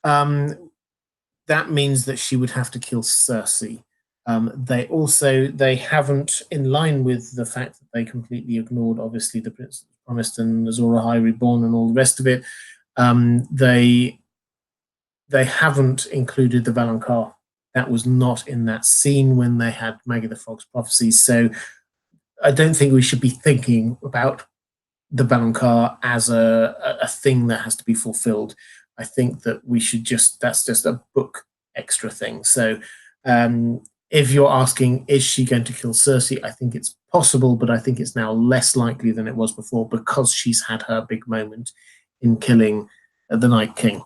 That means that she would have to kill Cersei. They haven't, in line with the fact that they completely ignored, obviously, the Prince Promised and Azor Ahai Reborn and all the rest of it. They haven't included the Valonqar. That was not in that scene when they had Maggie the Frog's prophecies. So I don't think we should be thinking about the Valonqar as a thing that has to be fulfilled. I think that we should that's just a book extra thing. So if you're asking, is she going to kill Cersei? I think it's possible, but I think it's now less likely than it was before, because she's had her big moment in killing the Night King.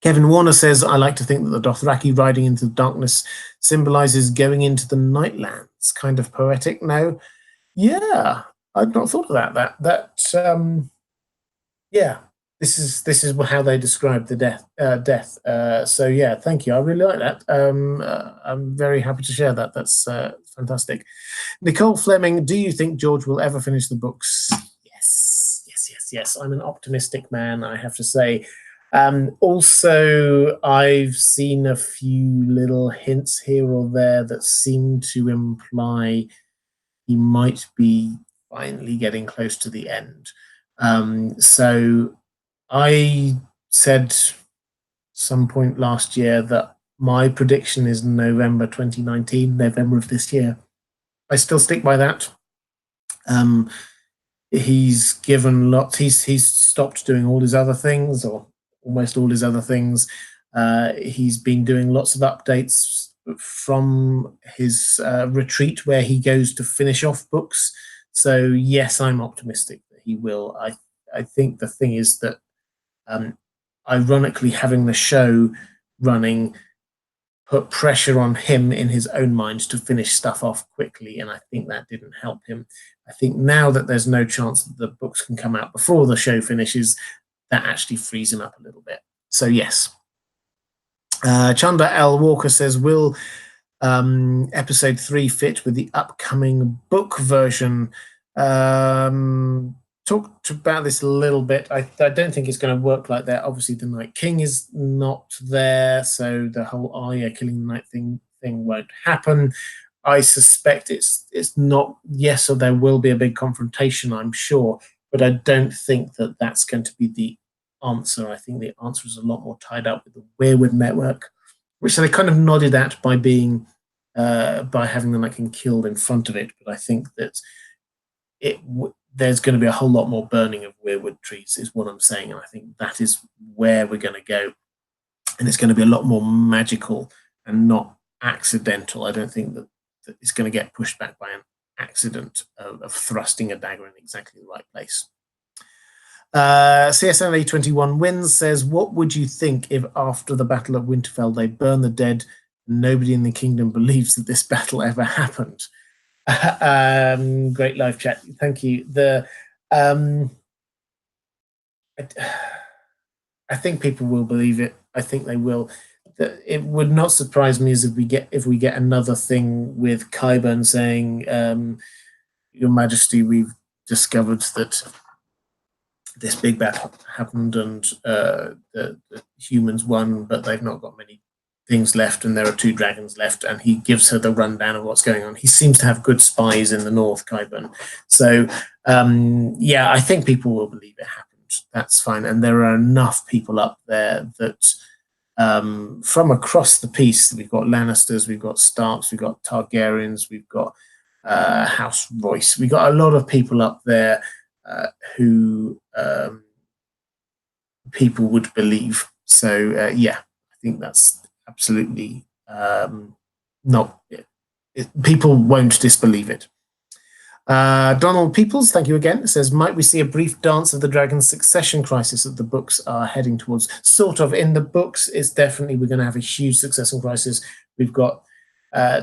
Kevin Warner says, I like to think that the Dothraki riding into the darkness symbolizes going into the Nightlands. Kind of poetic, no? Yeah, I'd not thought of that. Yeah, this is how they describe the death. So yeah, thank you. I really like that. I'm very happy to share that. That's fantastic. Nicole Fleming, do you think George will ever finish the books? Yes. I'm an optimistic man, I have to say. Also, I've seen a few little hints here or there that seem to imply he might be finally getting close to the end. So I said some point last year that my prediction is November 2019, November of this year. I still stick by that. He's given lots. He's stopped doing all his other things, or almost all his other things. He's been doing lots of updates from his retreat where he goes to finish off books. So yes, I'm optimistic that he will. I think the thing is that, ironically, having the show running put pressure on him in his own mind to finish stuff off quickly, and I think that didn't help him. I think now that there's no chance that the books can come out before the show finishes, that actually frees him up a little bit. So yes. Chanda L. Walker says, will episode 3 fit with the upcoming book version? Talked about this a little bit. I don't think it's going to work like that. Obviously, the Night King is not there, so the whole Arya killing the Night thing won't happen. I suspect it's not. Yes, so there will be a big confrontation, I'm sure, but I don't think that that's going to be the answer. I think the answer is a lot more tied up with the Weirwood network which they kind of nodded at by being by having the Night King killed in front of it. But I think that there's going to be a whole lot more burning of weirwood trees, is what I'm saying, and I think that is where we're going to go, and it's going to be a lot more magical and not accidental. I don't think that it's going to get pushed back by an accident of thrusting a dagger in exactly the right place. CSNA 21 Wins says, what would you think if after the Battle of Winterfell they burn the dead and nobody in the kingdom believes that this battle ever happened? Great live chat. Thank you. I think people will believe it. I think they will. It would not surprise me as if we get another thing with Qyburn saying, Your Majesty, we've discovered that this big battle happened and the humans won, but they've not got many things left, and there are 2 dragons left, and he gives her the rundown of what's going on. He seems to have good spies in the north, Qyburn. So, yeah, I think people will believe it happened. That's fine. And there are enough people up there that from across the piece, we've got Lannisters, we've got Starks, we've got Targaryens, we've got House Royce. We've got a lot of people up there who people would believe. So, yeah, I think that's absolutely not. People won't disbelieve it. Donald Peoples, thank you again. It says, might we see a brief dance of the dragon's succession crisis that the books are heading towards? Sort of. In the books, it's definitely, we're going to have a huge succession crisis. We've got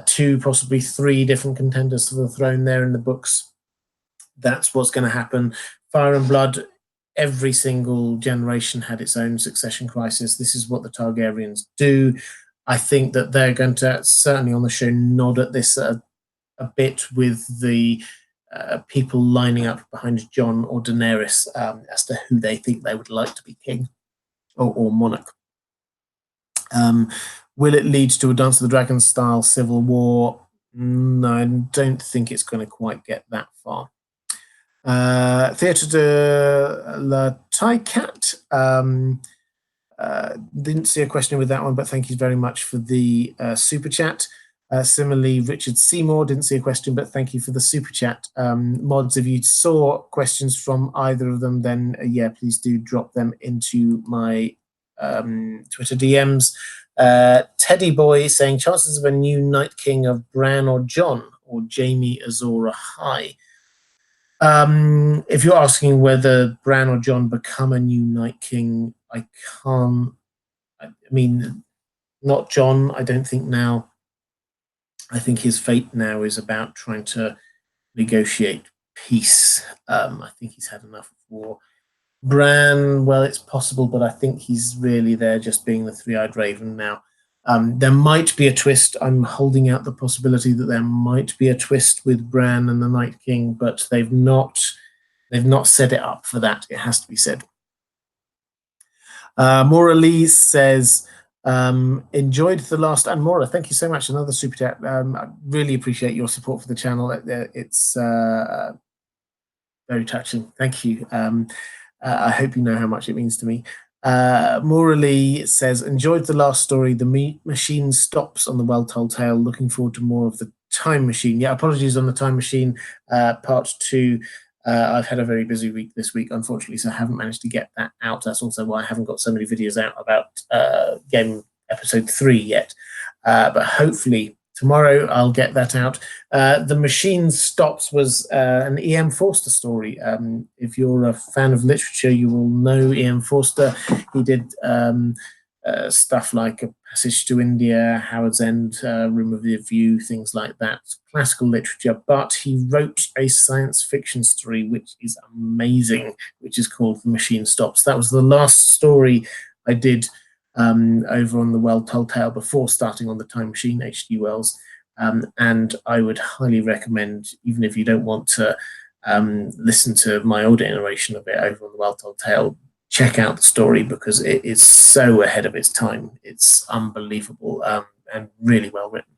2, possibly 3 different contenders for the throne there in the books. That's what's going to happen. Fire and Blood, every single generation had its own succession crisis. This is what the Targaryens do. I think that they're going to, certainly on the show, nod at this a bit with the people lining up behind Jon or Daenerys as to who they think they would like to be king or monarch. Will it lead to a Dance of the Dragons style civil war? No, I don't think it's going to quite get that far. Theatre de la Tycat. Didn't see a question with that one, but thank you very much for the super chat. Similarly, Richard Seymour, didn't see a question, but thank you for the super chat. Mods, if you saw questions from either of them, then yeah, please do drop them into my Twitter DMs. Teddy Boy saying, chances of a new Night King of Bran or Jon or Jaime Azor Ahai? If you're asking whether Bran or Jon become a new Night King, I can't. I mean, not Jon, I don't think now. I think his fate now is about trying to negotiate peace. I think he's had enough of war. Bran, well, it's possible, but I think he's really there just being the three-eyed raven now. There might be a twist. I'm holding out the possibility that there might be a twist with Bran and the Night King, but they've not set it up for that. It has to be said. Maura Lee says, enjoyed the last, and Maura, thank you so much. Another super chat. I really appreciate your support for the channel. It's very touching. Thank you. I hope you know how much it means to me. Maura Lee says, enjoyed the last story. The machine stops on the well-told tale. Looking forward to more of the time machine. Yeah, apologies on the time machine part 2. I've had a very busy week this week, unfortunately, so I haven't managed to get that out. That's also why I haven't got so many videos out about game episode 3 yet. But hopefully tomorrow I'll get that out. The Machine Stops was an E.M. Forster story. If you're a fan of literature, you will know E.M. Forster. He did stuff like A Passage to India, Howard's End, Room of the View, things like that, classical literature, but he wrote a science fiction story which is amazing, which is called The Machine Stops. That was the last story I did over on the Well Told Tale before starting on the Time Machine, H.G. Wells, and I would highly recommend, even if you don't want to listen to my older iteration of it over on the Well Told Tale, check out the story because it is so ahead of its time. It's unbelievable and really well written.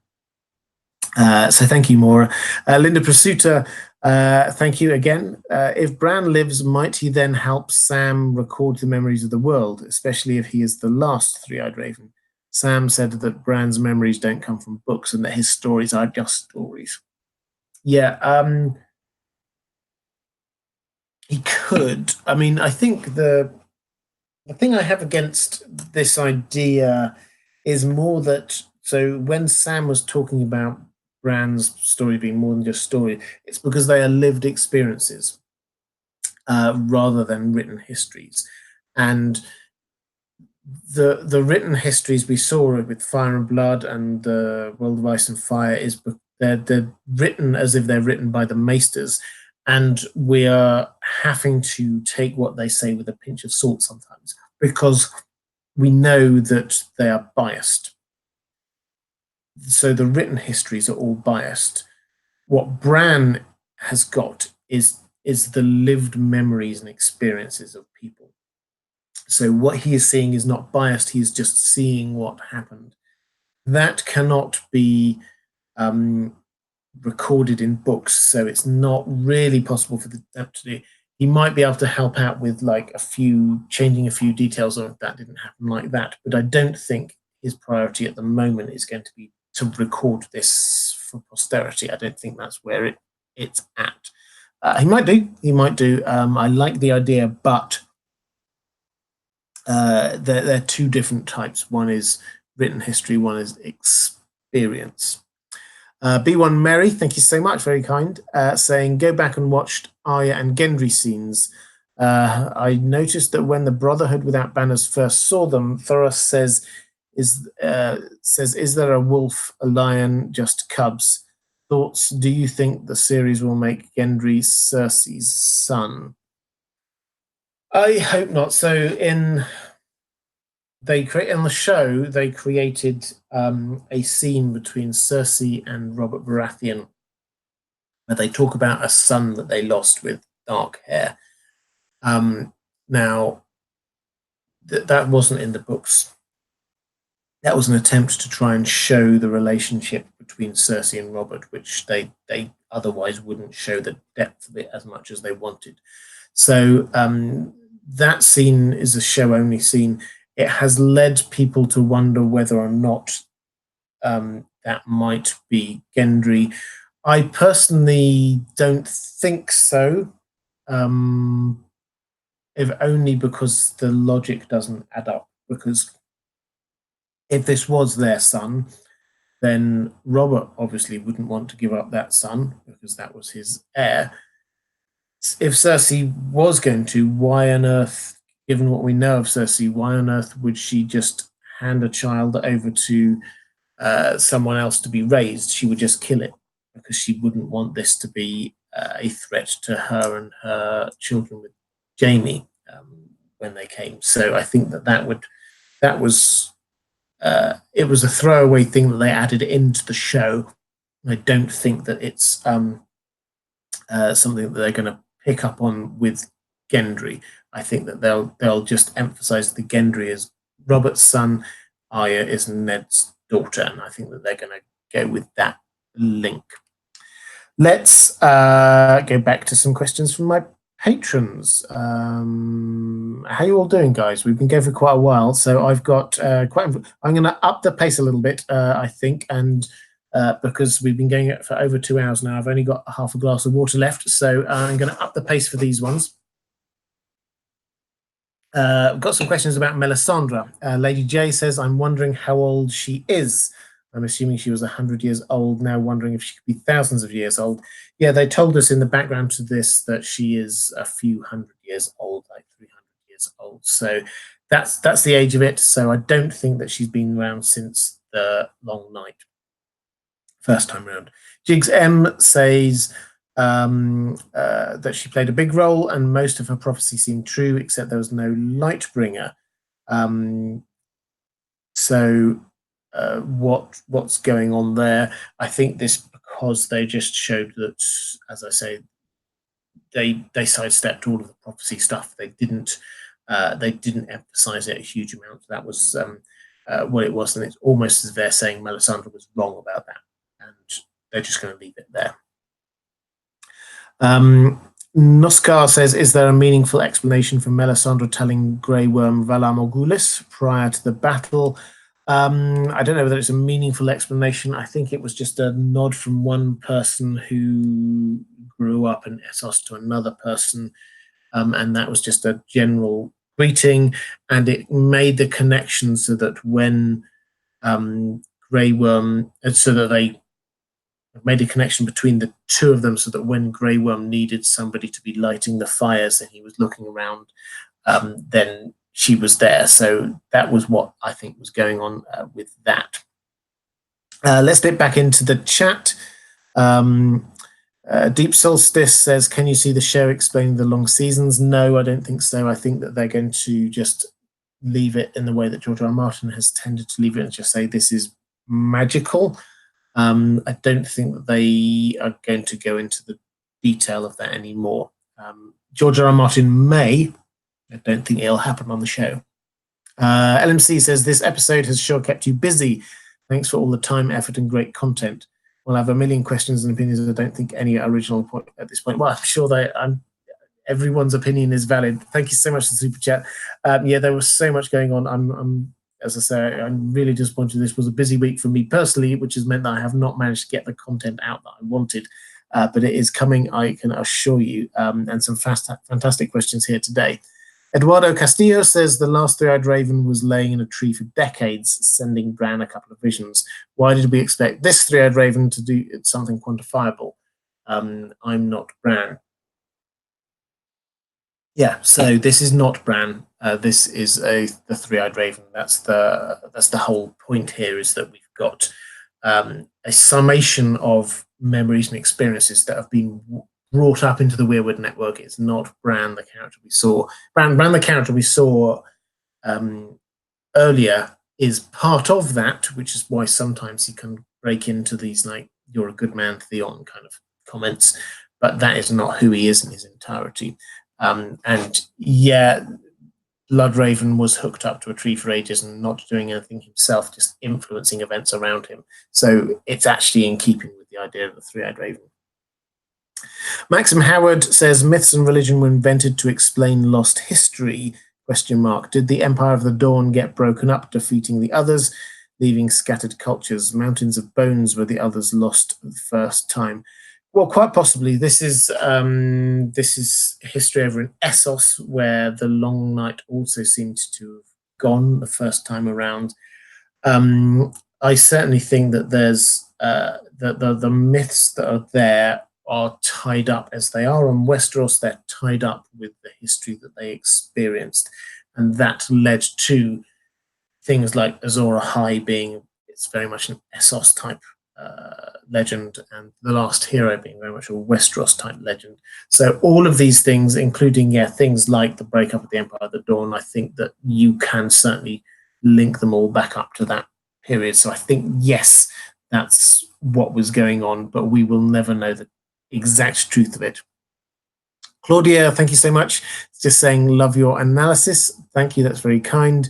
So thank you, Maura. Linda Prasuta, thank you again. If Bran lives, might he then help Sam record the memories of the world, especially if he is the last three-eyed raven? Sam said that Bran's memories don't come from books and that his stories are just stories. Yeah, he could. I mean, I think the thing I have against this idea is more that, so when Sam was talking about Bran's story being more than just story, it's because they are lived experiences rather than written histories. And the written histories we saw with Fire and Blood and the World of Ice and Fire is they're written as if they're written by the maesters, and we are having to take what they say with a pinch of salt sometimes because we know that they are biased. So the written histories are all biased. What Bran has got is the lived memories and experiences of people. So what he is seeing is not biased, he is just seeing what happened. That cannot be recorded in books, so it's not really possible for the Depp to do. He might be able to help out with like changing a few details of that didn't happen like that, but I don't think his priority at the moment is going to be to record this for posterity. I don't think that's where it's at. He might do. I like the idea, but they're two different types. One is written history, one is experience. B1 Mary, thank you so much, very kind, saying, go back and watched Arya and Gendry scenes. I noticed that when the Brotherhood without banners first saw them, Thoros says, is there a wolf, a lion, just cubs? Thoughts, do you think the series will make Gendry Cersei's son? I hope not. So in the show, they created a scene between Cersei and Robert Baratheon where they talk about a son that they lost with dark hair. Now, that wasn't in the books. That was an attempt to try and show the relationship between Cersei and Robert, which they otherwise wouldn't show the depth of it as much as they wanted. So that scene is a show-only scene. It has led people to wonder whether or not that might be Gendry. I personally don't think so, if only because the logic doesn't add up. Because if this was their son, then Robert obviously wouldn't want to give up that son because that was his heir. If Cersei was going to, why on earth, given what we know of Cersei, why on earth would she just hand a child over to someone else to be raised? She would just kill it because she wouldn't want this to be a threat to her and her children with Jaime when they came. So I think that was it was a throwaway thing that they added into the show. I don't think that it's something that they're going to pick up on with Gendry. I think that they'll just emphasize the Gendry as Robert's son, Arya is Ned's daughter, and I think that they're going to go with that link. Let's go back to some questions from my patrons. How you all doing, guys? We've been going for quite a while, so I've got I'm going to up the pace a little bit, I think, and because we've been going for over 2 hours now, I've only got half a glass of water left, so I'm going to up the pace for these ones. I've got some questions about Melisandre. Lady J says, I'm wondering how old she is. I'm assuming she was 100 years old, now wondering if she could be thousands of years old. Yeah, they told us in the background to this that she is a few hundred years old, like 300 years old. So that's the age of it. So I don't think that she's been around since the Long Night, first time around. Jigs M says that she played a big role and most of her prophecy seemed true, except there was no Lightbringer. What's going on there? I think this because they just showed that, as I say, they sidestepped all of the prophecy stuff. They didn't emphasize it a huge amount. That was what it was, and it's almost as they're saying Melisandre was wrong about that, and they're just going to leave it there. Noskar says, is there a meaningful explanation for Melisandre telling Grey Worm Valar Morghulis prior to the battle? I don't know whether it's a meaningful explanation. I think it was just a nod from one person who grew up in Essos to another person, and that was just a general greeting, and it made the connection so that when Grey Worm, so that they made a connection between the two of them, so that when Grey Worm needed somebody to be lighting the fires and he was looking around, then she was there. So that was what I think was going on with that. Let's dip back into the chat. Deep Solstice says, can you see the show explaining the long seasons? No, I don't think so. I think that they're going to just leave it in the way that George R. R. Martin has tended to leave it and just say this is magical. I don't think that they are going to go into the detail of that anymore. George R. R. Martin may. I don't think it'll happen on the show. LMC says, this episode has sure kept you busy. Thanks for all the time, effort, and great content. We'll have a million questions and opinions. I don't think any original point at this point. Well, I'm sure that everyone's opinion is valid. Thank you so much for the super chat. Yeah, there was so much going on. I'm as I say, I'm really disappointed. This was a busy week for me personally, which has meant that I have not managed to get the content out that I wanted. But it is coming, I can assure you, and some fantastic questions here today. Eduardo Castillo says the last three-eyed raven was laying in a tree for decades, sending Bran a couple of visions. Why did we expect this three-eyed raven to do something quantifiable? I'm not Bran. Yeah, so this is not Bran. This is the three-eyed raven. That's the whole point here, is that we've got a summation of memories and experiences that have been brought up into the Weirwood network. It's not Bran, the character we saw. Bran, the character we saw earlier, is part of that, which is why sometimes he can break into these like "you're a good man, Theon" kind of comments. But that is not who he is in his entirety. And yeah, Bloodraven was hooked up to a tree for ages and not doing anything himself, just influencing events around him. So it's actually in keeping with the idea of the three-eyed raven. Maxim Howard says myths and religion were invented to explain lost history. ? Did the Empire of the Dawn get broken up, defeating the others, leaving scattered cultures? Mountains of bones were the others lost the first time. Well, quite possibly. This is history over in Essos, where the Long Night also seemed to have gone the first time around. I certainly think that there's the myths that are there are tied up, as they are on Westeros. They're tied up with the history that they experienced, and that led to things like Azor Ahai being, it's very much an Essos type legend, and The Last Hero being very much a Westeros type legend. So all of these things, including things like the breakup of the Empire of the Dawn, I think that you can certainly link them all back up to that period. So I think, yes, that's what was going on, but we will never know the exact truth of it. Claudia, thank you so much. Just saying, love your analysis. Thank you, that's very kind.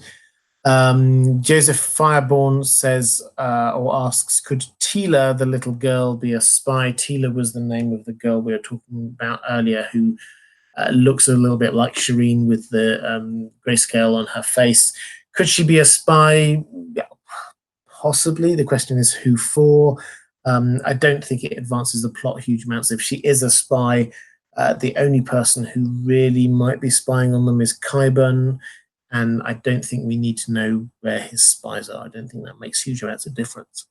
Joseph Fireborn says, or asks, could Tila, the little girl, be a spy? Tila was the name of the girl we were talking about earlier, who looks a little bit like Shireen with the grayscale on her face. Could she be a spy? Yeah, possibly. The question is who for? I don't think it advances the plot huge amounts. If she is a spy, the only person who really might be spying on them is Qyburn, and I don't think we need to know where his spies are. I don't think that makes huge amounts of difference.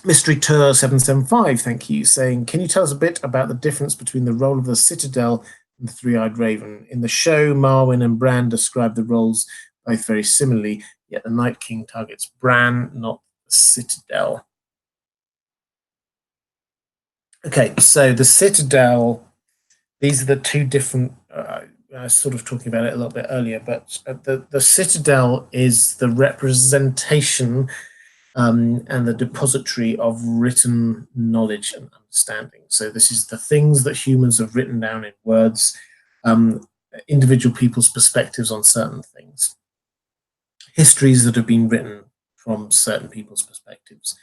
Mystery Tour 775, thank you, saying, can you tell us a bit about the difference between the role of the Citadel and the Three-Eyed Raven? In the show, Marwyn and Bran describe the roles both very similarly, yet the Night King targets Bran, not the Citadel. Okay, so the Citadel, these are the two different, I was sort of talking about it a little bit earlier, but the Citadel is the representation and the depository of written knowledge and understanding. So this is the things that humans have written down in words, individual people's perspectives on certain things, histories that have been written from certain people's perspectives.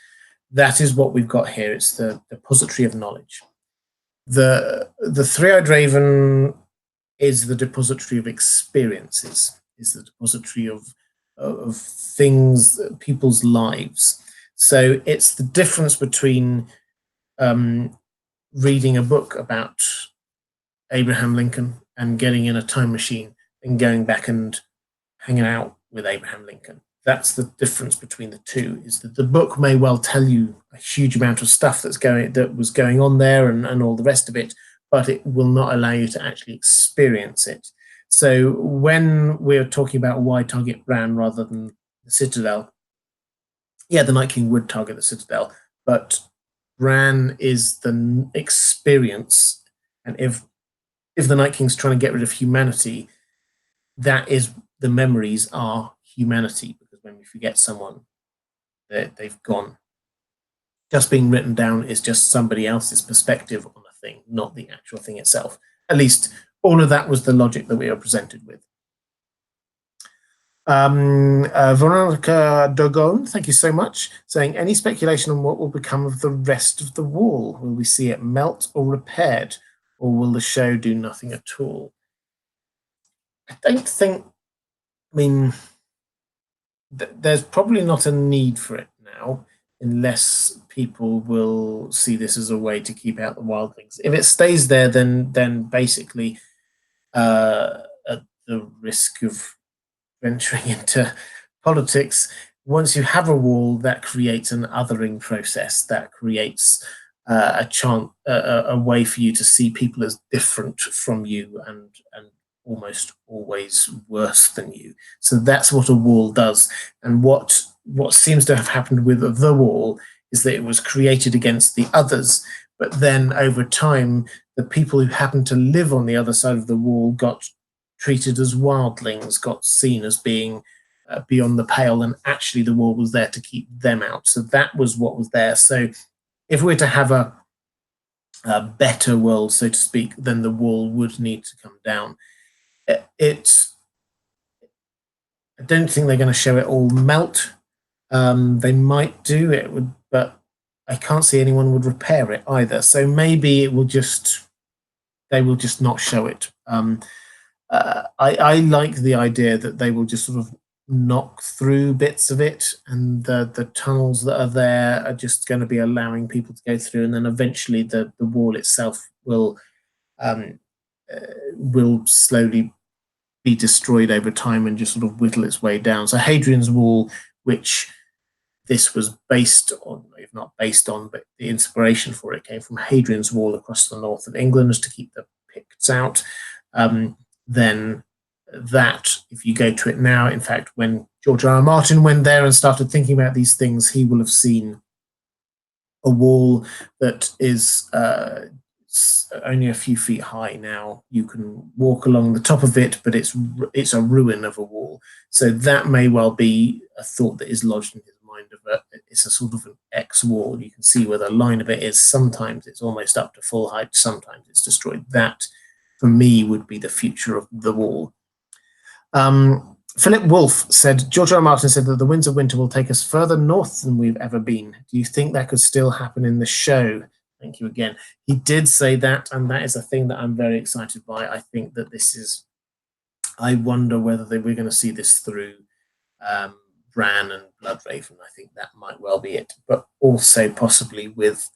That is what we've got here. It's the depository of knowledge. The Three-Eyed Raven is the depository of experiences, is the depository of of things, people's lives. So it's the difference between reading a book about Abraham Lincoln and getting in a time machine and going back and hanging out with Abraham Lincoln. That's the difference between the two, is that the book may well tell you a huge amount of stuff that was going on there and all the rest of it, but it will not allow you to actually experience it. So when we're talking about why target Bran rather than the Citadel, yeah, the Night King would target the Citadel, but Bran is the experience, and if the Night King's trying to get rid of humanity, that is, the memories are humanity, because when we forget someone, they've gone. Just being written down is just somebody else's perspective on a thing, not the actual thing itself. At least all of that was the logic that we were presented with. Veronica Dogon, thank you so much, saying, any speculation on what will become of the rest of the wall? Will we see it melt or repaired, or will the show do nothing at all? I don't think, I mean, there's probably not a need for it now, unless people will see this as a way to keep out the wildlings. If it stays there, then basically, at the risk of venturing into politics, once you have a wall, that creates an othering process, that creates a way for you to see people as different from you and almost always worse than you. So that's what a wall does. And what seems to have happened with the wall is that it was created against the others, but then over time, the people who happened to live on the other side of the wall got treated as wildlings, got seen as being beyond the pale, and actually the wall was there to keep them out. So that was what was there. So if we're to have a better world, so to speak, then the wall would need to come down. I don't think they're going to show it all melt. They might do it, but I can't see anyone would repair it either. So maybe they will just not show it. I like the idea that they will just sort of knock through bits of it, and the tunnels that are there are just going to be allowing people to go through, and then eventually the wall itself will slowly be destroyed over time and just sort of whittle its way down. So Hadrian's Wall, which this was based on, if not based on, but the inspiration for it came from Hadrian's Wall across the north of England to keep the Picts out. Then that, if you go to it now, in fact, when George R. R. Martin went there and started thinking about these things, he will have seen a wall that is only a few feet high now. You can walk along the top of it, but it's a ruin of a wall. So that may well be a thought that is lodged in his mind of it's a sort of an X wall. You can see where the line of it is. Sometimes it's almost up to full height. Sometimes it's destroyed. That, for me, would be the future of the wall. Philip Wolfe said, George R. R. Martin said that the Winds of Winter will take us further north than we've ever been. Do you think that could still happen in the show? Thank you again. He did say that, and that is a thing that I'm very excited by. I think that this is, I wonder whether we're going to see this through Bran and Bloodraven. I think that might well be it, but also possibly with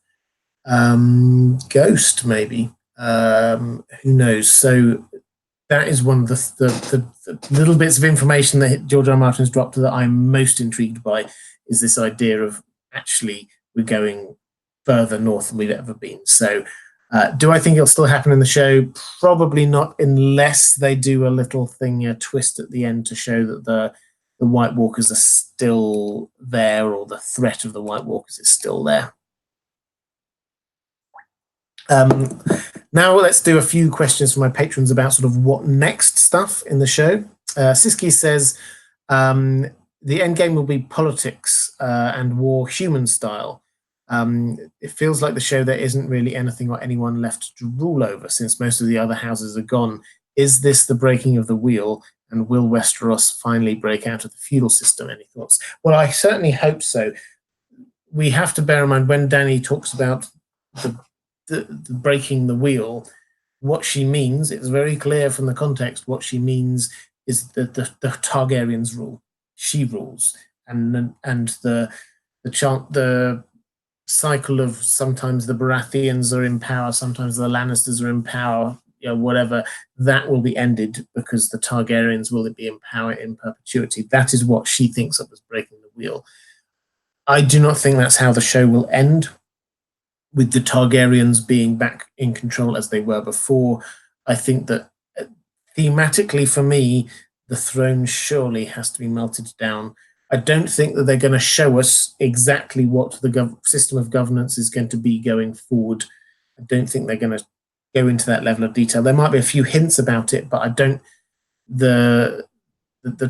Ghost, maybe. Who knows? So that is one of the little bits of information that George R. R. Martin's dropped that I'm most intrigued by, is this idea of actually we're going further north than we've ever been. So do I think it'll still happen in the show? Probably not, unless they do a little thing, a twist at the end to show that the White Walkers are still there, or the threat of the White Walkers is still there. Now let's do a few questions from my patrons about sort of what next stuff in the show. Siski says, the end game will be politics and war human style. It feels like the show there isn't really anything or anyone left to rule over, since most of the other houses are gone. Is this the breaking of the wheel, and will Westeros finally break out of the feudal system? Any thoughts? Well, I certainly hope so. We have to bear in mind, when Dany talks about the breaking the wheel, what she means, it's very clear from the context, what she means is that the Targaryens rule. she rules, and the cycle of sometimes the Baratheons are in power, sometimes the Lannisters are in power, whatever, that will be ended because the Targaryens will be in power in perpetuity. That is what she thinks of as breaking the wheel. I do not think that's how the show will end, with the Targaryens being back in control as they were before. I think that thematically, for me, the throne surely has to be melted down. I don't think that they're going to show us exactly what the system of governance is going to be going forward. I don't think they're going to go into that level of detail. There might be a few hints about it, but I don't. The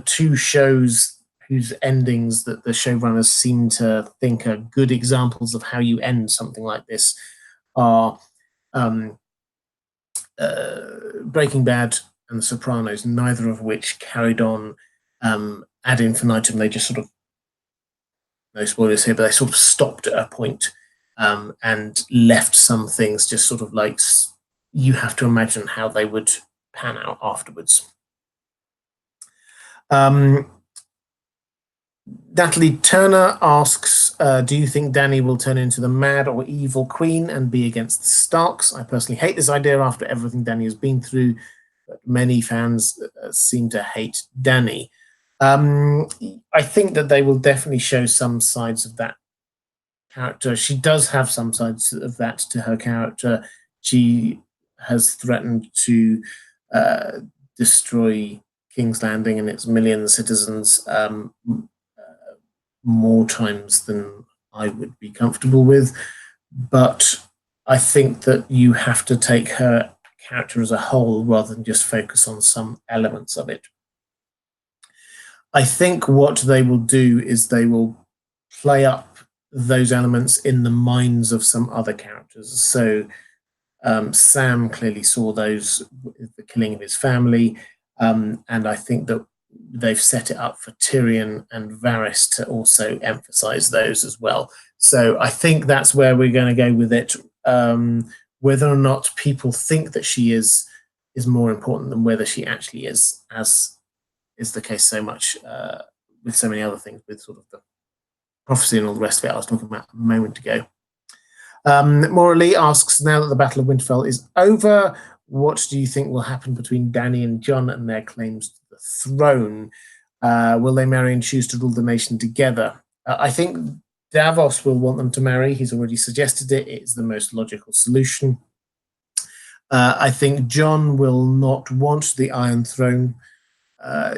two shows whose endings that the showrunners seem to think are good examples of how you end something like this are Breaking Bad and The Sopranos, neither of which carried on ad infinitum. They just sort of, no spoilers here, but they sort of stopped at a point, and left some things just sort of like you have to imagine how they would pan out afterwards. Natalie Turner asks, do you think Dany will turn into the mad or evil queen and be against the Starks? I personally hate this idea after everything Dany has been through, but many fans seem to hate Dany. I think that they will definitely show some sides of that character. She does have some sides of that to her character. She has threatened to destroy King's Landing and its million citizens more times than I would be comfortable with. But I think that you have to take her character as a whole rather than just focus on some elements of it. I think what they will do is they will play up those elements in the minds of some other characters. So Sam clearly saw those, the killing of his family, and I think that they've set it up for Tyrion and Varys to also emphasize those as well. So I think that's where we're going to go with it. Whether or not people think that she is more important than whether she actually is, as is the case so much with so many other things, with sort of the prophecy and all the rest of it I was talking about a moment ago. Maura Lee asks, now that the Battle of Winterfell is over, what do you think will happen between Dany and Jon and their claims to the throne? Will they marry and choose to rule the nation together? I think Davos will want them to marry. He's already suggested it. It's the most logical solution. I think Jon will not want the Iron Throne.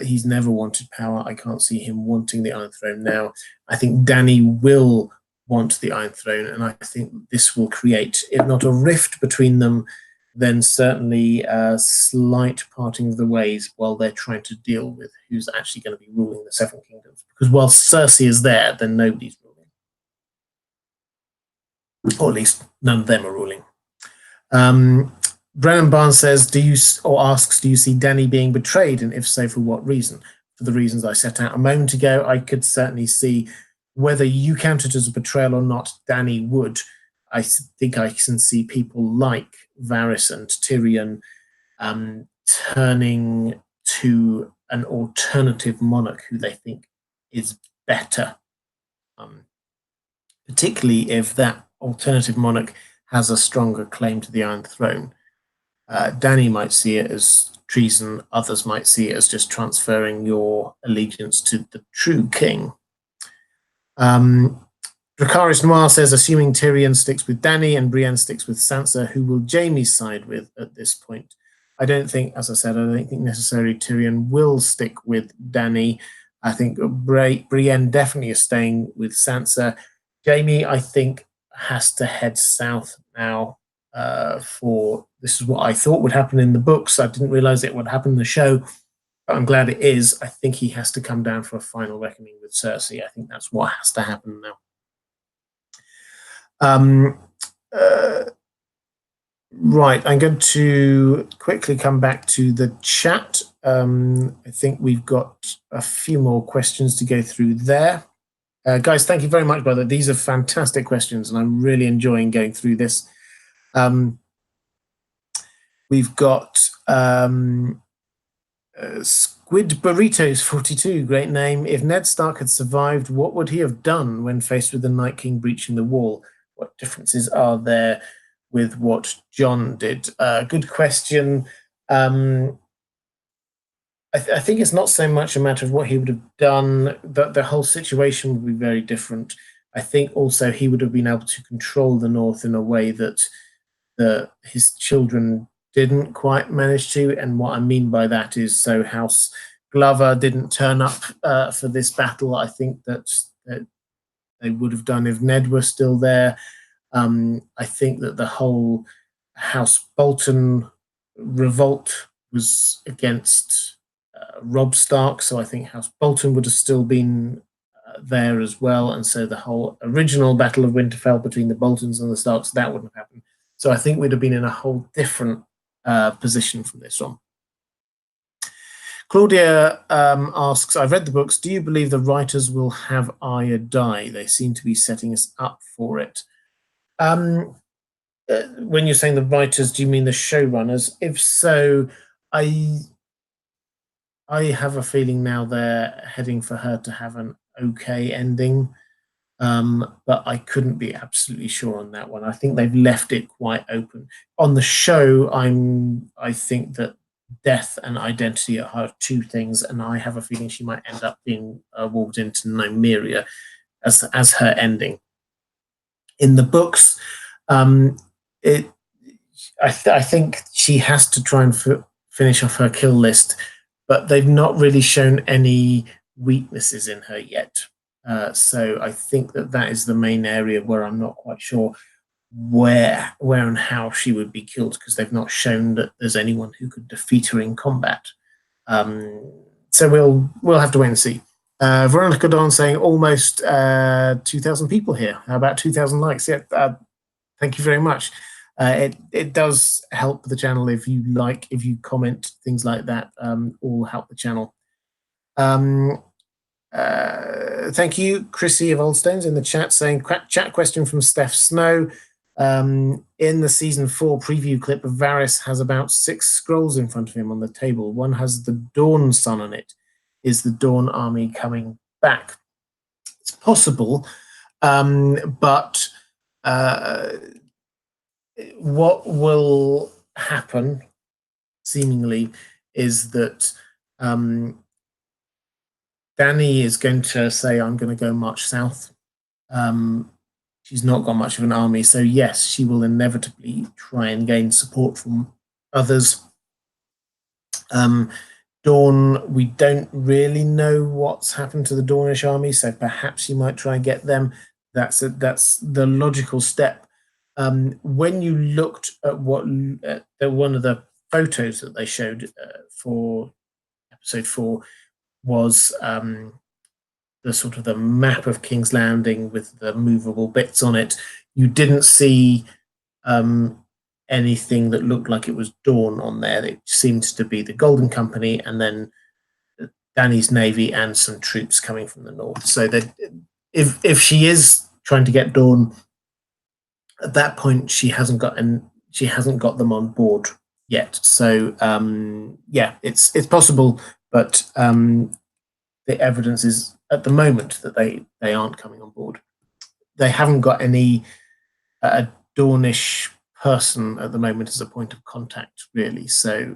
He's never wanted power. I can't see him wanting the Iron Throne now. I think Dany will want the Iron Throne, and I think this will create, if not a rift between them, then certainly a slight parting of the ways while they're trying to deal with who's actually going to be ruling the Seven Kingdoms. Because while Cersei is there, then nobody's ruling. Or at least none of them are ruling. Brennan Barnes says, do you see Dany being betrayed, and if so, for what reason? For the reasons I set out a moment ago, I could certainly see, whether you count it as a betrayal or not, Dany would. I think I can see people like Varys and Tyrion turning to an alternative monarch who they think is better, particularly if that alternative monarch has a stronger claim to the Iron Throne. Dany might see it as treason, others might see it as just transferring your allegiance to the true king. Dracarys Noir says, assuming Tyrion sticks with Dany and Brienne sticks with Sansa, who will Jaime side with at this point? I don't think, as I said, I don't think necessarily Tyrion will stick with Dany. I think Brienne definitely is staying with Sansa. Jaime, I think, has to head south now. This is what I thought would happen in the books. I didn't realize it would happen in the show, but I'm glad it is. I think he has to come down for a final reckoning with Cersei. I think that's what has to happen now. Right, I'm going to quickly come back to the chat. I think we've got a few more questions to go through there. Guys, thank you very much, brother. These are fantastic questions, and I'm really enjoying going through this. We've got Squid Burritos 42, great name. If Ned Stark had survived, what would he have done when faced with the Night King breaching the wall? What differences are there with what Jon did? Good question. I think it's not so much a matter of what he would have done, but the whole situation would be very different. I think also he would have been able to control the North in a way that his children didn't quite manage to. And what I mean by that is, so House Glover didn't turn up for this battle. I think that they would have done if Ned were still there. I think that the whole House Bolton revolt was against Robb Stark, so I think House Bolton would have still been there as well, and so the whole original Battle of Winterfell between the Boltons and the Starks, that wouldn't have happened. So I think we'd have been in a whole different position from this on. Claudia asks, I've read the books. Do you believe the writers will have Arya die? They seem to be setting us up for it. When you're saying the writers, do you mean the showrunners? If so, I have a feeling now they're heading for her to have an okay ending, but I couldn't be absolutely sure on that one. I think they've left it quite open. On the show, I think that death and identity are two things, and I have a feeling she might end up being walked into Nymeria as her ending. In the books, I think she has to try and finish off her kill list, but they've not really shown any weaknesses in her yet. So I think that is the main area where I'm not quite sure where and how she would be killed, because they've not shown that there's anyone who could defeat her in combat. So we'll have to wait and see. Veronica Dawn saying almost 2,000 people here. How about 2,000 likes? Yeah, thank you very much. It does help the channel if you comment, things like that. All help the channel. Thank you, Chrissy of Oldstones in the chat saying, chat question from Steph Snow. In the season 4 preview clip, Varys has about 6 scrolls in front of him on the table. One has the Dawn Sun on it. Is the Dawn army coming back? It's possible, but what will happen, seemingly, is that Dany is going to say, I'm going to go march south. She's not got much of an army, so yes, she will inevitably try and gain support from others. Dawn, we don't really know what's happened to the Dornish army, so perhaps she might try and get them. That's the logical step. When you looked at one of the photos that they showed for episode 4 was the sort of the map of King's Landing with the movable bits on it. You didn't see anything that looked like it was Dawn on there. It seemed to be the Golden Company and then Dany's navy and some troops coming from the north. So that if she is trying to get Dawn, at that point she hasn't got them on board yet. So yeah, it's possible, but the evidence is at the moment that they aren't coming on board. They haven't got any Dornish person at the moment as a point of contact, really. So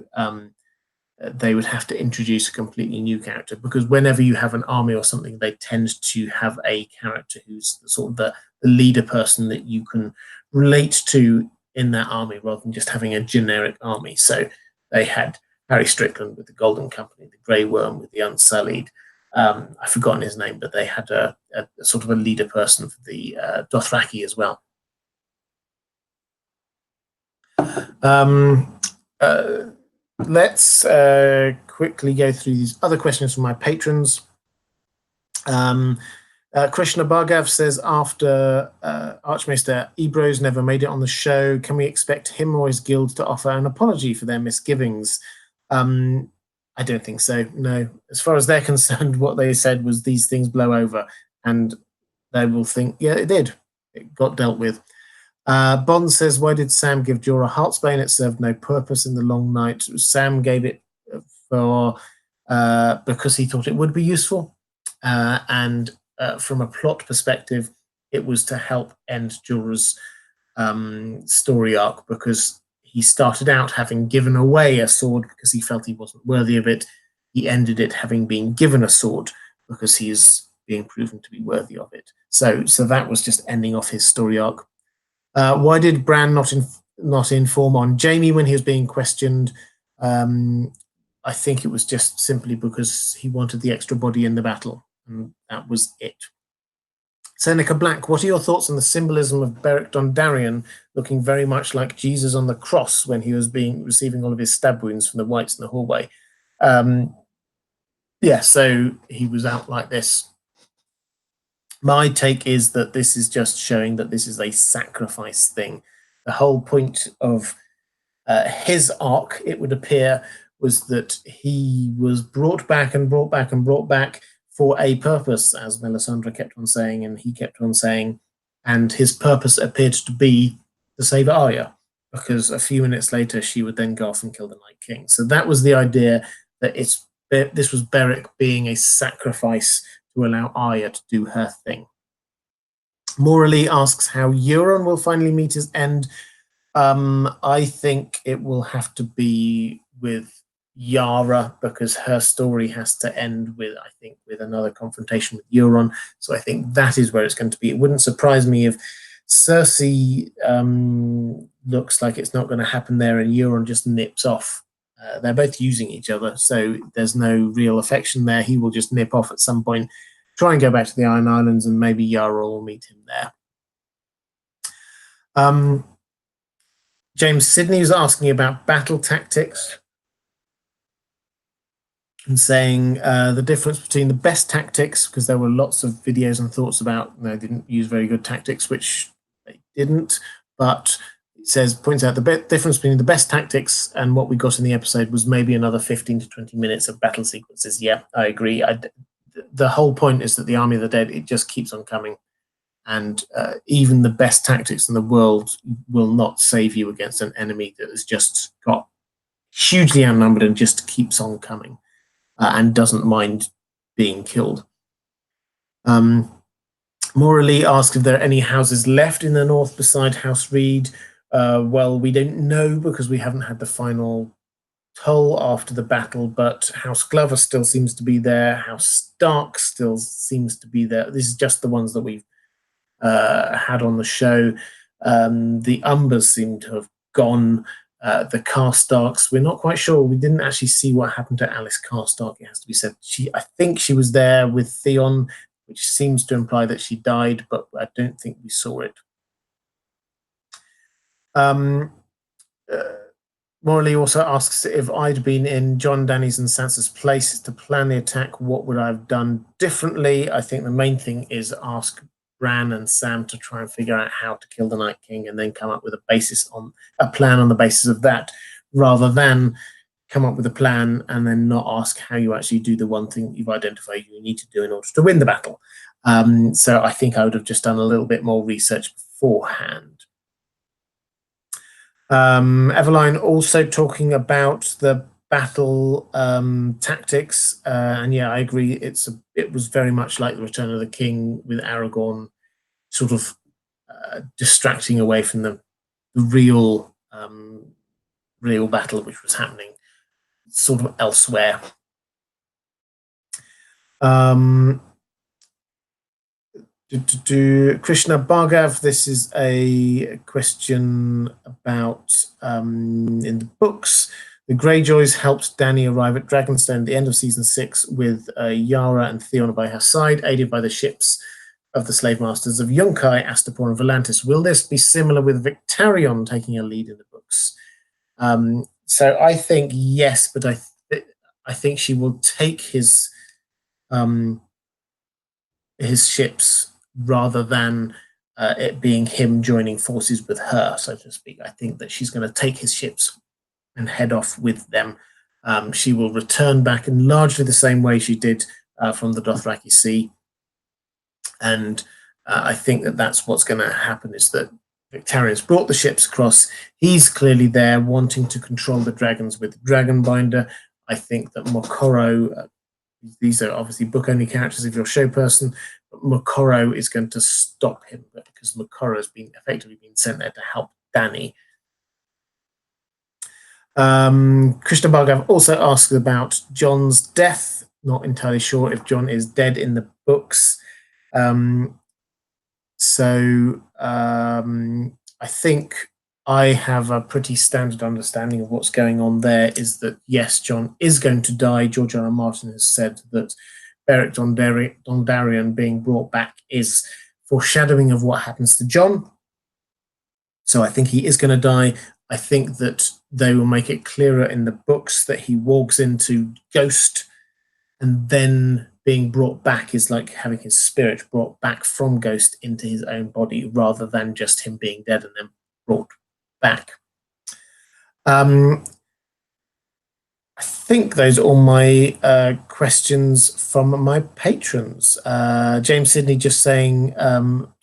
they would have to introduce a completely new character, because whenever you have an army or something, they tend to have a character who's sort of the leader person that you can relate to in that army, rather than just having a generic army. So they had Harry Strickland with the Golden Company, the Grey Worm with the Unsullied. I've forgotten his name, but they had a sort of a leader person for the Dothraki as well. Let's quickly go through these other questions from my patrons. Krishna Bhargav says, after Archmaester Ebros never made it on the show, can we expect him or his guild to offer an apology for their misgivings? I don't think so, no. As far as they're concerned, what they said was these things blow over, and they will think, yeah, it did. It got dealt with. Bond says, why did Sam give Jorah Heartsbane? It served no purpose in the long night. Sam gave it for because he thought it would be useful. And from a plot perspective, it was to help end Jorah's story arc, because he started out having given away a sword because he felt he wasn't worthy of it. He ended it having been given a sword because he is being proven to be worthy of it. So that was just ending off his story arc. Why did Bran not inform on Jaime when he was being questioned? I think it was just simply because he wanted the extra body in the battle, and that was it. Seneca Black, what are your thoughts on the symbolism of Beric Dondarrion looking very much like Jesus on the cross when he was receiving all of his stab wounds from the Whites in the hallway? Yeah, so he was out like this. My take is that this is just showing that this is a sacrifice thing. The whole point of his arc, it would appear, was that he was brought back and brought back and brought back for a purpose, as Melisandre kept on saying, and he kept on saying, and his purpose appeared to be to save Arya, because a few minutes later she would then go off and kill the Night King. So that was the idea, that this was Beric being a sacrifice to allow Arya to do her thing. Morally asks how Euron will finally meet his end. I think it will have to be with Yara, because her story has to end with, I think, with another confrontation with Euron. So I think that is where it's going to be. It wouldn't surprise me if Cersei looks like it's not going to happen there and Euron just nips off. They're both using each other, so there's no real affection there. He will just nip off at some point, try and go back to the Iron Islands, and maybe Yara will meet him there. James Sidney was asking about battle tactics and saying the difference between the best tactics, because there were lots of videos and thoughts about they didn't use very good tactics, which they didn't, but it points out the difference between the best tactics and what we got in the episode was maybe another 15 to 20 minutes of battle sequences. Yeah, I agree. The whole point is that the Army of the Dead, it just keeps on coming. And even the best tactics in the world will not save you against an enemy that has just got hugely outnumbered and just keeps on coming and doesn't mind being killed. Morally asks if there are any houses left in the north beside House Reed. Well, we don't know because we haven't had the final toll after the battle, but House Glover still seems to be there. House Stark still seems to be there. This is just the ones that we've had on the show. The Umbers seem to have gone. The Karstarks, we're not quite sure. We didn't actually see what happened to Alice Karstark, it has to be said. I think she was there with Theon, which seems to imply that she died, but I don't think we saw it. Morley also asks if I'd been in Jon, Dany's and Sansa's place to plan the attack, what would I have done differently? I think the main thing is ask Bran and Sam to try and figure out how to kill the Night King and then come up with a plan on the basis of that, rather than come up with a plan and then not ask how you actually do the one thing you've identified you need to do in order to win the battle. So I think I would have just done a little bit more research beforehand. Eveline also talking about the battle tactics, and yeah, I agree. It was very much like the Return of the King, with Aragorn sort of distracting away from the real battle which was happening sort of elsewhere. Krishna Bhargav, this is a question about in the books. The Greyjoys helped Dany arrive at Dragonstone at the end of season 6 with Yara and Theon by her side, aided by the ships of the slave masters of Yunkai, Astapor and Volantis. Will this be similar with Victarion taking a lead in the books? So I think yes, but I think she will take his ships rather than it being him joining forces with her, so to speak. I think that she's going to take his ships and head off with them. She will return back in largely the same way she did from the Dothraki Sea. And I think that that's what's going to happen, is that Victarion's brought the ships across. He's clearly there wanting to control the dragons with Dragonbinder. I think that Mokoro, these are obviously book-only characters if you're a show person, but Mokoro is going to stop him because Mokoro has been effectively been sent there to help Danny. Krishna Bhargav also asks about Jon's death. Not entirely sure if Jon is dead in the books. I think I have a pretty standard understanding of what's going on there, is that yes, Jon is going to die. George R. R. Martin has said that Beric Dondarrion being brought back is foreshadowing of what happens to Jon. So I think he is going to die. I think that they will make it clearer in the books that he walks into Ghost, and then being brought back is like having his spirit brought back from Ghost into his own body, rather than just him being dead and then brought back. I think those are all my questions from my patrons. James Sidney just saying,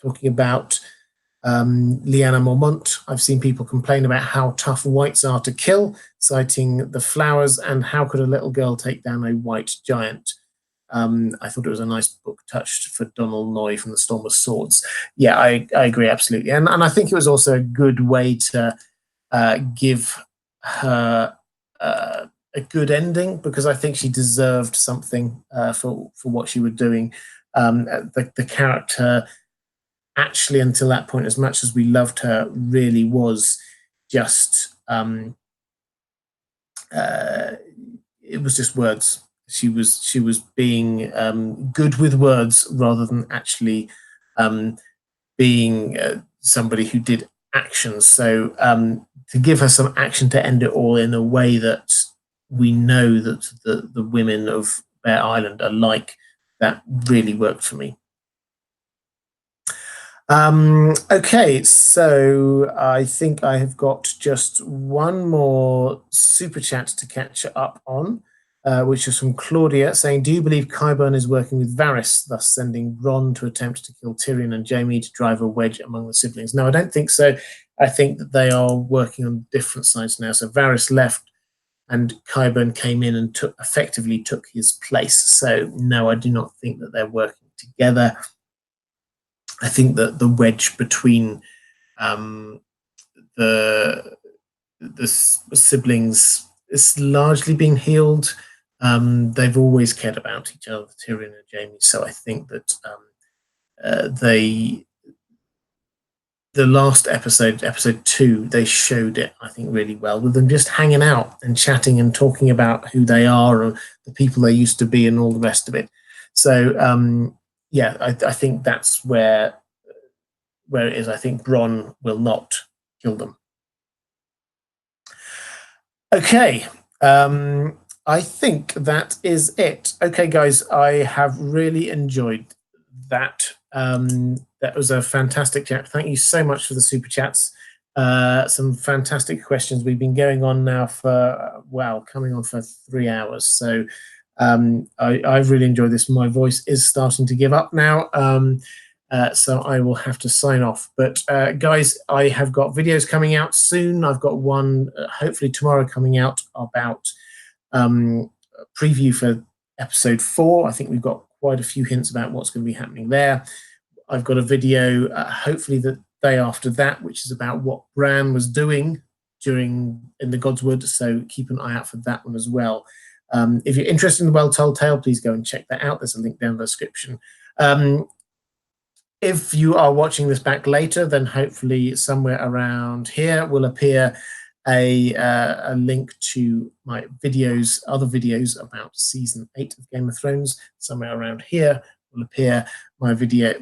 talking about Lyanna Mormont. I've seen people complain about how tough whites are to kill, citing the flowers and how could a little girl take down a white giant. I thought it was a nice book touched for Donal Noy from The Storm of Swords. Yeah, I agree, absolutely. And I think it was also a good way to give her a good ending, because I think she deserved something for what she was doing. The character, actually, until that point, as much as we loved her, really was just it was just words. She was being good with words rather than actually being somebody who did actions. So to give her some action to end it all in a way that we know that the women of Bear Island are like, that really worked for me. Okay, so I think I have got just one more super chat to catch up on, which is from Claudia saying, do you believe Qyburn is working with Varys, thus sending Bronn to attempt to kill Tyrion and Jaime to drive a wedge among the siblings? No, I don't think so. I think that they are working on different sides now. So Varys left and Qyburn came in and effectively took his place. So no, I do not think that they're working together. I think that the wedge between the siblings is largely being healed. They've always cared about each other, Tyrion and Jaime. So I think that the last episode, episode 2, they showed it, I think, really well, with them just hanging out and chatting and talking about who they are and the people they used to be and all the rest of it. So yeah, I think that's where it is. I think Bronn will not kill them. Okay, I think that is it. Okay, guys, I have really enjoyed that. That was a fantastic chat. Thank you so much for the super chats. Some fantastic questions. We've been going on now for, wow, coming on for 3 hours. So I've really enjoyed this. My voice is starting to give up now. So I will have to sign off. But guys, I have got videos coming out soon. I've got one hopefully tomorrow coming out about preview for episode 4. I think we've got quite a few hints about what's going to be happening there. I've got a video hopefully the day after that, which is about what Bran was doing in the Godswood. So keep an eye out for that one as well. If you're interested in the Well Told Tale, please go and check that out. There's a link down in the description. If you are watching this back later, then hopefully somewhere around here will appear a link to my videos, other videos about season 8 of Game of Thrones. Somewhere around here will appear my video,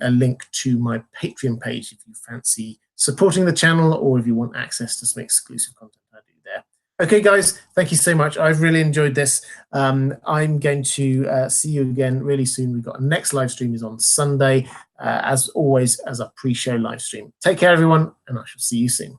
a link to my Patreon page if you fancy supporting the channel or if you want access to some exclusive content I do there. Okay, guys, thank you so much. I've really enjoyed this. I'm going to see you again really soon. We've got our next live stream is on Sunday, as always, as a pre-show live stream. Take care, everyone, and I shall see you soon.